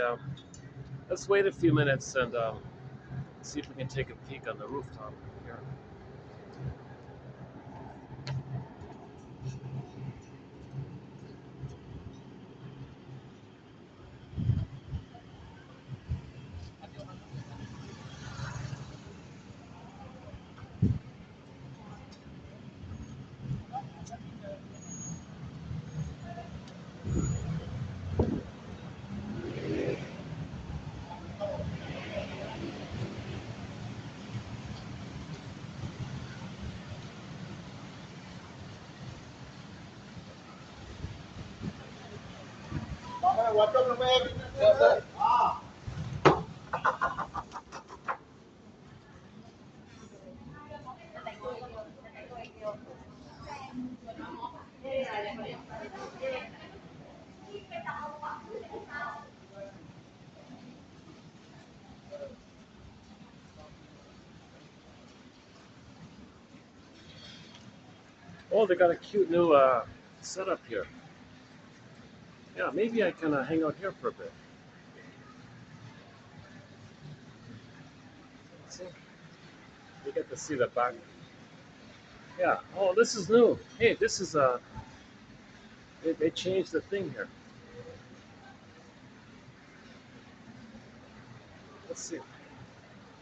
let's wait a few minutes and see if we can take a peek on the rooftop here. Oh, they got a cute new setup here. Yeah, maybe I can hang out here for a bit. See? You get to see the back. Yeah. Oh, this is new. Hey, this is they changed the thing here. Let's see.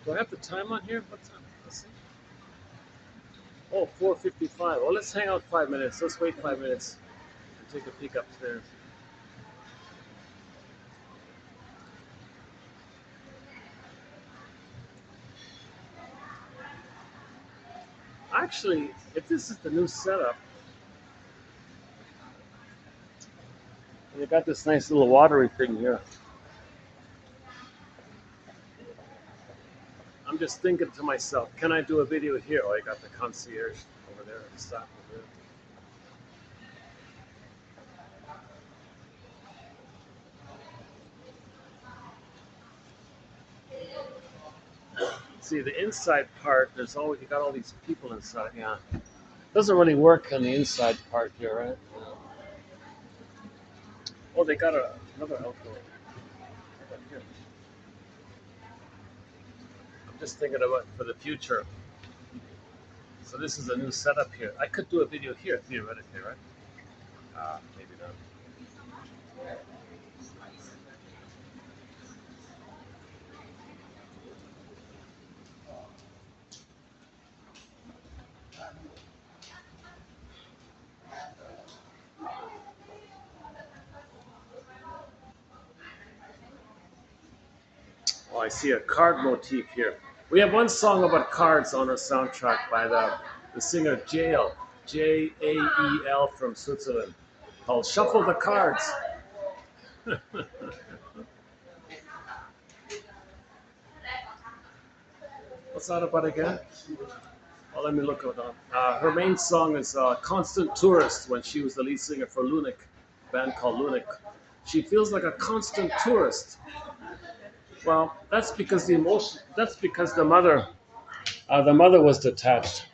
Do I have the time on here? What time? Let's see. Oh, 4:55. Well, let's hang out 5 minutes. Let's wait 5 minutes and take a peek upstairs. Actually, if this is the new setup, and you got this nice little watery thing here, I'm just thinking to myself, can I do a video here? Oh, I got the concierge over there. Stop over there. See, the inside part, there's always, you got all these people inside. Yeah. Doesn't really work on the inside part here, right? Oh, they got another outdoor. Here. I'm just thinking about for the future. So this is a new setup here. I could do a video here, theoretically, right? Maybe not. Oh, I see a card motif here. We have one song about cards on our soundtrack by the singer Jael, Jael from Switzerland, called Shuffle the Cards. What's that about again? Well, let me look it up. Her main song is Constant Tourist when she was the lead singer for Lunik, a band called Lunik. She feels like a constant tourist. Well, that's because the emotion, that's because the mother was detached.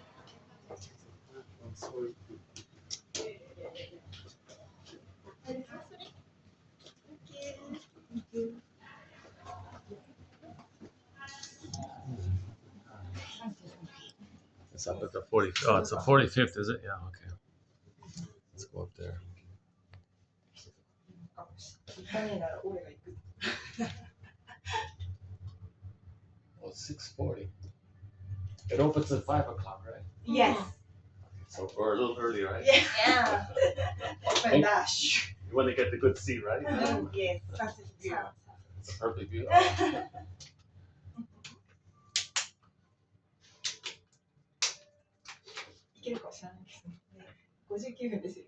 It's up at the 40. Oh, it's the 45th, is it? Yeah, okay. Let's go up there. Oh, it's 6:40. It opens at 5 o'clock, right? Yes. So we're a little early, right? Yeah. Open dash. You want to get the good seat, right? Yes. Perfect view. It's a perfect view. Oh. いけるかもしれないですね。59分ですよ。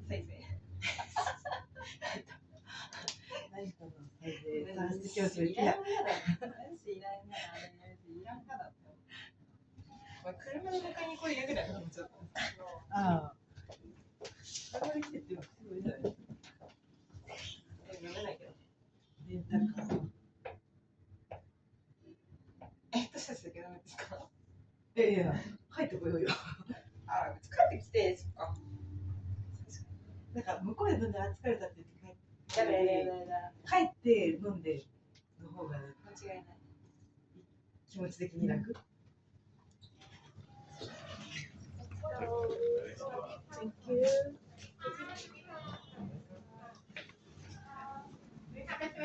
再生。何かの再生、算出教室いらんがだ。いらんがだ。車で迎えに来いだけだよ。ちょっと。ああ。車で来てってすごいじゃないですか。読めないけど。レンタルカー。どうしたらダメですか？いや、帰ってこようよ。あ、帰ってきて、そっか。なんか向こうで飲んで疲れたって言って帰って飲んでの方が間違いない。気持ち的に楽。Thank you.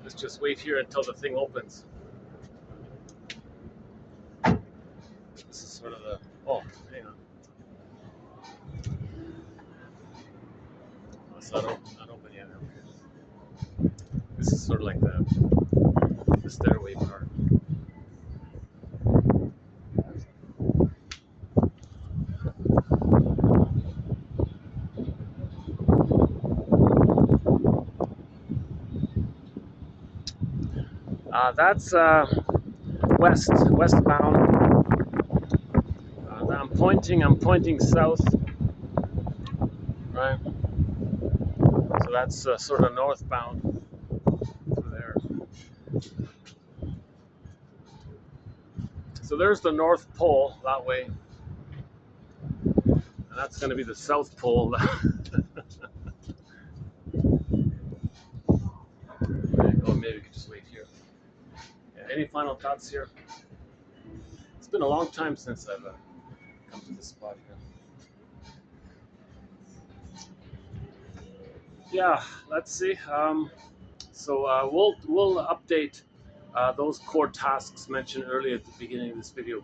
Let's just wait here until the thing opens. This is sort of the, oh, hang on. Oh, so not open yet. Okay. This is sort of like the stairway part. That's westbound. I'm pointing south, right? So that's sort of northbound through there. So there's the North Pole that way, and that's going to be the South Pole. Oh, maybe we could just wait here. Yeah, any final thoughts here? It's been a long time since I've come to this spot here. Yeah, let's see. So we'll update those core tasks mentioned earlier at the beginning of this video.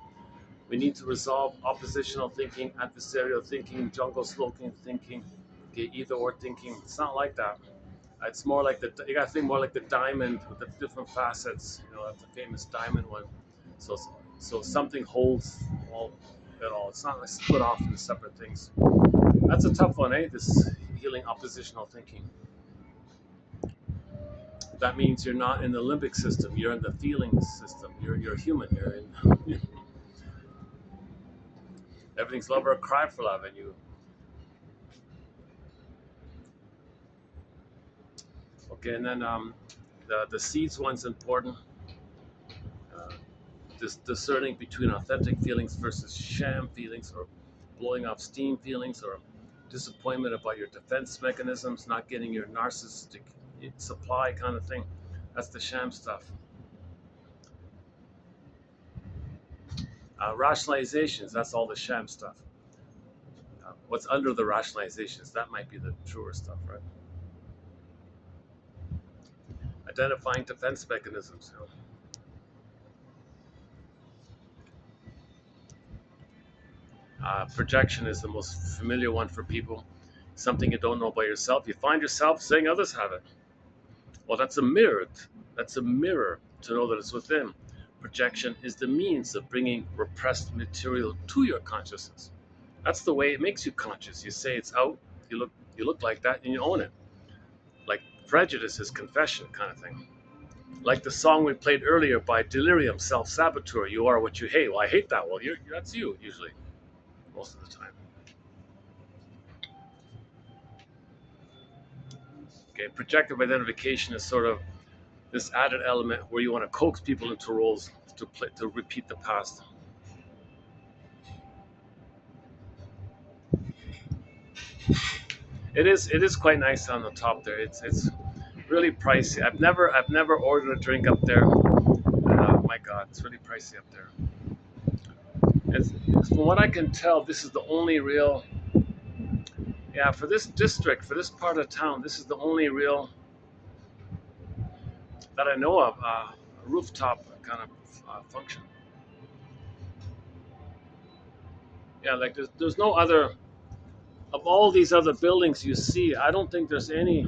We need to resolve oppositional thinking, adversarial thinking, jungle smoking thinking, okay, either or thinking. It's not like that. It's more like you gotta think more like the diamond with the different facets. You know, that's a famous diamond one. So so something holds all it all. It's not like split off into separate things. That's a tough one, eh? This healing oppositional thinking. That means you're not in the limbic system. You're in the feeling system. You're human. You're in. Everything's love or a cry for love, and you. Okay, and then the seeds one's important. Uh, discerning between authentic feelings versus sham feelings, or blowing off steam feelings, or disappointment about your defense mechanisms, not getting your narcissistic supply kind of thing. That's the sham stuff. Rationalizations, that's all the sham stuff. What's under the rationalizations, that might be the truer stuff, right? Identifying defense mechanisms. You know. Projection is the most familiar one for people. Something you don't know about yourself. You find yourself saying others have it. Well, that's a mirror. That's a mirror to know that it's within. Projection is the means of bringing repressed material to your consciousness. That's the way it makes you conscious. You say it's out. You look like that, and you own it. Like prejudice is confession, kind of thing. Like the song we played earlier by Delirium, Self-Saboteur. You are what you hate. Well, I hate that. Well, that's you usually, most of the time. Okay, projective identification is sort of this added element where you want to coax people into roles to repeat the past. It is quite nice on the top there. It's really pricey. I've never ordered a drink up there. My God, it's really pricey up there. From what I can tell, this is the only real. Yeah, for this district, for this part of town, this is the only real that I know of rooftop kind of function. Yeah, like there's no other of all these other buildings you see. I don't think there's any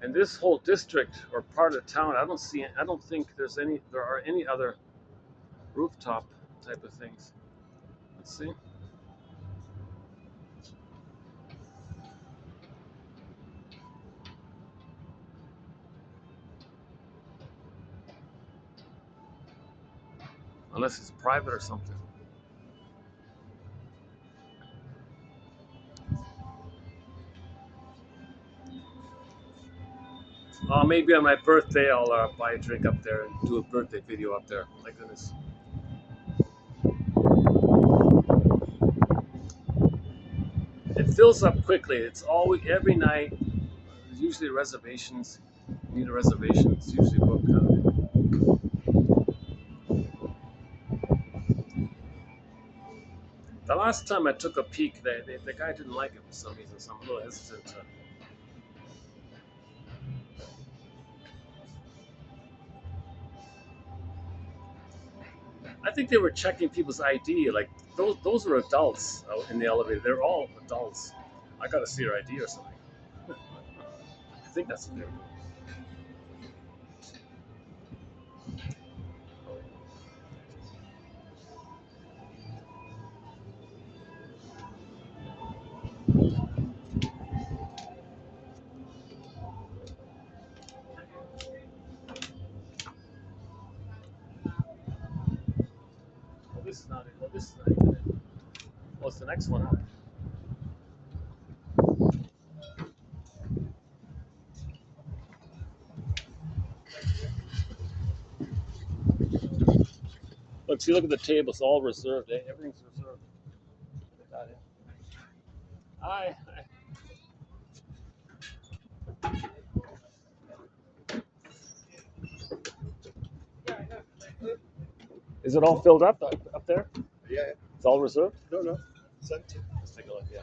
in this whole district or part of town. I don't think there are any other rooftop type of things. Let's see. Unless it's private or something. Maybe on my birthday I'll buy a drink up there and do a birthday video up there. My goodness. It fills up quickly. It's always every night. There's usually reservations. You need a reservation. It's usually booked. The last time I took a peek, the guy didn't like it for some reason, so I'm a little hesitant to. I think they were checking people's ID. Like those were adults out in the elevator. They're all adults. I got to see your ID or something. I think that's what they were doing. Well, this is not it. Well, this is not even it. Well, it's the next one up. Look, see, look at the table. It's all reserved. Eh? Everything's reserved. Look at that. Eh? Hi. Hi. Is it all filled up there? Yeah, yeah. It's all reserved. No, no. It's empty. Let's take a look. Yeah.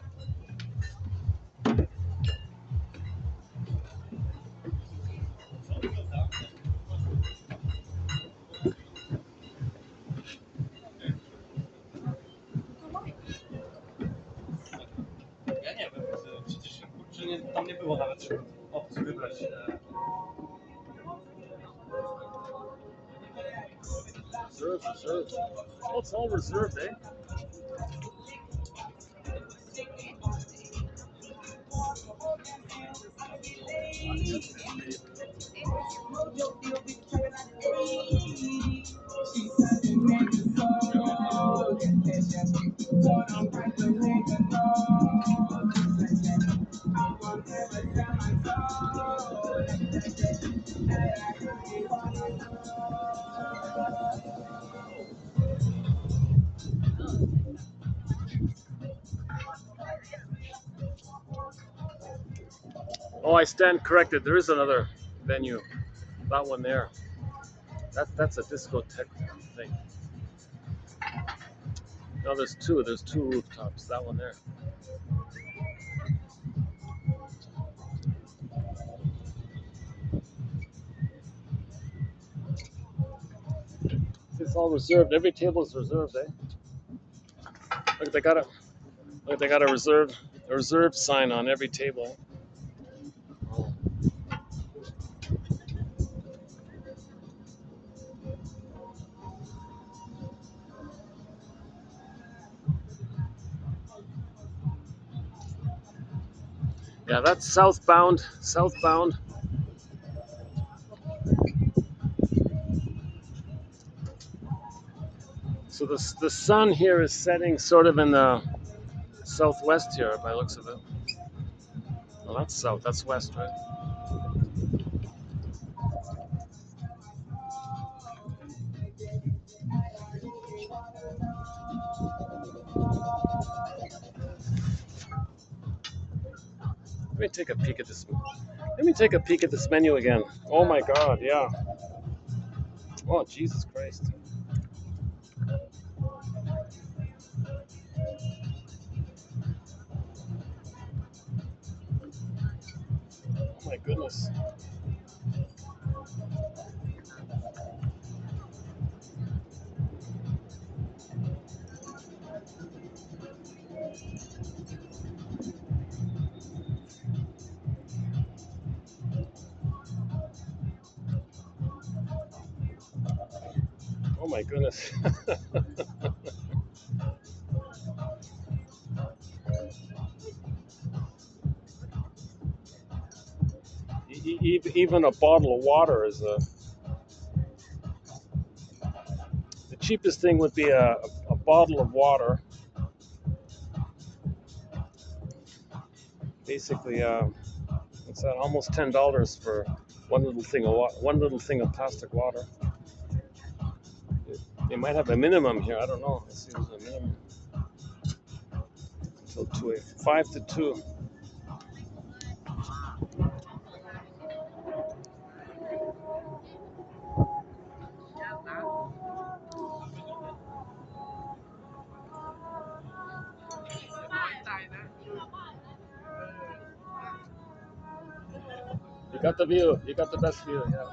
Ja nie wiem, przecież kurczę, tam nie było nawet opcji wybrać. Reserved, reserved. Oh, it's all reserved, eh? Oh, I stand corrected. There is another venue. That one there. That's a discotheque thing. No, there's two. There's two rooftops. That one there. It's all reserved. Every table is reserved, eh? Look, they got a reserved sign on every table. Oh. Yeah, that's southbound. Southbound. So the sun here is setting sort of in the southwest here by the looks of it. Well, that's south. That's west, right? Let me take a peek at this. Let me take a peek at this menu again. Oh my God, yeah. Oh Jesus Christ. Oh my goodness. Oh my goodness. Even a bottle of water is a. The cheapest thing would be a bottle of water. Basically, what's that? Almost $10 for one little thing of one little thing of plastic water. They might have a minimum here. I don't know. Let's see if there's a minimum. Until 2, 5 to 2. You got the view. You got the best view. Yeah.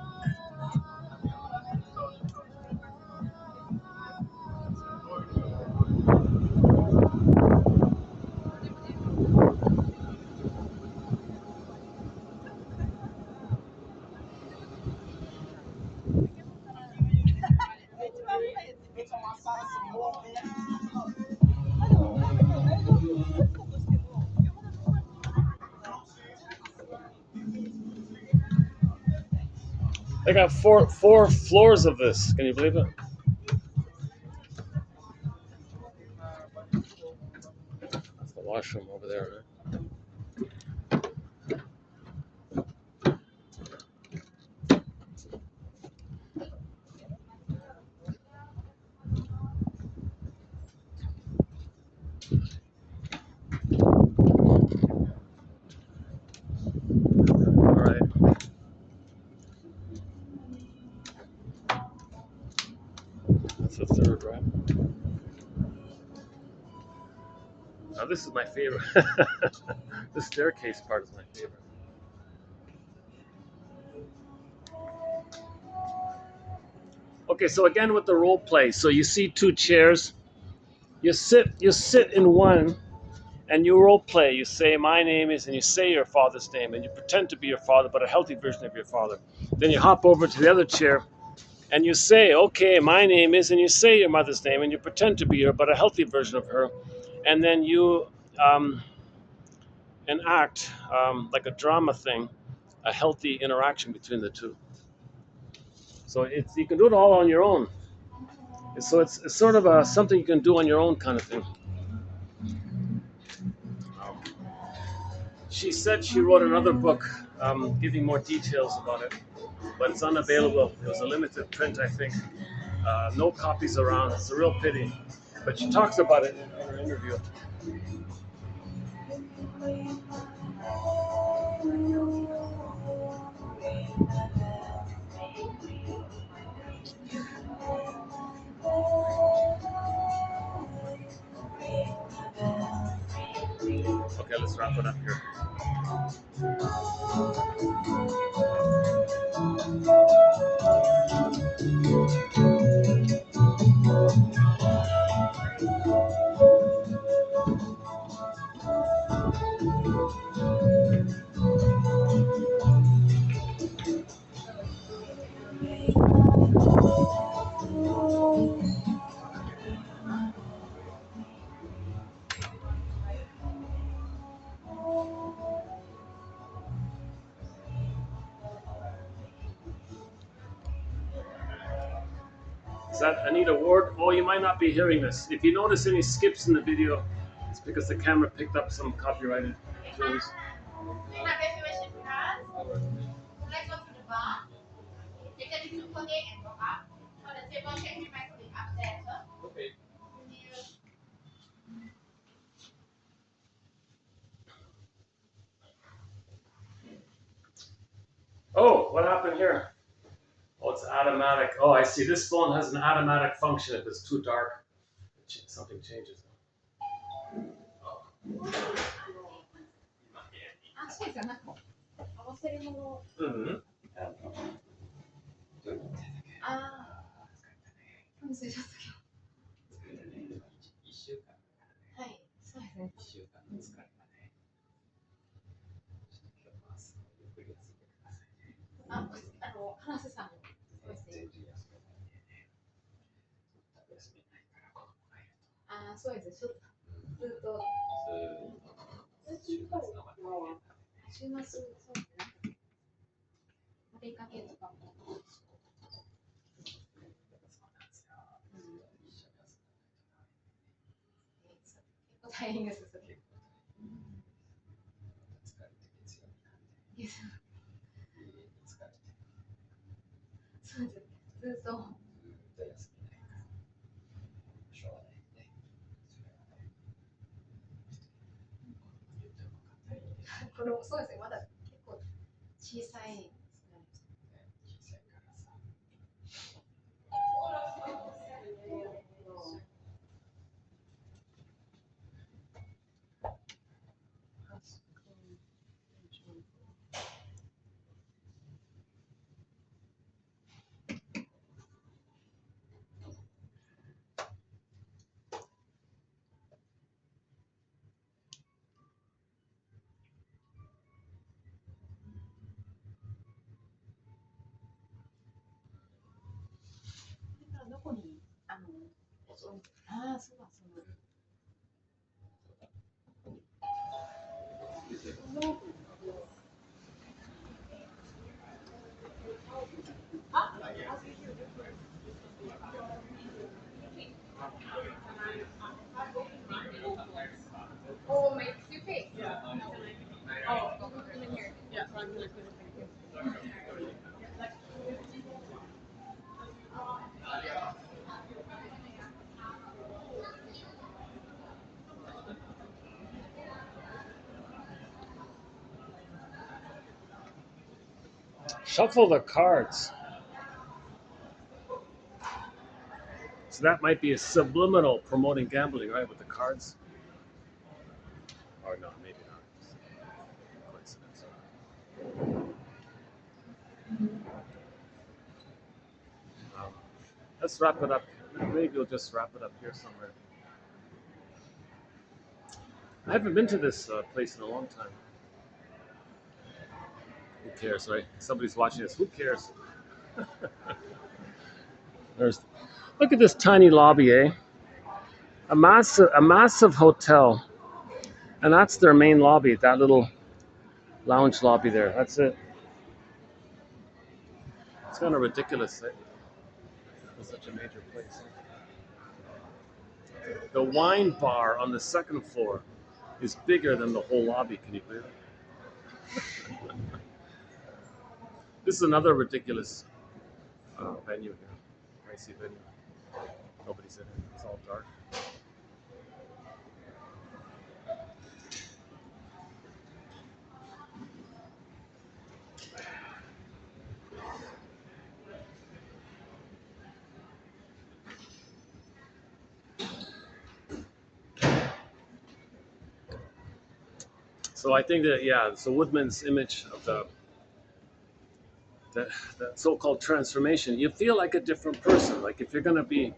They got four floors of this. Can you believe it? That's the washroom over there, right? All right. That's the third, right? Now this is my favorite. The staircase part is my favorite. Okay, so again with the role play. So you see two chairs. You sit in one, and you role play. You say my name is, and you say your father's name, and you pretend to be your father, but a healthy version of your father. Then you hop over to the other chair, and you say, okay, my name is, and you say your mother's name, and you pretend to be her, but a healthy version of her. And then you enact like a drama thing, a healthy interaction between the two. So it's you can do it all on your own. So it's sort of something you can do on your own kind of thing. She said she wrote another book giving more details about it, but it's unavailable. It was a limited print, I think. No copies around. It's a real pity. But she talks about it in her interview. Okay, let's wrap it up here. Is that Anita Ward? Oh, you might not be hearing this. If you notice any skips in the video, it's because the camera picked up some copyrighted tunes. Oh, what happened here? Oh, it's automatic. Oh, I see. This phone has an automatic function if it's too dark. Something changes. Mm-hmm. Shuffle the cards. So that might be a subliminal promoting gambling, right, with the cards? Or no, maybe not. Coincidence. Um, let's wrap it up. Maybe we'll just wrap it up here somewhere. I haven't been to this place in a long time. Who cares, right? Somebody's watching this. Who cares? There's. Look at this tiny lobby, eh? A massive hotel, and that's their main lobby. That little lounge lobby there. That's it. It's kind of ridiculous, eh? For such a major place. The wine bar on the second floor is bigger than the whole lobby. Can you believe it? This is another ridiculous venue here. Pricey venue. Nobody's in it. It's all dark. So I think that, yeah, so Woodman's image of the so-called transformation, you feel like a different person. Like if you're going to be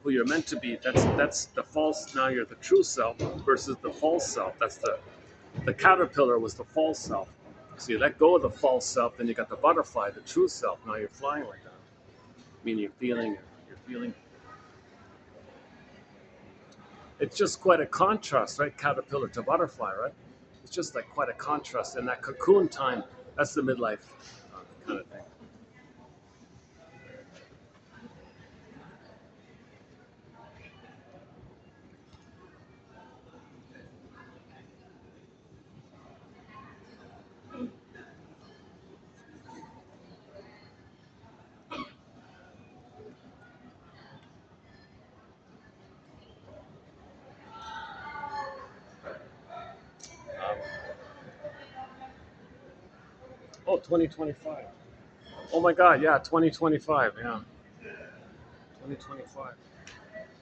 who you're meant to be, that's the false. Now you're the true self versus the false self. That's the caterpillar was the false self. So you let go of the false self, then you got the butterfly, the true self. Now you're flying like that. Meaning you're feeling. It's just quite a contrast, right? Caterpillar to butterfly, right? It's just like quite a contrast. And that cocoon time, that's the midlife kind of thing. Um, oh, 2025. Oh my God, yeah, 2025, yeah. 2025.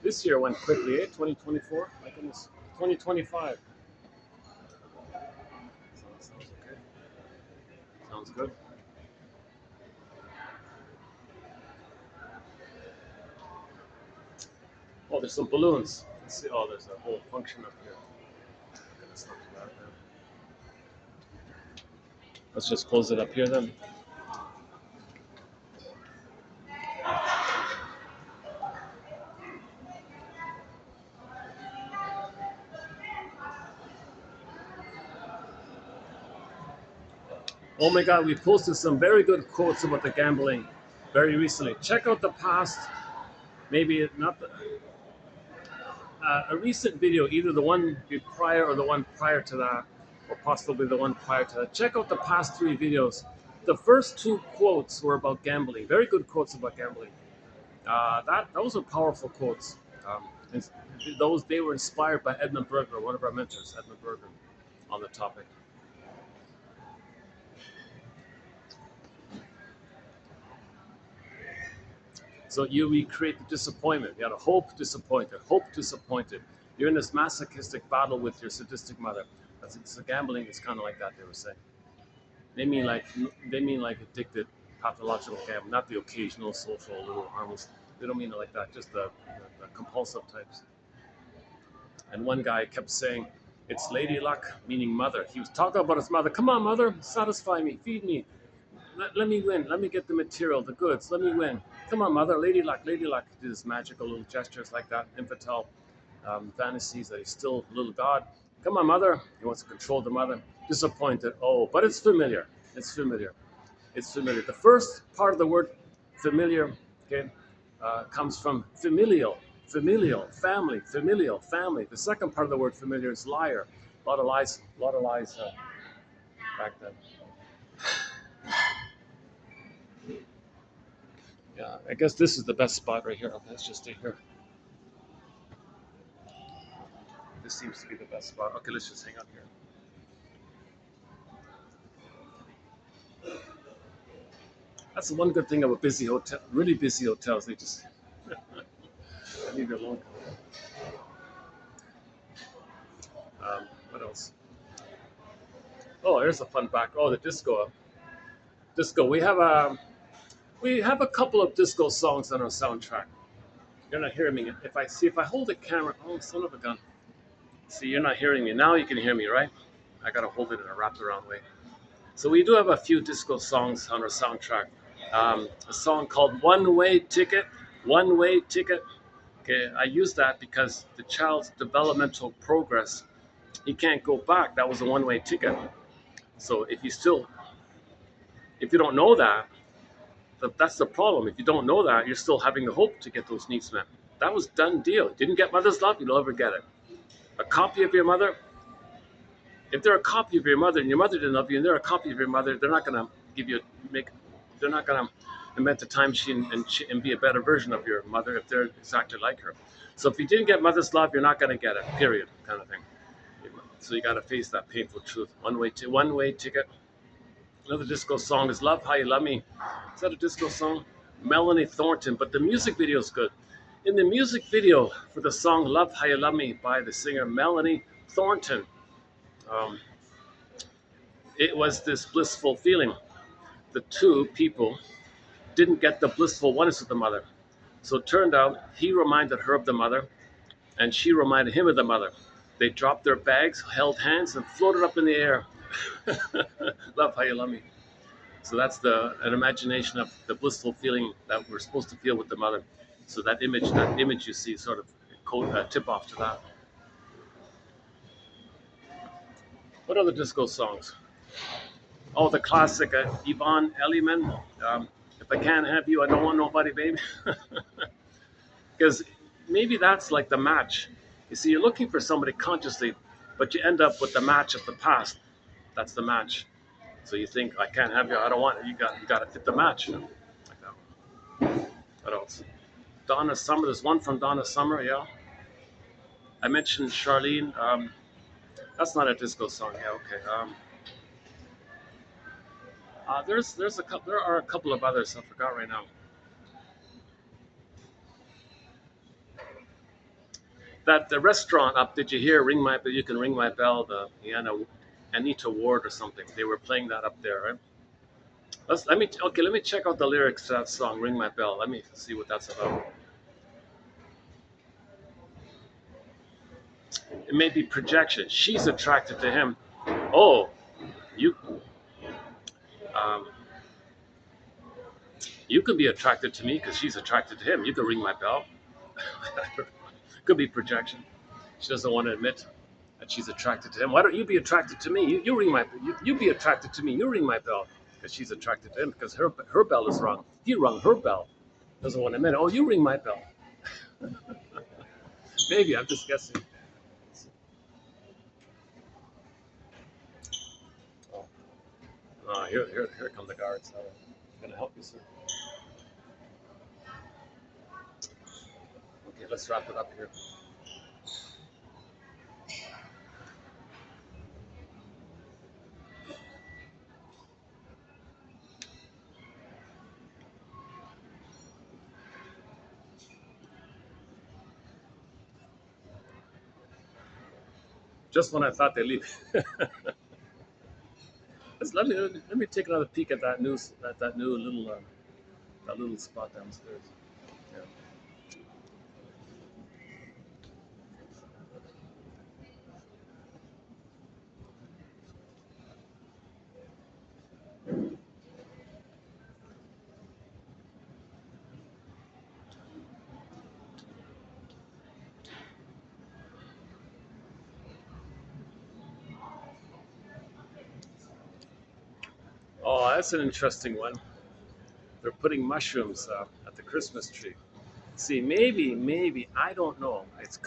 This year went quickly, eh? 2024? My goodness. 2025. Sounds okay. Sounds good. Oh, there's some balloons. Let's see. Oh, there's a whole function up here. Okay, that's not too bad, man. Let's just close it up here then. Oh my God, we posted some very good quotes about the gambling very recently. Check out the past, maybe not the, a recent video, either the one prior or the one prior to that, or possibly the one prior to that. Check out the past three videos. The first two quotes were about gambling. Very good quotes about gambling. Those are powerful quotes. And those they were inspired by Edmund Berger, one of our mentors, Edmund Berger, on the topic. So you recreate the disappointment. You had a hope, disappointed, hope, disappointed. You're in this masochistic battle with your sadistic mother. So gambling is kind of like that. They were saying. They mean like addicted, pathological gambling, not the occasional social little harmless. They don't mean it like that. Just the compulsive types. And one guy kept saying, "It's Lady Luck," meaning mother. He was talking about his mother. Come on, mother, satisfy me, feed me. Let me win. Let me get the material, the goods. Let me win. Come on, mother. Lady Luck, Lady Luck. He did his magical little gestures like that, infantile fantasies that he's still a little god. Come on, mother. He wants to control the mother. Disappointed. Oh, but it's familiar. It's familiar. It's familiar. The first part of the word familiar, okay, comes from familial, family. The second part of the word familiar is liar. A lot of lies back then. Yeah, I guess this is the best spot right here. Okay, let's just stay here. This seems to be the best spot. Okay, let's just hang out here. That's the one good thing about busy hotel, really busy hotels. They just leave you alone. What else? Oh, here's a fun fact. Oh, the disco. Disco. We have a couple of disco songs on our soundtrack. You're not hearing me. If I hold the camera, oh son of a gun. See, you're not hearing me. Now you can hear me, right? I gotta hold it in a wrapped around way. So we do have a few disco songs on our soundtrack. A song called One Way Ticket. One Way Ticket. Okay, I use that because the child's developmental progress, he can't go back. That was a one-way ticket. So if you don't know that, that's the problem. If you don't know that, you're still having the hope to get those needs met. That was done deal. Didn't get mother's love, you'll never get it. A copy of your mother, if they're a copy of your mother and your mother didn't love you and they're a copy of your mother, they're not gonna they're not gonna invent a time machine and be a better version of your mother if they're exactly like her. So if you didn't get mother's love, you're not gonna get it. Period, kind of thing. So you got to face that painful truth. One way ticket. Another disco song is "Love How You Love Me." Is that a disco song? Melanie Thornton, but the music video is good. In the music video for the song "Love How You Love Me" by the singer Melanie Thornton, um, it was this blissful feeling. The two people didn't get the blissful oneness of the mother. So it turned out he reminded her of the mother, and she reminded him of the mother. They dropped their bags, held hands, and floated up in the air. Love how you love me. So that's an imagination of the blissful feeling that we're supposed to feel with the mother. So that image you see sort of tip off to that. What other disco songs? Oh, the classic Yvonne Elliman. If I can't have you, I don't want nobody, baby. Because maybe that's like the match. You see, you're looking for somebody consciously, but you end up with the match of the past. That's the match. So you think, I can't have you, I don't want it. You got to fit the match. Like that. What else? Donna Summer. There's one from Donna Summer. Yeah. I mentioned Charlene. That's not a disco song. Yeah. Okay. There are a couple of others. I forgot right now. That the restaurant up. Did you hear "Ring My Bell"? You can ring my bell. The Anita Ward or something. They were playing that up there, right? Let me check out the lyrics to that song, "Ring My Bell." Let me see what that's about. It may be projection. She's attracted to him. Oh, you um, you can be attracted to me because she's attracted to him. You can ring my bell. Could be projection. She doesn't want to admit that she's attracted to him. Why don't you be attracted to me? You ring my you be attracted to me. You ring my bell because she's attracted to him because her bell is rung. He rung her bell. Doesn't want to admit. Oh, you ring my bell. Maybe I'm just guessing. Oh, here come the guards. I'm gonna help you, sir. Okay, let's wrap it up here. Just when I thought they leave. Let me take another peek at that new little that little spot downstairs. Yeah. Oh, that's an interesting one. They're putting mushrooms at the Christmas tree. See, maybe I don't know. It's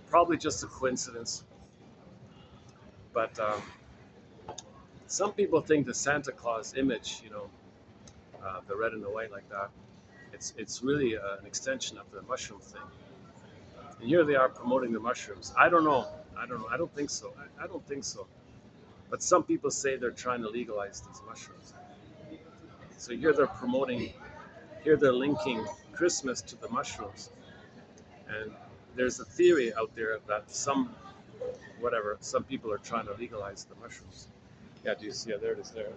probably just a coincidence, but some people think the Santa Claus image, the red and the white like that, it's really an extension of the mushroom thing. And here they are promoting the mushrooms. I don't know. I don't know. I don't think so. I don't think so. But some people say they're trying to legalize these mushrooms. So here they're promoting, here they're linking Christmas to the mushrooms. And there's a theory out there that some people are trying to legalize the mushrooms. Yeah, do you see it? There it is there.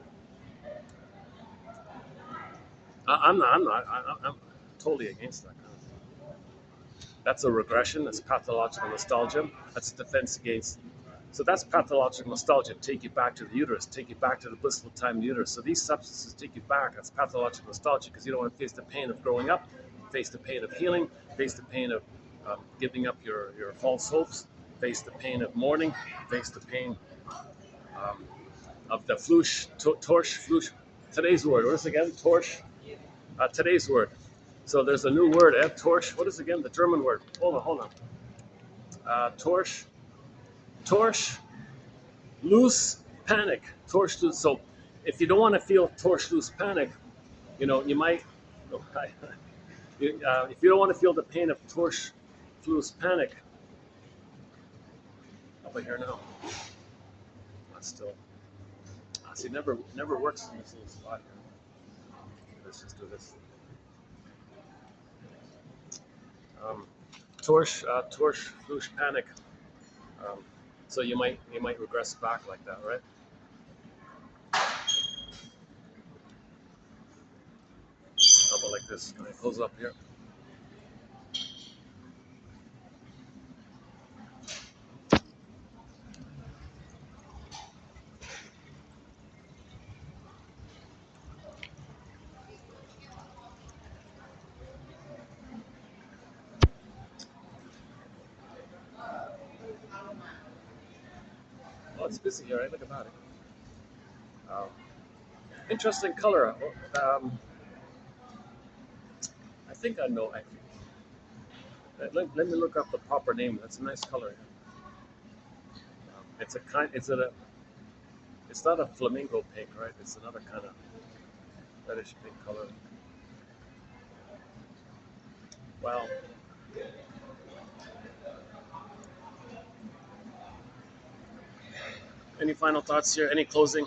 I'm totally against that kind of thing. That's a regression. That's pathological nostalgia. That's a defense against. So that's pathological nostalgia. Take you back to the uterus. Take you back to the blissful time of the uterus. So these substances take you back. That's pathological nostalgia because you don't want to face the pain of growing up, face the pain of healing, face the pain of giving up your false hopes, face the pain of mourning, face the pain of the torch. Today's word. What is it again? Torch. Today's word. So there's a new word, torch. What is again the German word? Hold on. Torch. Loose panic. So if you don't want to feel loose panic, you might. If you don't want to feel the pain of loose panic, how about here now? That's still. See, never works in this little spot here. Let's just do this. Torschlusspanik. Panic. So you might regress back like that, right? How about like this? Can I close up here? Oh, it's busy here, right? Look about it. Interesting color. I think I know. Let me look up the proper name. That's a nice color. It's not a flamingo pink, right? It's another kind of reddish pink color. Wow. Any final thoughts here? Any closing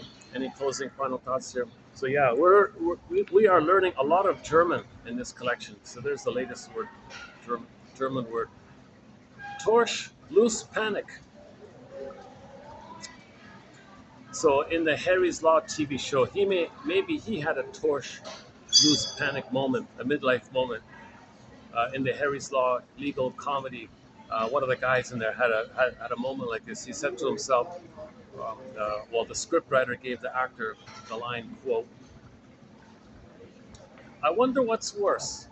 final thoughts here? So yeah, we are learning a lot of German in this collection. So there's the latest word, German word. Torschlusspanik. So in the Harry's Law TV show, maybe he had a Torschlusspanik moment, a midlife moment. In the Harry's Law legal comedy, one of the guys in there had a moment like this. He said to himself, the scriptwriter gave the actor the line, quote, I wonder what's worse.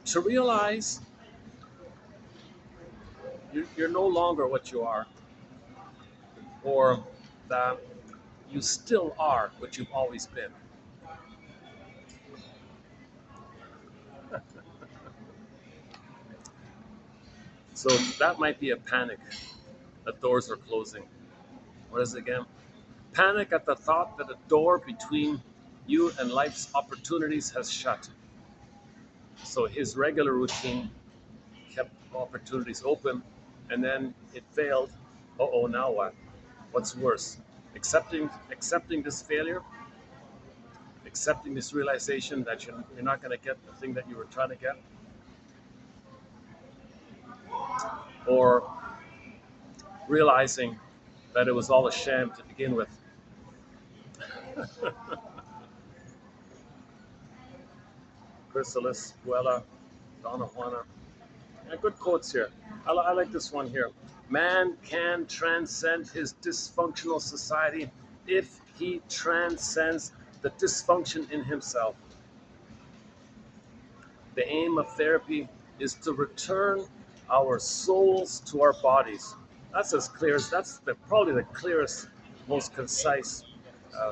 To realize you're no longer what you are, or that you still are what you've always been. So that might be a panic that doors are closing. What is it again? Panic at the thought that a door between you and life's opportunities has shut. So his regular routine kept opportunities open, and then it failed. Now what? What's worse? Accepting this failure, accepting this realization that you're not going to get the thing that you were trying to get, or realizing that it was all a sham to begin with. Chrysalis, Puella, Donna Juana. Yeah, good quotes here. I like this one here. Man can transcend his dysfunctional society if he transcends the dysfunction in himself. The aim of therapy is to return our souls to our bodies. That's as clear as probably the clearest most concise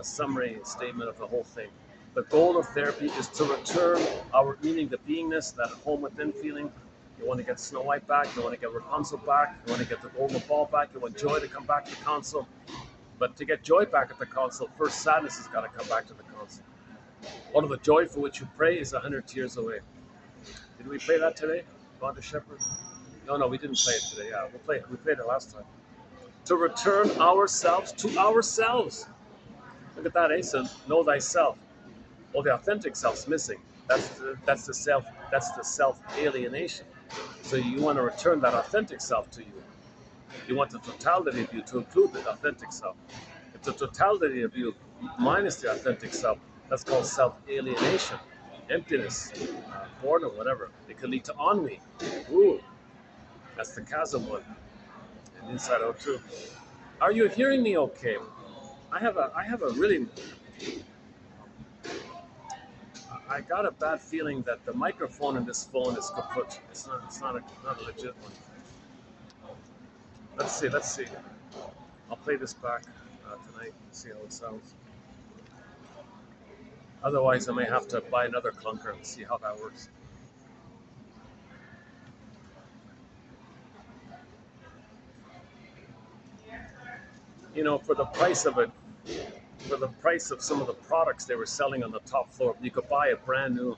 summary statement of the whole thing. The goal of therapy is to return our meaning, the beingness, that home within feeling. You want to get Snow White back. You want to get Rapunzel back. You want to get the golden ball back. You want joy to come back to the console. But to get joy back at the console, first sadness has got to come back to the console. One of the joy for which you pray is 100 tears away. Did we play that today, Vonda Shepherd? No, we didn't play it today. Yeah, we played it last time. To return ourselves to ourselves. Look at that, eh? So know thyself. Well, the authentic self's missing. That's the self. That's the self alienation. So you want to return that authentic self to you. You want the totality of you to include the authentic self. If the totality of you minus the authentic self, that's called self alienation, emptiness, boredom, whatever. It can lead to ennui. Ooh, that's the chasm one. And inside out too. Are you hearing me okay? I have a really, I got a bad feeling that the microphone in this phone is kaput. Not a legit one. Let's see. I'll play this back tonight and see how it sounds. Otherwise, I may have to buy another clunker and see how that works. You know, for the price of it, for the price of some of the products they were selling on the top floor, you could buy a brand new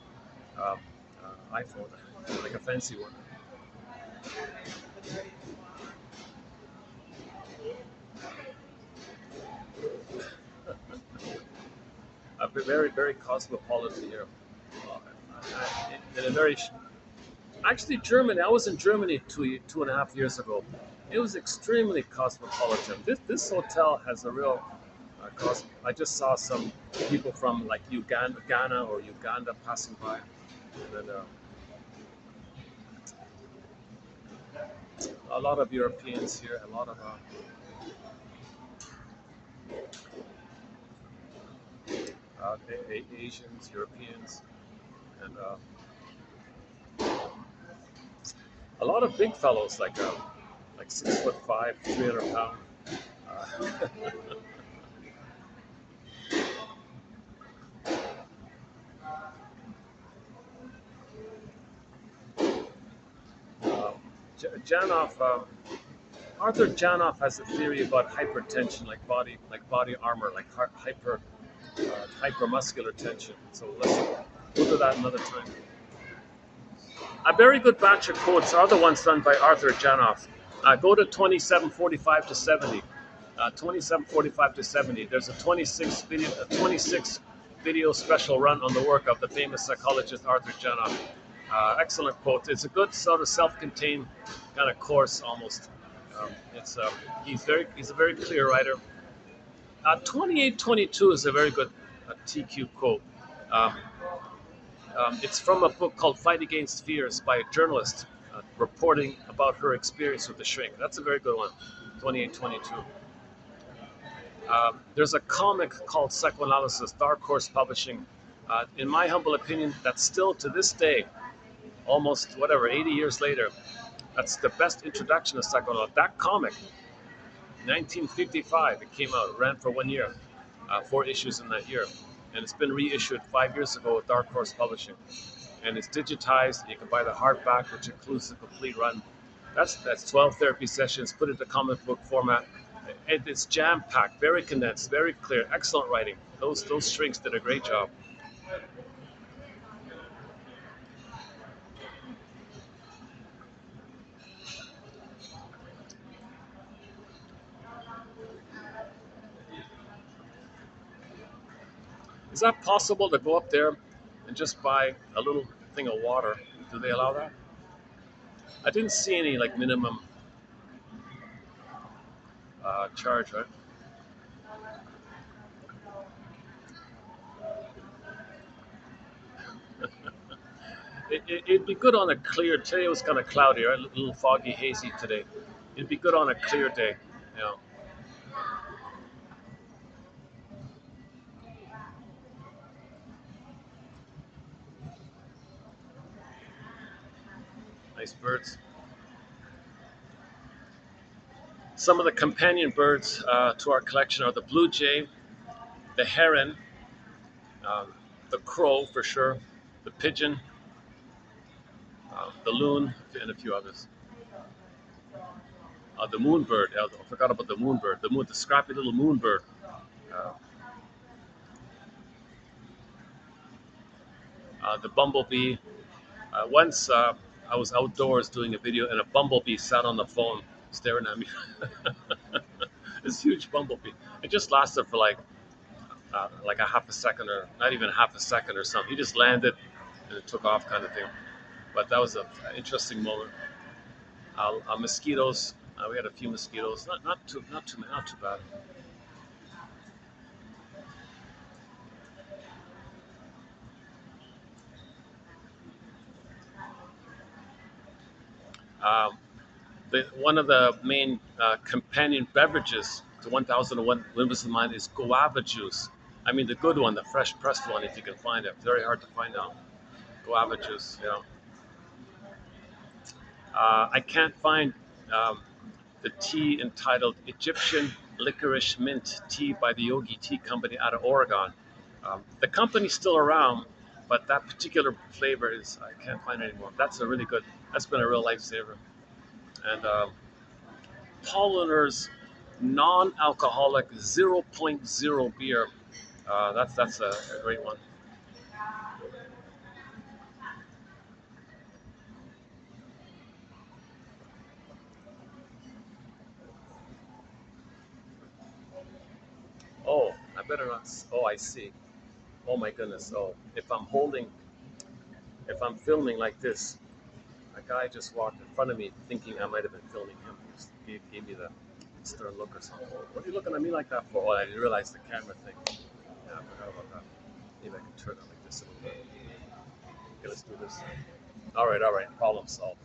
iPhone, like a fancy one. I've been very, very cosmopolitan here. In a very, actually, Germany. I was in Germany 2.5 years ago. It was extremely cosmopolitan. This hotel has a real I just saw some people from like Ghana or Uganda passing by, and then a lot of Europeans here, a lot of Asians, Europeans, and a lot of big fellows like 6'5", 300 pounds. Uh, Janoff, Arthur Janoff has a theory about hypertension, like body armor, like hypermuscular tension. So we'll do that another time. A very good batch of quotes are the ones done by Arthur Janoff. Go to 2745 to 70. 2745 to 70. There's a 26 video special run on the work of the famous psychologist Arthur Janoff. Excellent quote. It's a good sort of self-contained kind of course almost. He's a very clear writer. 2822 is a very good TQ quote. Um, it's from a book called Fight Against Fears by a journalist reporting about her experience with the shrink. That's a very good one. 2822. There's a comic called Psychoanalysis, Dark Horse Publishing. In my humble opinion, that's still to this day, almost 80 years later, that's the best introduction to psychoanalysis. That comic, 1955, it came out, it ran for 1 year, 4 issues in that year. And it's been reissued 5 years ago with Dark Horse Publishing. And it's digitized. You can buy the hardback, which includes the complete run. That's 12 therapy sessions put into comic book format. It's jam-packed, very condensed, very clear, excellent writing. Those shrinks did a great job. Is that possible to go up there and just buy a little thing of water? Do they allow that? I didn't see any like minimum charge, right? It'd be good on a clear. Today was kind of cloudy, right? A little foggy, hazy today. It'd be good on a clear day. Yeah. Nice birds. Some of the companion birds to our collection are the blue jay, the heron, um, the crow for sure, the pigeon, the loon, and a few others. The moonbird. I forgot about the moonbird. The scrappy little moonbird. Uh, the bumblebee. Once I was outdoors doing a video, and a bumblebee sat on the phone staring at me. This huge bumblebee. It just lasted for like a half a second, or not even half a second or something. He just landed and it took off, kind of thing. But that was an interesting moment. Mosquitoes. We had a few mosquitoes. Not too bad. Um, One of the main companion beverages to 1001 Windmills of the Mind is guava juice. I mean, the good one, the fresh pressed one, if you can find it. Very hard to find now. Guava juice, you know. I can't find the tea entitled Egyptian Licorice Mint Tea by the Yogi Tea Company out of Oregon. The company's still around, but that particular flavor is, I can't find it anymore. That's a really good, that's been a real lifesaver. And Paul Luner's non-alcoholic zero point zero beer. That's a great one. Oh, I better not. Oh, I see. Oh my goodness. Oh, if I'm filming like this, a guy just walked in front of me thinking I might have been filming him. He just gave me the stern look or something. Oh, what are you looking at me like that for? Oh, I didn't realize the camera thing. Yeah, I forgot about that. Maybe I can turn it like this a little bit. Okay, let's do this. All right. Problem solved.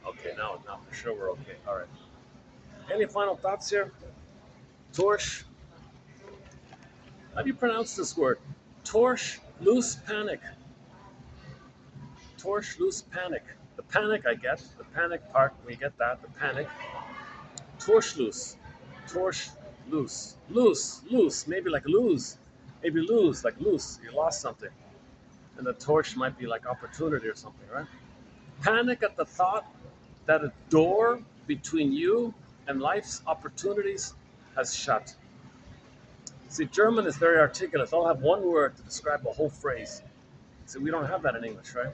Okay, now for sure we're okay. All right. Any final thoughts here? Torch, how do you pronounce this word? Torch, loose panic. Torch, loose panic. The panic I get, the panic part, we get that, the panic. Torch loose. Torch loose. Loose. Maybe like lose. Maybe lose, like loose. You lost something. And the torch might be like opportunity or something, right? Panic at the thought that a door between you and life's opportunities has shut. See, German is very articulate. They'll have one word to describe a whole phrase. See, we don't have that in English, right?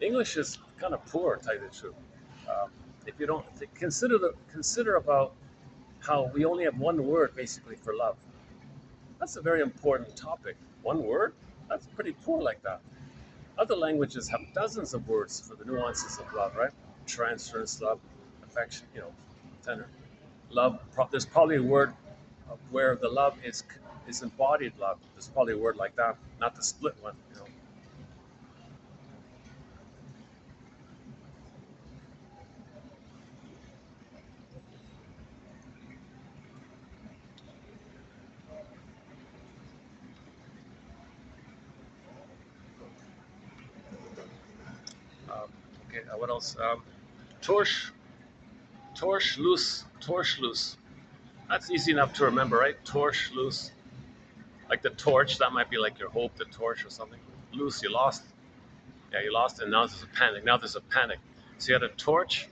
English is kind of poor, to tell you the truth. If you don't consider about how we only have one word basically for love. That's a very important topic. One word? That's pretty poor like that. Other languages have dozens of words for the nuances of love, right? Transference, love, affection, tender. Love. There's probably a word where the love is embodied love. There's probably a word like that, not the split one. Um, okay, what else? Torch, Torschluss. That's easy enough to remember, right? Torschluss, like the torch. That might be like your hope, the torch or something. Loose, you lost. Yeah, you lost, and now there's a panic. Now there's a panic. So you had a torch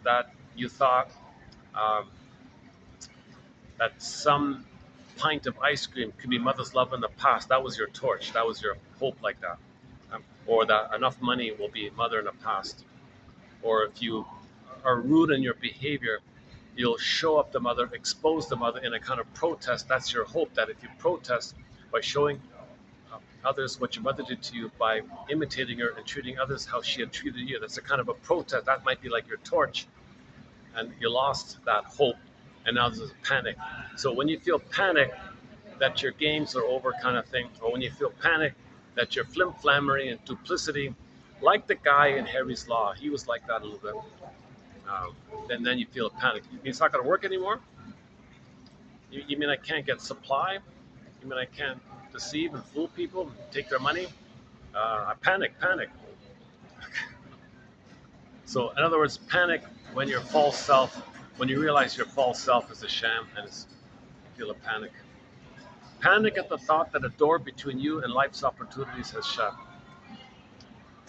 that you thought um, that some pint of ice cream could be mother's love in the past. That was your torch. That was your hope, like that. Or that enough money will be mother in the past. Or if you are rude in your behavior, you'll show up the mother, expose the mother in a kind of protest. That's your hope, that if you protest by showing others what your mother did to you, by imitating her and treating others how she had treated you, that's a kind of a protest. That might be like your torch. And you lost that hope, and now there's a panic. So when you feel panic that your games are over, kind of thing, or when you feel panic that you're flim-flammery and duplicity, like the guy in Harry's Law, he was like that a little bit. Um, and then you feel a panic. You mean it's not going to work anymore? You mean I can't get supply? You mean I can't deceive and fool people and take their money? I panic. So, in other words, panic when your false self, when you realize your false self is a sham, and you feel a panic. Panic at the thought that a door between you and life's opportunities has shut.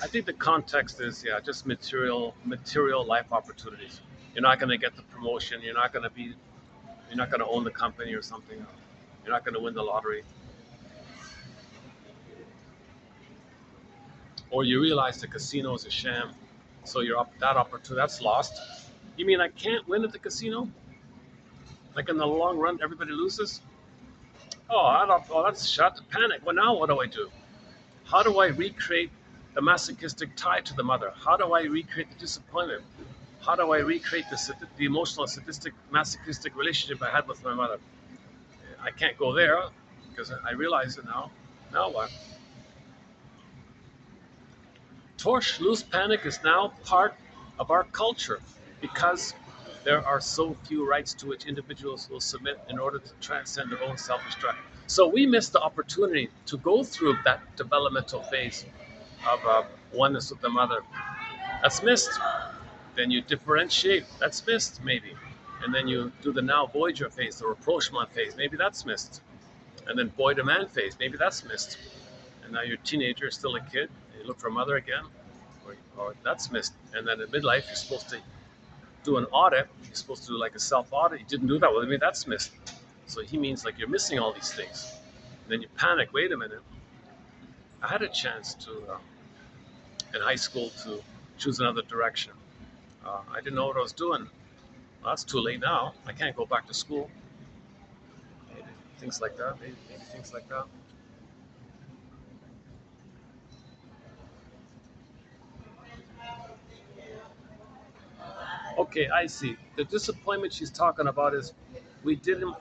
I think the context is, yeah, just material life opportunities. You're not going to get the promotion. You're not going to own the company or something. You're not going to win the lottery. Or you realize the casino is a sham. So that opportunity, that's lost. You mean I can't win at the casino? Like in the long run, everybody loses? That's shut. Panic. Well, now what do I do? How do I recreate the masochistic tie to the mother? How do I recreate the disappointment? How do I recreate the emotional, sadistic, masochistic relationship I had with my mother? I can't go there because I realize it now. Now what? Torschlusspanik is now part of our culture because there are so few rites to which individuals will submit in order to transcend their own self-destruct. So we miss the opportunity to go through that developmental phase of oneness with the mother. That's missed. Then you differentiate. That's missed, maybe. And then you do the now Voyager phase, the rapprochement phase. Maybe that's missed. And then boy to man phase. Maybe that's missed. And now you're a teenager, still a kid. And you look for a mother again. Or that's missed. And then in midlife, you're supposed to do an audit. You're supposed to do like a self audit. You didn't do that. Well, I mean, that's missed. So he means like you're missing all these things. And then you panic. Wait a minute. I had a chance to, in high school, to choose another direction. I didn't know what I was doing. Well, that's too late now. I can't go back to school. Maybe things like that. Maybe things like that. Okay, I see. The disappointment she's talking about is we didn't,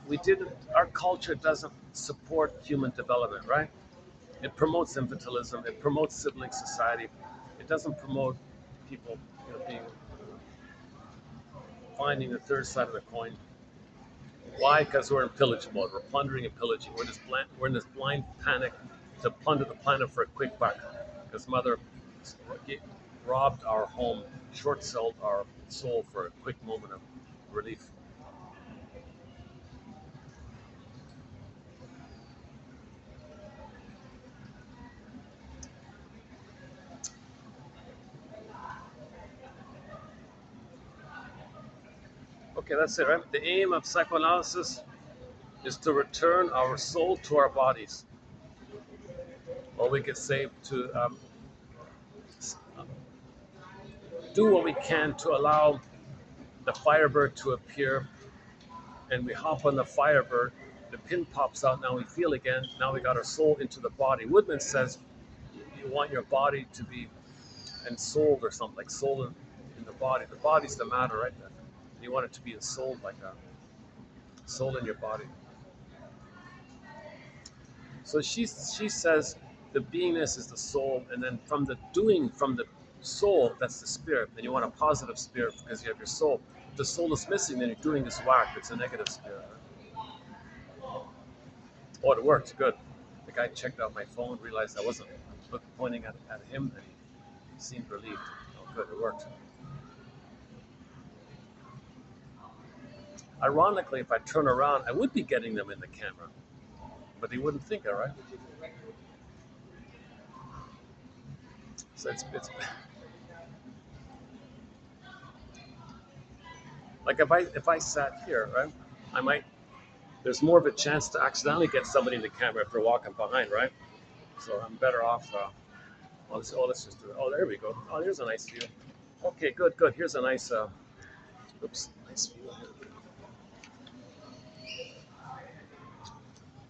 our culture doesn't support human development, right? It promotes infantilism, it promotes sibling society. It doesn't promote people, being finding the third side of the coin. Why? Because we're in pillage mode. We're plundering and pillaging. We're in this blind panic to plunder the planet for a quick buck. Because mother robbed our home, short sold our soul for a quick moment of relief. Okay, that's it, right? The aim of psychoanalysis is to return our soul to our bodies, or we could say to do what we can to allow the firebird to appear, and we hop on the firebird. The pin pops out. Now we feel again. Now we got our soul into the body. Woodman says you want your body to be ensouled or something, like soul in the body. The body's the matter, right? You want it to be ensouled like that. Soul in your body. So she says the beingness is the soul, and then from the doing from the soul, that's the spirit. Then you want a positive spirit because you have your soul. If the soul is missing, then you're doing this whack. It's a negative spirit. Oh, it worked. Good. The guy checked out my phone, realized I wasn't pointing at him, and he seemed relieved. Oh, good. It worked. Ironically, if I turn around, I would be getting them in the camera, but he wouldn't think, all right? So it's like if I sat here, right, I might. There's more of a chance to accidentally get somebody in the camera if they're walking behind, right? So I'm better off. Let's just do it. Oh, there we go. Oh, there's a nice view. Okay, good. Here's a nice. Nice view.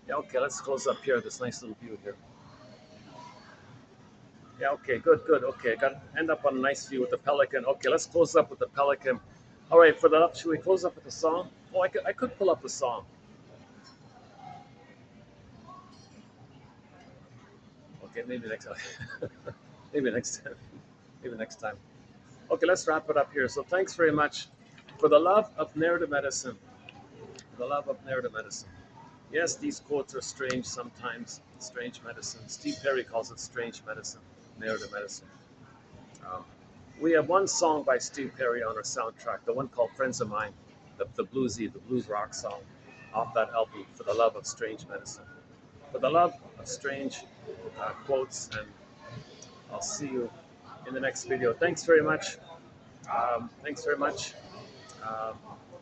Yeah, okay. Let's close up here. This nice little view here. Yeah, okay, good. Okay, got to end up on a nice view with the pelican. Okay, let's close up with the pelican. All right, should we close up with the song? Oh, I could pull up the song. Okay, maybe next time. maybe next time. Maybe next time. Okay, let's wrap it up here. So thanks very much for the love of narrative medicine. The love of narrative medicine. Yes, these quotes are strange sometimes. Strange medicine. Steve Perry calls it strange medicine, narrative medicine. Um, we have one song by Steve Perry on our soundtrack, the one called Friends of Mine, the blues rock song off that album, For the Love of Strange Medicine. For the love of strange quotes, and I'll see you in the next video. Thanks very much. Thanks very much.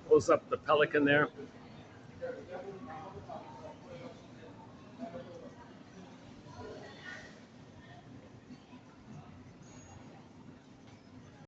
Close up the pelican there.